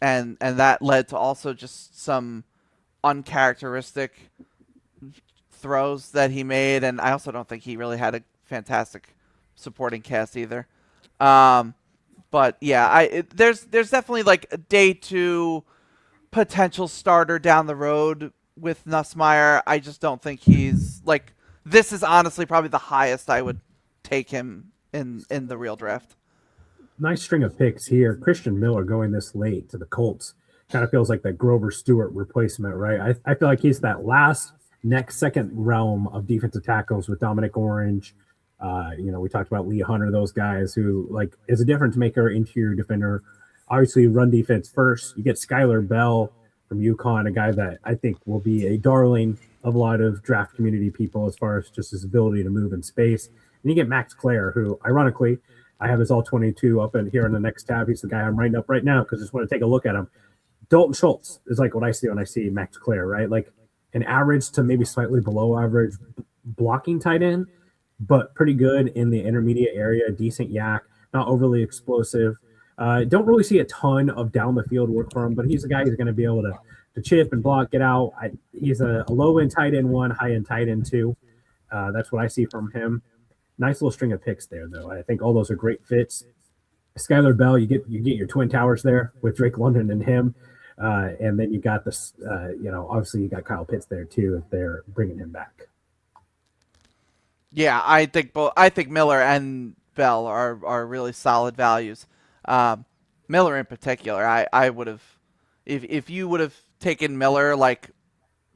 Speaker 2: that led to also just some uncharacteristic throws that he made, and I also don't think he really had a fantastic supporting cast either. But yeah, there's definitely like a day 2 potential starter down the road with Nussmeier. I just don't think he's like, this is honestly probably the highest I would take him in the real draft.
Speaker 3: Nice string of picks here. Christian Miller going this late to the Colts kind of feels like that Grover Stewart replacement, right? I feel like he's that second realm of defensive tackles with Dominic Orange. We talked about Lee Hunter, those guys who like is a difference maker, interior defender. Obviously, run defense first. You get Skylar Bell from UConn, a guy that I think will be a darling of a lot of draft community people as far as just his ability to move in space. And you get Max Clare, who ironically I have his all 22 up in here in the next tab. He's the guy I'm writing up right now because I just want to take a look at him. Dalton Schultz is like what I see when I see Max Clare, right? Like an average to maybe slightly below average blocking tight end, but pretty good in the intermediate area, decent yak, not overly explosive. Don't really see a ton of down the field work for him, but he's a guy who's going to be able to chip and block, get out. He's a low end tight end 1, high end tight end 2. That's what I see from him. Nice little string of picks there, though. I think all those are great fits. Skylar Bell, you get your twin towers there with Drake London and him. And then you got this, obviously you got Kyle Pitts there too if they're bringing him back.
Speaker 2: Yeah, I think Miller and Bell are really solid values. Miller in particular, I would have, if you would have taken Miller like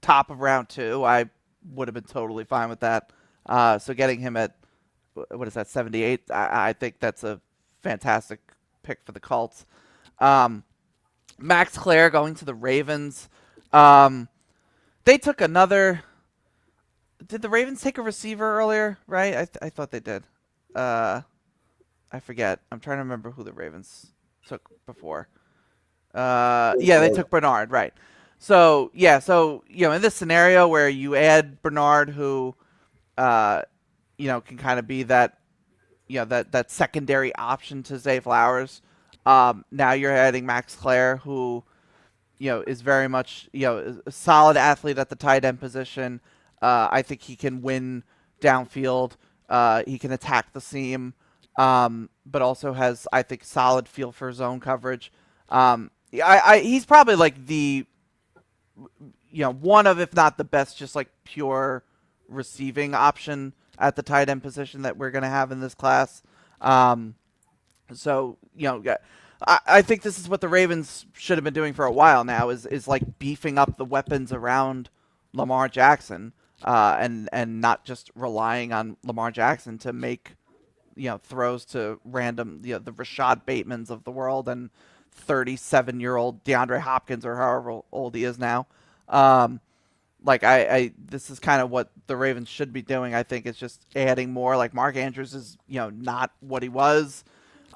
Speaker 2: top of round 2, I would have been totally fine with that. So getting him at, what is that, 78? I think that's a fantastic pick for the Colts. Max Clare going to the Ravens. They took another. Did the Ravens take a receiver earlier? Right? I thought they did. I forget. I'm trying to remember who the Ravens took before. Yeah, they took Bernard, right. So, yeah, in this scenario where you add Bernard who, can kind of be that, that secondary option to Zay Flowers, now you're adding Max Clare who, is very much, a solid athlete at the tight end position. I think he can win downfield. He can attack the seam. But also has, I think, solid feel for zone coverage. He's probably like the, one of, if not the best, just like pure receiving option at the tight end position that we're going to have in this class. I think this is what the Ravens should have been doing for a while now is like beefing up the weapons around Lamar Jackson, and not just relying on Lamar Jackson to make, throws to random, the Rashad Batemans of the world and 37-year-old DeAndre Hopkins or however old he is now. This is kind of what the Ravens should be doing. I think it's just adding more. Like Mark Andrews is, not what he was.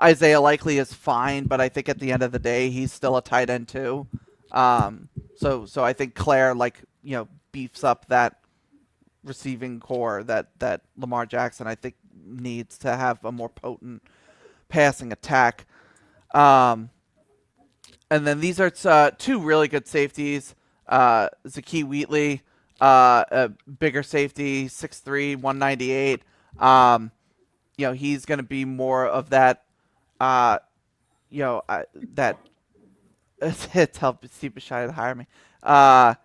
Speaker 2: Isaiah Likely is fine, but I think at the end of the day, he's still a tight end too. So I think Claire, beefs up that receiving core that Lamar Jackson, I think, needs to have a more potent passing attack. And then these are two really good safeties. Zakee Wheatley, a bigger safety, 6'3", 198. He's going to be more of that, that it's help Steve Bisciotti to hire me. Yeah,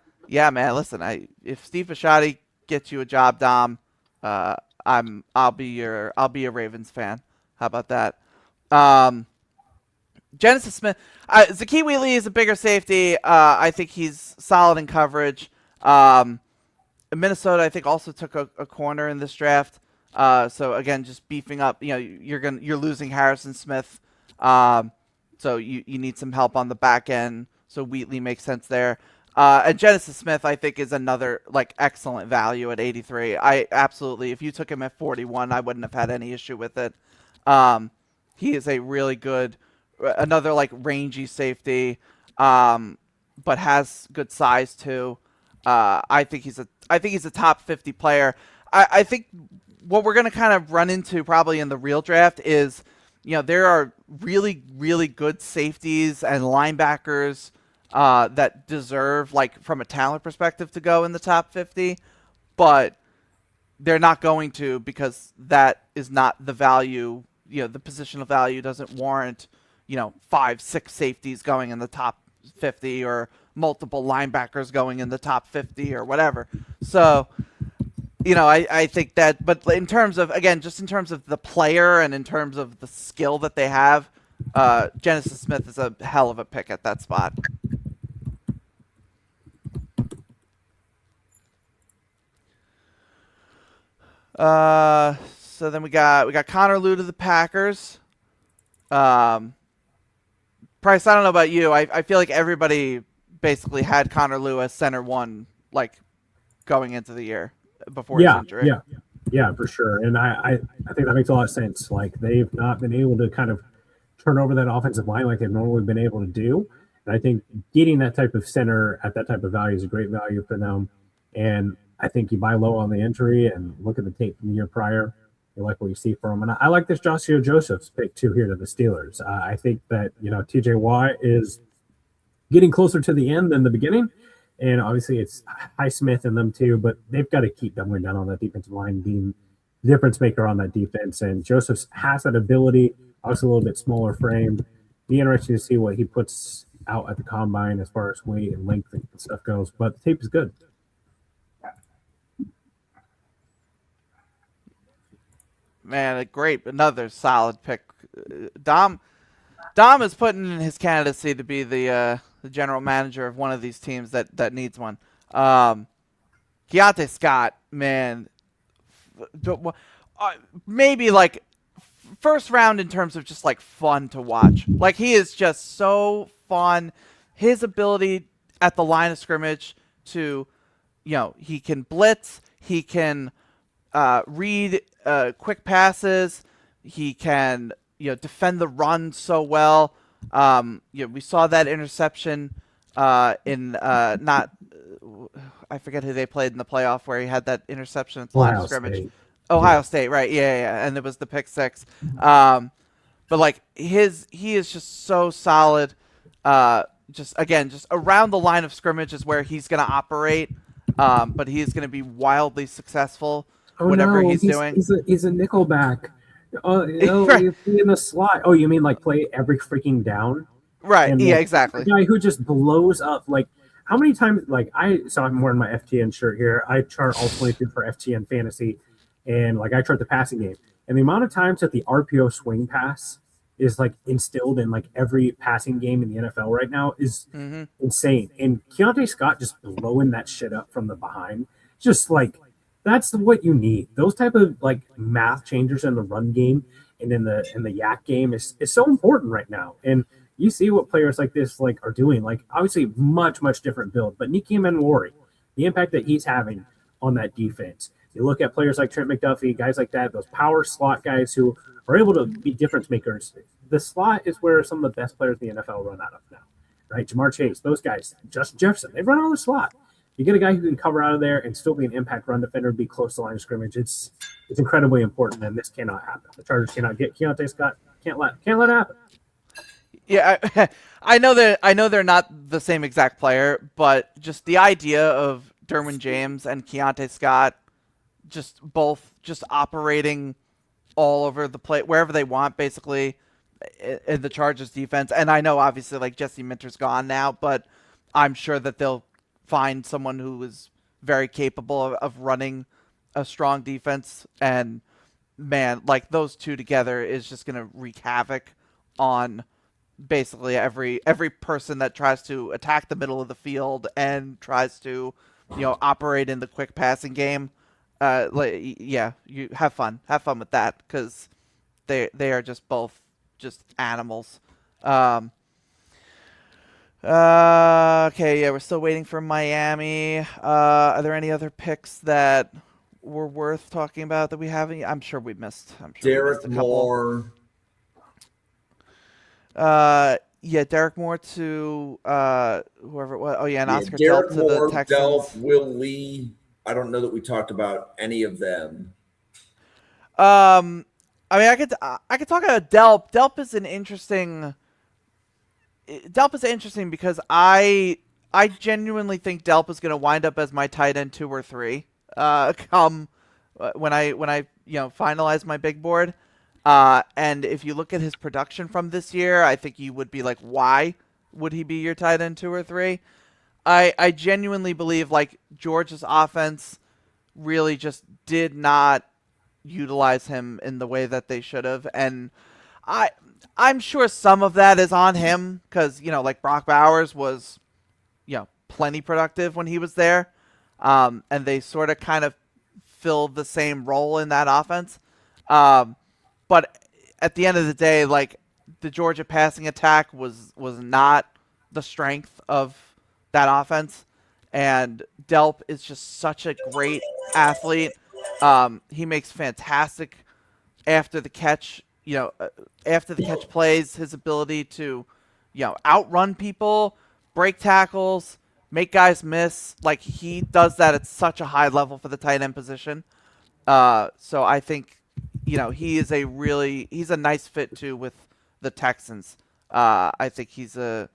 Speaker 2: man, listen, if Steve Bisciotti gets you a job, Dom, I'll be a Ravens fan. How about that? Genesis Smith, Zakee Wheatley is a bigger safety. I think he's solid in coverage. Minnesota, I think, also took a corner in this draft. So again, just beefing up. You're losing Harrison Smith, so you need some help on the back end. So Wheatley makes sense there. And Genesis Smith, I think, is another excellent value at 83. I absolutely, if you took him at 41, I wouldn't have had any issue with it. He is a really good, another rangy safety, but has good size too. I think he's a top 50 player. I think what we're going to kind of run into probably in the real draft is, there are really, really good safeties and linebackers that deserve, from a talent perspective, to go in the top 50, but they're not going to because that is not the value. The positional value doesn't warrant, 5-6 safeties going in the top 50 or multiple linebackers going in the top 50 or whatever. So, I think that, but in terms of, again, just in terms of the player and in terms of the skill that they have, Genesis Smith is a hell of a pick at that spot. So then we got Connor Lew to the Packers. Price, I don't know about you. I feel like everybody basically had Connor Lew as center one, going into the year before his injury.
Speaker 3: Yeah, for sure. And I think that makes a lot of sense. They've not been able to kind of turn over that offensive line like they've normally been able to do. And I think getting that type of center at that type of value is a great value for them. And I think you buy low on the injury and look at the tape from the year prior. You like what you see from him. And I like this Joshua Joseph's pick too here to the Steelers. I think that, TJ Watt is getting closer to the end than the beginning. And obviously it's Highsmith and them too, but they've got to keep doubling down on that defensive line, being the difference maker on that defense. And Joseph has that ability, obviously a little bit smaller frame. Be interesting to see what he puts out at the combine as far as weight and length and stuff goes. But the tape is good.
Speaker 2: Man, great. Another solid pick. Dom is putting in his candidacy to be the general manager of one of these teams that needs one. Keontae Scott, man, maybe first round in terms of just like fun to watch. Like he is just so fun. His ability at the line of scrimmage to, he can blitz, he can read quick passes, he can defend the run so well. We saw that interception in not. I forget who they played in the playoff where he had that interception at the line of scrimmage.
Speaker 3: State.
Speaker 2: Ohio State, right? Yeah, and it was the pick six. But like he is just so solid. Just around the line of scrimmage is where he's going to operate. But he is going to be wildly successful. Whatever he's doing.
Speaker 3: He's a nickelback.
Speaker 2: Right.
Speaker 3: He'll be in the slot. Oh, you mean like play every freaking down?
Speaker 2: Right.
Speaker 3: And,
Speaker 2: Yeah.
Speaker 3: like,
Speaker 2: Exactly.
Speaker 3: a guy who just blows up. Like how many times? Like I'm wearing my FTN shirt here. I chart all 22 for FTN fantasy, and like I chart the passing game. And the amount of times that the RPO swing pass is like instilled in like every passing game in the NFL right now is insane. And Keontae Scott just blowing that shit up from the behind, just like that's what you need. Those type of like math changers in the run game and in the yak game is so important right now. And you see what players like this like are doing. Like obviously much different build, but Nicky Manwari, the impact that he's having on that defense. You look at players like Trent McDuffie, guys like that, those power slot guys who are able to be difference makers. The slot is where some of the best players in the NFL run out of now, right? Jamar Chase, those guys, Justin Jefferson, they run out of the slot. You get a guy who can cover out of there and still be an impact run defender, be close to the line of scrimmage. It's incredibly important, and this cannot happen. The Chargers cannot get Keontae Scott. Can't let it happen.
Speaker 2: Yeah, I know they're not the same exact player, but just the idea of Derwin James and Keontae Scott just both just operating all over the play wherever they want, basically, in the Chargers defense. And I know obviously like Jesse Minter's gone now, but I'm sure that they'll find someone who is very capable of running a strong defense. And man, like those two together is just gonna wreak havoc on basically every person that tries to attack the middle of the field and tries to operate in the quick passing game. You have fun with that because they are just both just animals. Okay, yeah, we're still waiting for Miami. Are there any other picks that were worth talking about that we haven't? I'm sure we missed.
Speaker 1: Derek Moore.
Speaker 2: Yeah, Derek Moore to whoever it was. Oh yeah, and Oscar
Speaker 1: Derek
Speaker 2: Delp
Speaker 1: Moore,
Speaker 2: to the Texans.
Speaker 1: Delp, Will Lee. I don't know that we talked about any of them.
Speaker 2: I mean, I could talk about Delp. Delp is interesting because I genuinely think Delp is going to wind up as my tight end 2 or 3. Come when I finalize my big board. And if you look at his production from this year, I think you would be like, why would he be your tight end 2 or 3? I genuinely believe like Georgia's offense really just did not utilize him in the way that they should have, and I'm sure some of that is on him because like Brock Bowers was plenty productive when he was there, and they sort of kind of filled the same role in that offense, but at the end of the day, like the Georgia passing attack was not the strength of that offense, and Delp is just such a great athlete. He makes fantastic after the catch plays. His ability to outrun people, break tackles, make guys miss, like he does that at such a high level for the tight end position. So I think he's a nice fit too with the Texans. I think he's a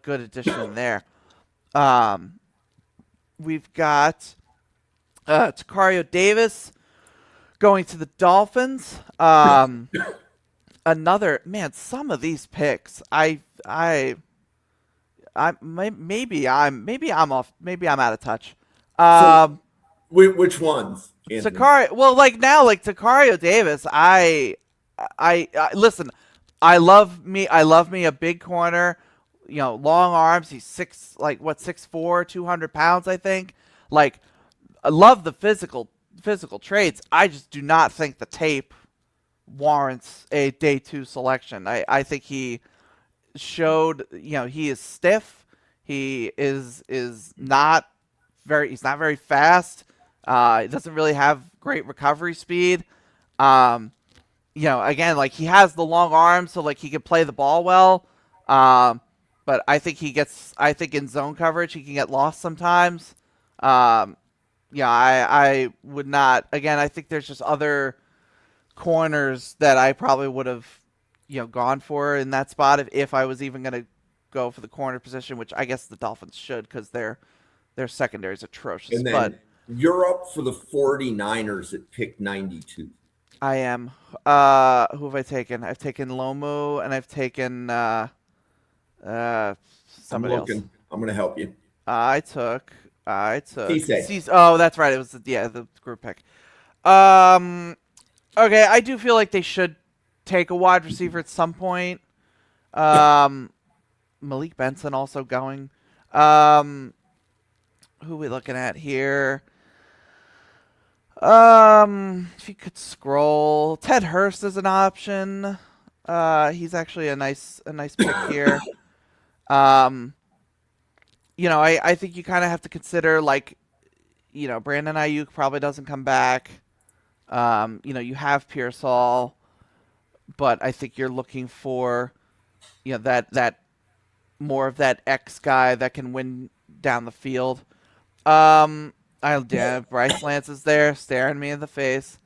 Speaker 2: good addition there. We've got Tacario Davis going to the Dolphins. Another man. Some of these picks, maybe I'm off. Maybe I'm out of touch.
Speaker 1: Which ones?
Speaker 2: Tacario Davis. I listen. I love me a big corner. Long arms. He's 6'4", 200 pounds, I think. Like, I love the physical traits. I just do not think the tape warrants a day 2 selection. I think he showed, he is stiff. He is not he's not very fast. He doesn't really have great recovery speed. Um, again, like he has the long arms, so like he can play the ball well. But I think I think in zone coverage, he can get lost sometimes. I would not, again, I think there's just other corners that I probably would have, gone for in that spot if I was even going to go for the corner position, which I guess the Dolphins should because their secondary is atrocious.
Speaker 1: And then
Speaker 2: But
Speaker 1: you're up for the 49ers at pick 92.
Speaker 2: I am. Who have I taken? I've taken Lomu and I've taken somebody else.
Speaker 1: I'm going to help you.
Speaker 2: I took.
Speaker 1: Cisse.
Speaker 2: Oh, that's right. It was the group pick. Okay, I do feel like they should take a wide receiver at some point. Malik Benson also going. Who are we looking at here? If you could scroll, Ted Hurst is an option. He's actually a nice pick here. I think you kind of have to consider like, Brandon Ayuk probably doesn't come back. You have Pearsall, but I think you're looking for, that more of that X guy that can win down the field. Bryce Lance is there, staring me in the face.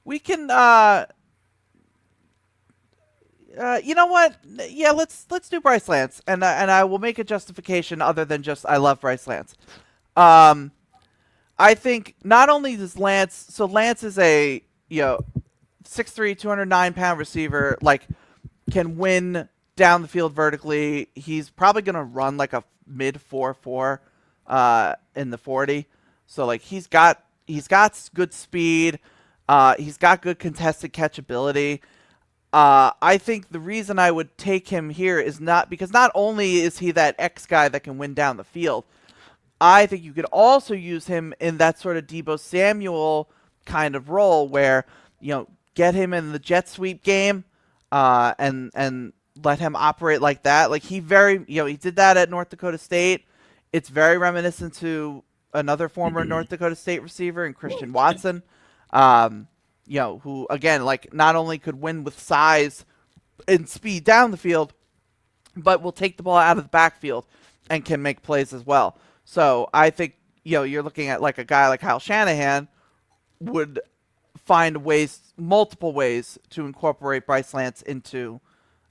Speaker 2: We can. You know what? Yeah, let's do Bryce Lance, and I will make a justification other than just I love Bryce Lance. I think not only does Lance, so Lance is a 6'3", 209-pound receiver, like can win down the field vertically. He's probably gonna run like a mid 4.4 in the 40. So like he's got good speed. He's got good contested catchability. I think the reason I would take him here is not because not only is he that X guy that can win down the field, I think you could also use him in that sort of Deebo Samuel kind of role where, get him in the jet sweep game, and let him operate like that. Like he did that at North Dakota State. It's very reminiscent to another former North Dakota State receiver in Christian Watson. Who again, like not only could win with size and speed down the field, but will take the ball out of the backfield and can make plays as well. So I think, you're looking at like a guy like Kyle Shanahan would find multiple ways to incorporate Bryce Lance into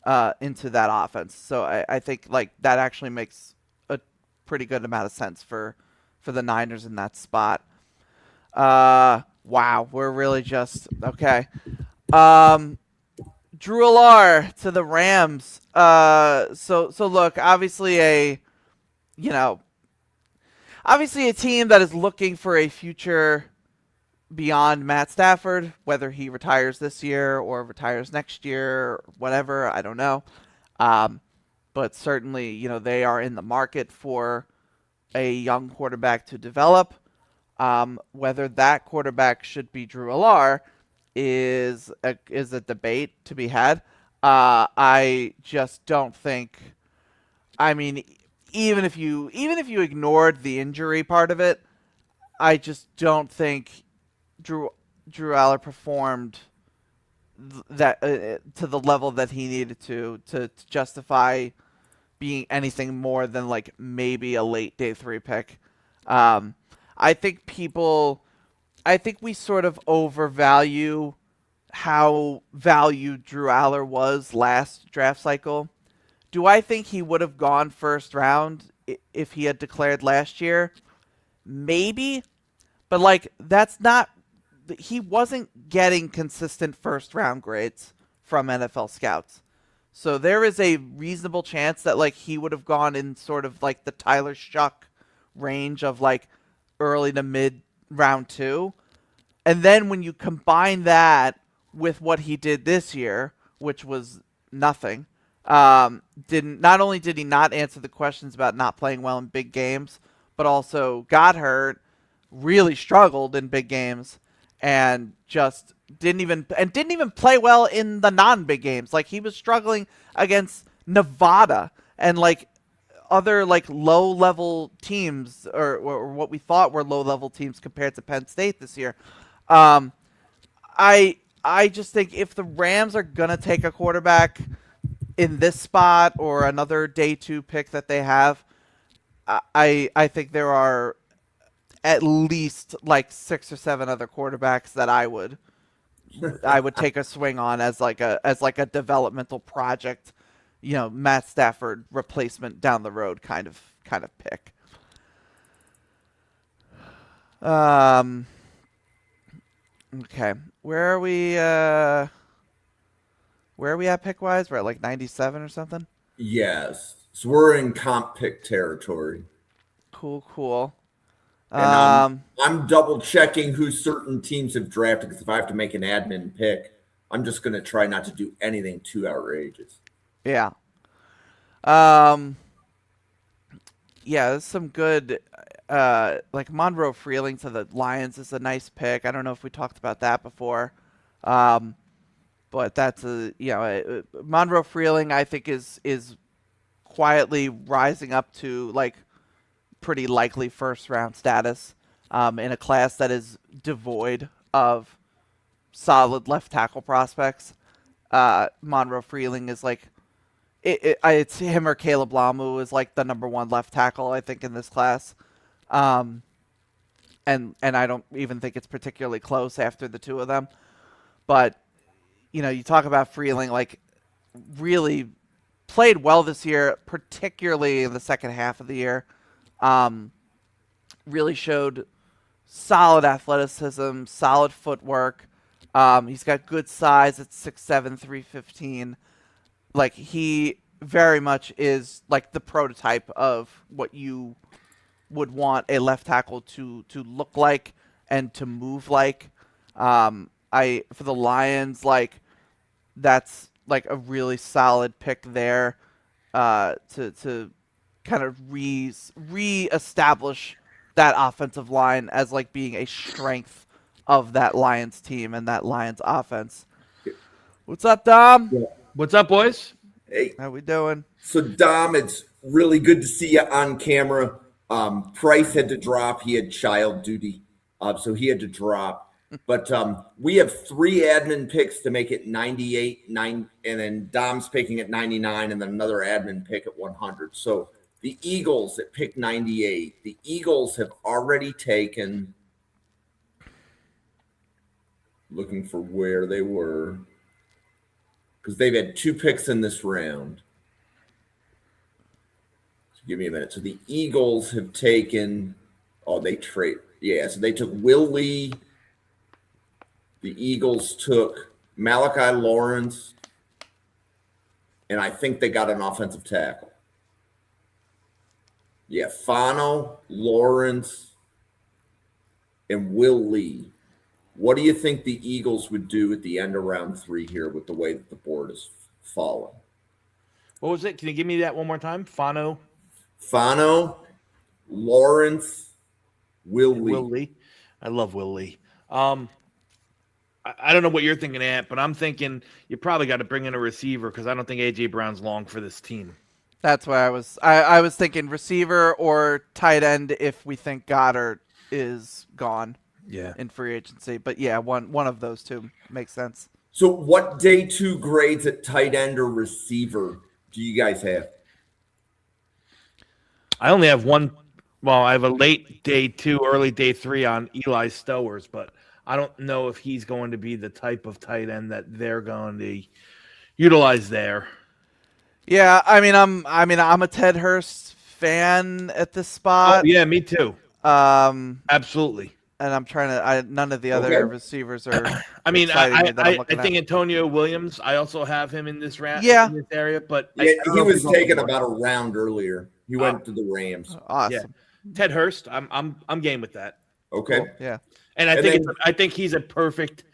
Speaker 2: that offense. So I think like that actually makes a pretty good amount of sense for the Niners in that spot. Wow, we're really just okay. Drew Alar to the Rams. So look, obviously a team that is looking for a future beyond Matt Stafford, whether he retires this year or retires next year, or whatever, I don't know. But certainly, they are in the market for a young quarterback to develop. Whether that quarterback should be Drew Alar is a debate to be had. I just don't think. I mean, even if you ignored the injury part of it, I just don't think Drew Aller performed that to the level that he needed to justify being anything more than like maybe a late day 3 pick. I think we sort of overvalue how valued Drew Aller was last draft cycle. Do I think he would have gone first round if he had declared last year? Maybe. But like he wasn't getting consistent first round grades from NFL scouts. So there is a reasonable chance that like he would have gone in sort of like the Tyler Shuck range of like early to mid round 2. And then when you combine that with what he did this year, which was nothing, not only did he not answer the questions about not playing well in big games, but also got hurt, really struggled in big games, and just didn't even play well in the non-big games. Like, he was struggling against Nevada and like other like low-level teams, or what we thought were low-level teams compared to Penn State this year. Um, I just think if the Rams are gonna take a quarterback in this spot or another day 2 pick that they have, I think there are at least like 6 or 7 other quarterbacks that I would take a swing on as like a developmental project, Matt Stafford replacement down the road kind of pick. Okay, where are we at pick wise? We're at like 97 or something.
Speaker 1: Yes. So we're in comp pick territory.
Speaker 2: Cool.
Speaker 1: And I'm double checking who certain teams have drafted, because if I have to make an admin pick, I'm just going to try not to do anything too outrageous.
Speaker 2: Yeah. Yeah, there's some good, like Monroe Freeling to the Lions is a nice pick. I don't know if we talked about that before. But that's Monroe Freeling, I think, is quietly rising up to like pretty likely first round status in a class that is devoid of solid left tackle prospects. Monroe Freeling is like it's him or Caleb Lamu is like the number 1 left tackle, I think, in this class. And I don't even think it's particularly close after the two of them. But you talk about Freeling, like, really played well this year, particularly in the second half of the year. Really showed solid athleticism, solid footwork. He's got good size at 6'7", 315. Like, he very much is like the prototype of what you would want a left tackle to look like and to move like. For the Lions, like, that's like a really solid pick there to kind of re-establish that offensive line as like being a strength of that Lions team and that Lions offense. What's up, Dom?
Speaker 1: Yeah.
Speaker 4: What's up, boys?
Speaker 1: Hey.
Speaker 2: How we doing?
Speaker 1: So, Dom, it's really good to see you on camera. Price had to drop. He had child duty, so he had to drop. But we have 3 admin picks to make it 98, and then Dom's picking at 99, and then another admin pick at 100. So the Eagles at pick 98. The Eagles have already taken, looking for where they were, because they've had 2 picks in this round. So give me a minute. So the Eagles have taken, so they took Will Lee. The Eagles took Malachi Lawrence, and I think they got an offensive tackle. Yeah, Fano, Lawrence, and Will Lee. What do you think the Eagles would do at the end of round 3 here with the way that the board is falling?
Speaker 4: What was it? Can you give me that one more time? Fano,
Speaker 1: Lawrence, Will Lee.
Speaker 4: Will Lee. I love Will Lee. I don't know what you're thinking, Ant, but I'm thinking you probably got to bring in a receiver because I don't think A.J. Brown's long for this team.
Speaker 2: That's why I was thinking receiver or tight end if we think Goddard is gone in free agency. But yeah, one of those two makes sense.
Speaker 1: So what day 2 grades at tight end or receiver do you guys have?
Speaker 4: I only have one. Well, I have a late day 2, early day 3 on Eli Stowers, but I don't know if he's going to be the type of tight end that they're going to utilize there.
Speaker 2: Yeah, I mean, I'm a Ted Hurst fan at this spot.
Speaker 4: Oh, yeah, me too. Absolutely.
Speaker 2: And I'm trying to. None of the other receivers are.
Speaker 4: I mean,
Speaker 2: I
Speaker 4: think Antonio Williams. I also have him in this round.
Speaker 2: Yeah.
Speaker 4: In this area, but
Speaker 1: he was taken about a round earlier. He went to the Rams.
Speaker 2: Awesome.
Speaker 4: Yeah. Ted Hurst. I'm game with that.
Speaker 1: Okay.
Speaker 2: Cool. Yeah.
Speaker 4: And I think he's a perfect,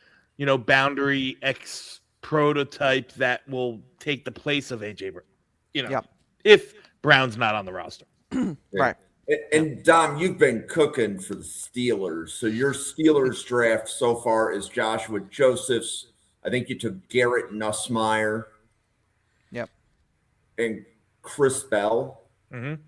Speaker 4: boundary X prototype that will take the place of AJ Brown. If Brown's not on the roster.
Speaker 2: Right.
Speaker 1: And Dom, you've been cooking for the Steelers. So your Steelers draft so far is Joshua Josephs. I think you took Garrett Nussmeier
Speaker 2: Yep.
Speaker 1: and Chris Bell.
Speaker 4: Mm-hmm.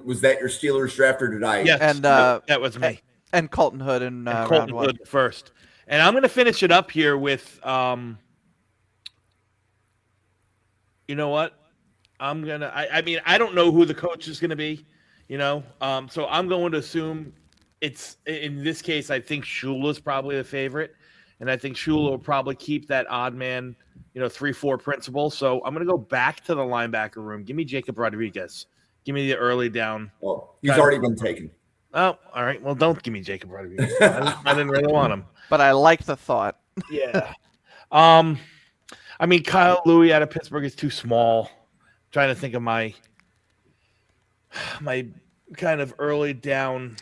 Speaker 1: Was that your Steelers draft, or did I?
Speaker 4: Yes,
Speaker 2: And
Speaker 4: that was me.
Speaker 2: and Colton Hood in
Speaker 4: And
Speaker 2: round
Speaker 4: Colton
Speaker 2: 1.
Speaker 4: Hood first. And I'm going to finish it up here with, you know what? I'm going to, I mean, I don't know who the coach is going to be, so I'm going to assume it's, in this case, I think Shula's probably the favorite. And I think Shula will probably keep that odd man, 3-4 principle. So I'm going to go back to the linebacker room. Give me Jacob Rodriguez. Give me the early down.
Speaker 1: Oh, he's already been taken.
Speaker 4: Oh, all right. Well, don't give me Jacob Rodriguez. I didn't really want him.
Speaker 2: But I like the thought.
Speaker 4: Yeah. I mean, Kyle Louis out of Pittsburgh is too small. I'm trying to think of my kind of early down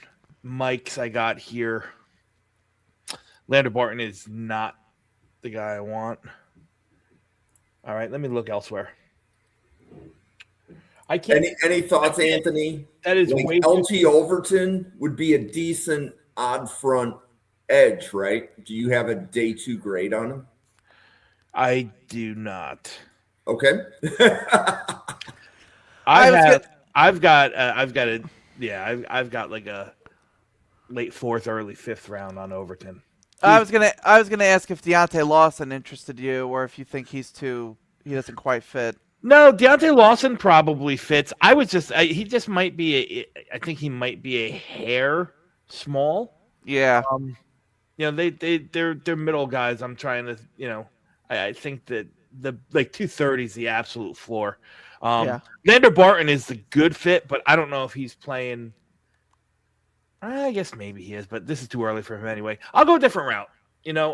Speaker 4: mics I got here. Lander Barton is not the guy I want. All right, let me look elsewhere. I can't.
Speaker 1: Any thoughts, Anthony?
Speaker 4: That is
Speaker 1: like
Speaker 4: way
Speaker 1: LT Overton would be a decent odd front edge, right? Do you have a day 2 grade on him?
Speaker 4: I do not.
Speaker 1: Okay.
Speaker 4: I've got like a late 4th, early 5th round on Overton.
Speaker 2: I was gonna ask if Deontay Lawson interested you, or if you think he doesn't quite fit.
Speaker 4: No, Deontay Lawson probably fits. He just might be I think he might be a hair small.
Speaker 2: Yeah.
Speaker 4: They're middle guys. I'm trying to, I think that the 230 is the absolute floor. Lander Barton is the good fit, but I don't know if he's playing. I guess maybe he is, but this is too early for him anyway. I'll go a different route.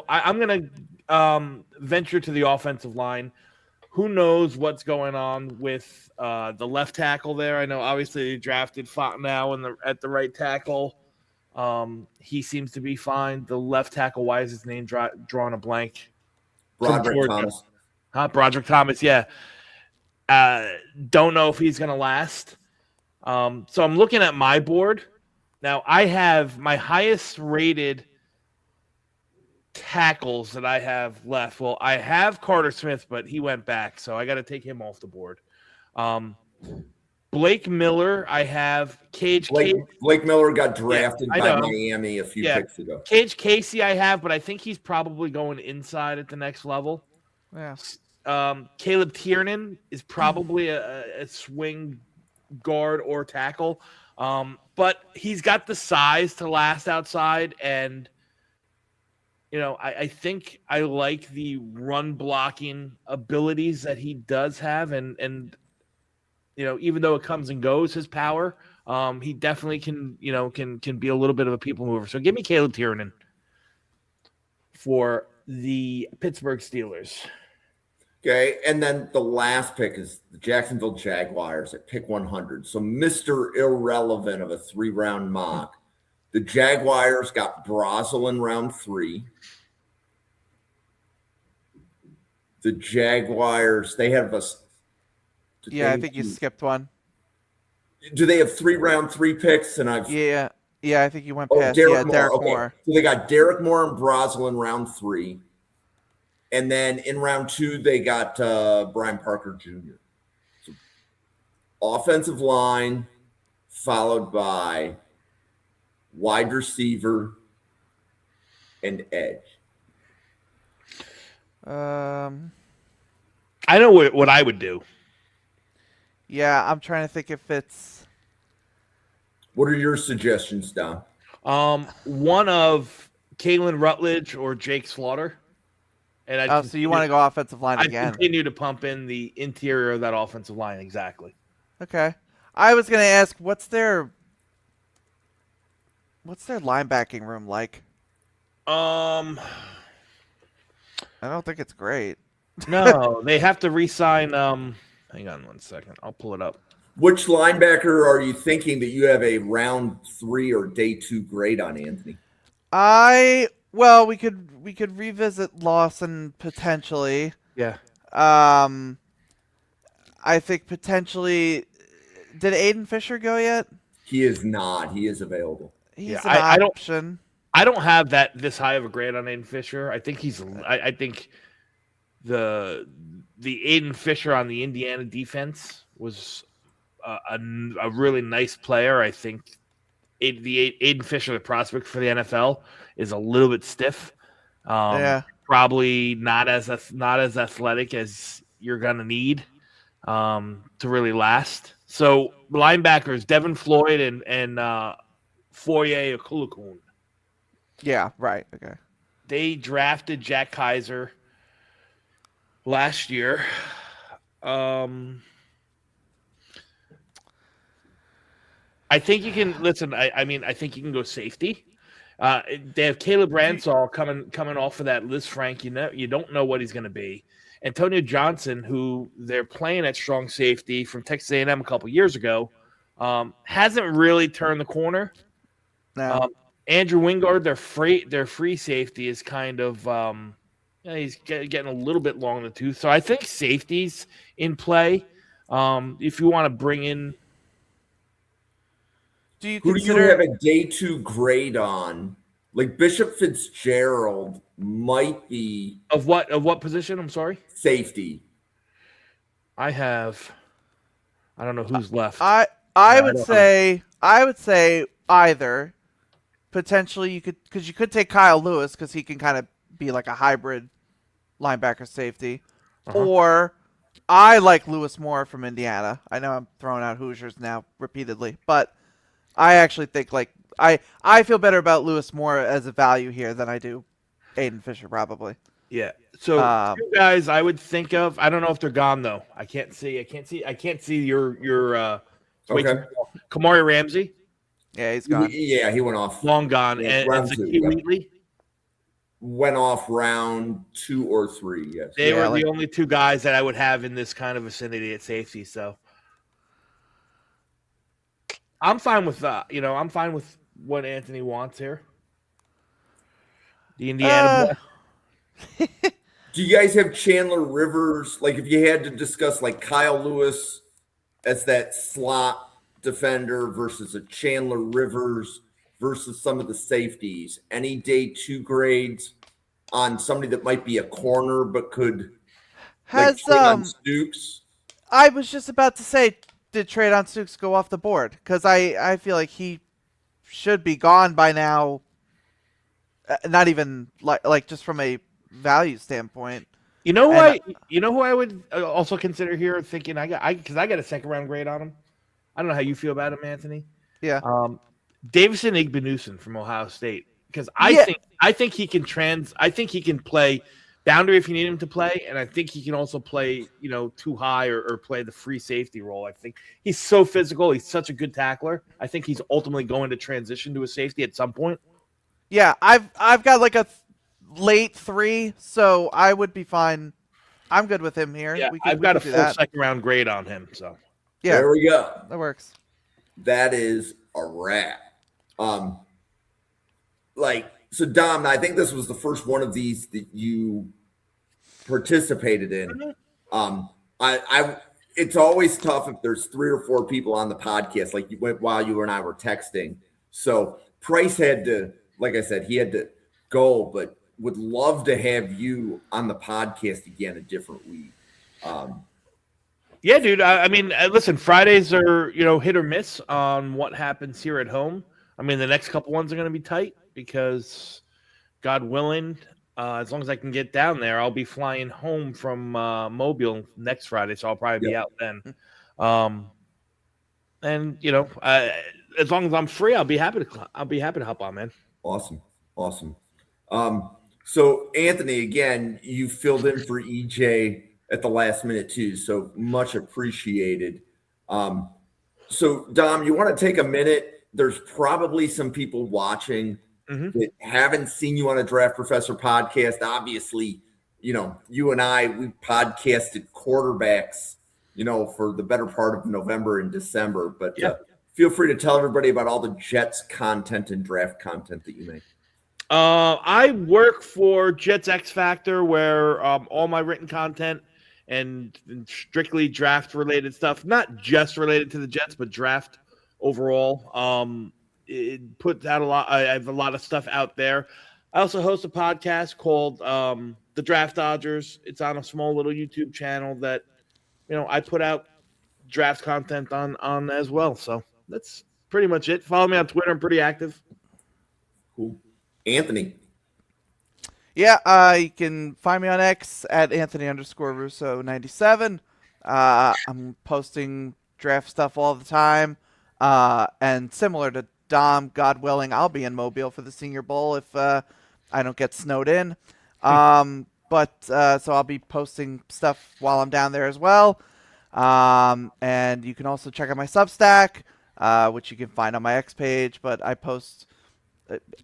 Speaker 4: I'm going to venture to the offensive line. Who knows what's going on with the left tackle there? I know obviously they drafted Fontenot at the right tackle. He seems to be fine. The left tackle, why is his name drawn a blank?
Speaker 1: Broderick Thomas.
Speaker 4: Broderick Thomas, yeah. Don't know if he's going to last. So I'm looking at my board. Now, I have my highest rated tackles that I have left. Well, I have Carter Smith, but he went back, so I got to take him off the board. Blake Miller, I have
Speaker 1: Blake Miller got drafted by Miami a few picks ago.
Speaker 4: Cage Casey I have, but I think he's probably going inside at the next level.
Speaker 2: Yeah.
Speaker 4: Caleb Tiernan is probably a swing guard or tackle. But he's got the size to last outside, and I think I like the run blocking abilities that he does have, and even though it comes and goes, his power, he definitely can be a little bit of a people mover. So give me Caleb Tiernan for the Pittsburgh Steelers.
Speaker 1: Okay, and then the last pick is the Jacksonville Jaguars at pick 100. So Mr. Irrelevant of a 3-round mock. The Jaguars got Brazel in round 3. The Jaguars, they have a...
Speaker 2: I think you skipped one.
Speaker 1: Do they have 3-round 3 picks? And
Speaker 2: Yeah, I think you went past.
Speaker 1: Derek
Speaker 2: Derek
Speaker 1: Moore.
Speaker 2: Moore.
Speaker 1: Okay. So they got Derek Moore and Brazel in round 3. And then in round 2, they got Brian Parker Jr. So offensive line, followed by wide receiver and edge.
Speaker 4: I know what I would do.
Speaker 2: Yeah, I'm trying to think if it's.
Speaker 1: What are your suggestions, Don?
Speaker 4: One of Kalen Rutledge or Jake Slaughter. And
Speaker 2: so you want to go offensive line again?
Speaker 4: I continue to pump in the interior of that offensive line, exactly.
Speaker 2: Okay. I was going to ask, what's their linebacking room like?
Speaker 4: I
Speaker 2: don't think it's great.
Speaker 4: No, they have to re-sign. Hang on 1 second. I'll pull it up.
Speaker 1: Which linebacker are you thinking that you have a round 3 or day 2 grade on, Anthony?
Speaker 2: Well, we could revisit Lawson potentially.
Speaker 4: Yeah.
Speaker 2: I think potentially. Did Aiden Fisher go yet?
Speaker 1: He is not. He is available.
Speaker 2: He's
Speaker 4: Yeah,
Speaker 2: an option.
Speaker 4: I don't have this high of a grade on Aiden Fisher. I think I think the Aiden Fisher on the Indiana defense was a really nice player. I think the Aiden Fisher, the prospect for the NFL, is a little bit stiff. Probably not as athletic as you're gonna need to really last. So linebackers Devin Floyd and Foye Okulokun.
Speaker 2: Yeah, right. Okay.
Speaker 4: They drafted Jack Kaiser last year. I think you can listen. I mean, I think you can go safety. They have Caleb Ransall coming off of that Liz Frank. You don't know what he's going to be. Antonio Johnson, who they're playing at strong safety from Texas A&M a couple years ago, hasn't really turned the corner.
Speaker 2: No.
Speaker 4: Andrew Wingard, their free safety is kind of he's getting a little bit long in the tooth. So I think safety's in play. If you want to bring in,
Speaker 1: Who do you have a day 2 grade on? Like Bishop Fitzgerald might be
Speaker 4: of what position? I'm sorry,
Speaker 1: safety.
Speaker 4: I don't know who's left.
Speaker 2: I would say either. Potentially, you could take Kyle Lewis because he can kind of be like a hybrid linebacker safety, or I like Lewis Moore from Indiana. I know I'm throwing out Hoosiers now repeatedly, but I actually think like I feel better about Lewis Moore as a value here than I do Aiden Fisher probably.
Speaker 4: Yeah. So two guys I would think of. I don't know if they're gone though. I can't see your
Speaker 1: Okay.
Speaker 4: Kamari Ramsey.
Speaker 2: Yeah, he's gone.
Speaker 1: Yeah, he went off.
Speaker 4: Long gone. And Zakee Wheatley
Speaker 1: went off round 2 or 3. Yes.
Speaker 4: They were the only two guys that I would have in this kind of vicinity at safety. So I'm fine with I'm fine with what Anthony wants here. The Indiana boy.
Speaker 1: Do you guys have Chandler Rivers? Like, if you had to discuss like Kyle Lewis as that slot defender versus a Chandler Rivers versus some of the safeties, any day 2 grades on somebody that might be a corner but could
Speaker 2: has
Speaker 1: on Stooks?
Speaker 2: I was just about to say, did Traydon Stooks go off the board? Because I feel like he should be gone by now. Not even like just from a value standpoint.
Speaker 4: You know who I would also consider here, thinking because I got a second round grade on him. I don't know how you feel about him, Anthony.
Speaker 2: Yeah.
Speaker 4: Davison Igbeneusen from Ohio State, because I think he can play boundary if you need him to play, and I think he can also play too high or play the free safety role. I think he's so physical. He's such a good tackler. I think he's ultimately going to transition to a safety at some point.
Speaker 2: Yeah, I've got like a late 3, so I would be fine. I'm good with him here.
Speaker 4: Yeah, I've got a full second round grade on him. So
Speaker 2: yeah,
Speaker 1: there we go.
Speaker 2: That works.
Speaker 1: That is a wrap. So Dom, I think this was the first one of these that you participated in. It's always tough if there's 3 or 4 people on the podcast, like you went while you and I were texting. So Price had to, like I said, he had to go, but would love to have you on the podcast again a different week.
Speaker 4: Yeah, dude. I mean, listen, Fridays are, hit or miss on what happens here at home. I mean, the next couple ones are going to be tight because, God willing, as long as I can get down there, I'll be flying home from Mobile next Friday, so I'll probably be out then. And as long as I'm free, I'll be happy to hop on, man.
Speaker 1: Awesome. So Anthony, again, you filled in for EJ at the last minute too, so much appreciated. So Dom, you want to take a minute? There's probably some people watching that haven't seen you on a Draft Professor podcast. Obviously, you and I, we podcasted quarterbacks, for the better part of November and December. But feel free to tell everybody about all the Jets content and draft content that you make.
Speaker 4: I work for Jets X Factor, where all my written content and strictly draft related stuff, not just related to the Jets, but draft overall. It puts out a lot. I have a lot of stuff out there. I also host a podcast called The Draft Dodgers. It's on a small little YouTube channel that I put out draft content on as well. So that's pretty much it. Follow me on Twitter. I'm pretty active.
Speaker 1: Cool. Anthony.
Speaker 2: Yeah, you can find me on X at Anthony_Russo97. I'm posting draft stuff all the time. And similar to Dom, God willing, I'll be in Mobile for the Senior Bowl if I don't get snowed in. So I'll be posting stuff while I'm down there as well. And you can also check out my Substack, which you can find on my X page. But I post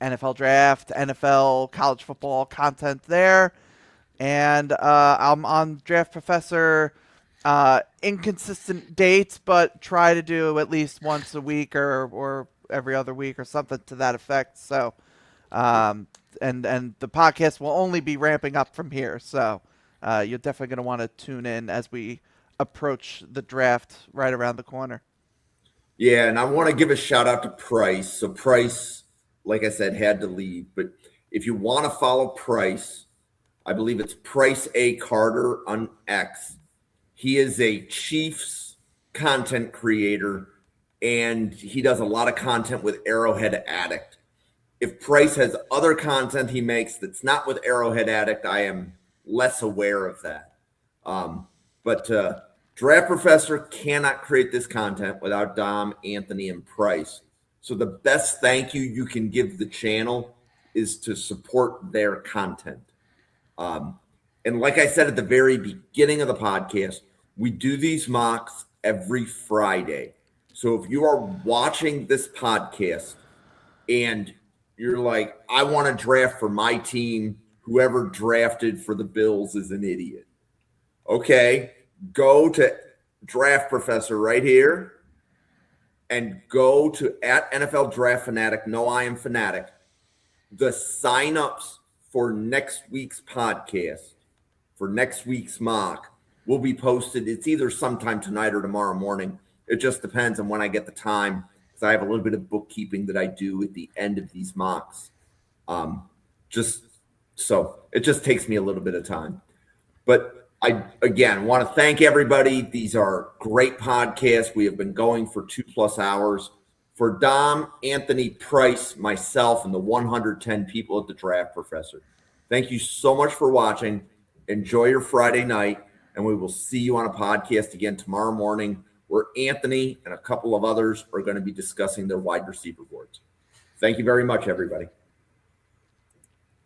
Speaker 2: NFL draft, NFL, college football content there. And I'm on Draft Professor, inconsistent dates, but try to do at least once a week or every other week or something to that effect. So, and the podcast will only be ramping up from here. So you're definitely going to want to tune in as we approach the draft right around the corner.
Speaker 1: Yeah, and I want to give a shout out to Price. So Price, like I said, had to leave. But if you want to follow Price, I believe it's Price A. Carter on X. He is a Chiefs content creator, and he does a lot of content with Arrowhead Addict. If Price has other content he makes that's not with Arrowhead Addict, I am less aware of that. But Draft Professor cannot create this content without Dom, Anthony, and Price. So the best thank you can give the channel is to support their content. And like I said at the very beginning of the podcast, we do these mocks every Friday. So if you are watching this podcast and you're like, I want to draft for my team, whoever drafted for the Bills is an idiot. Okay, go to Draft Professor right here and go to at NFL Draft Fanatic. No, I am Fanatic. The signups for next week's podcast, for next week's mock, will be posted. It's either sometime tonight or tomorrow morning. It just depends on when I get the time, because I have a little bit of bookkeeping that I do at the end of these mocks. So it just takes me a little bit of time. But I, again, want to thank everybody. These are great podcasts. We have been going for 2+ hours. For Dom, Anthony, Price, myself, and the 110 people at the Draft Professor, thank you so much for watching. Enjoy your Friday night, and we will see you on a podcast again tomorrow morning, where Anthony and a couple of others are going to be discussing their wide receiver boards. Thank you very much, everybody.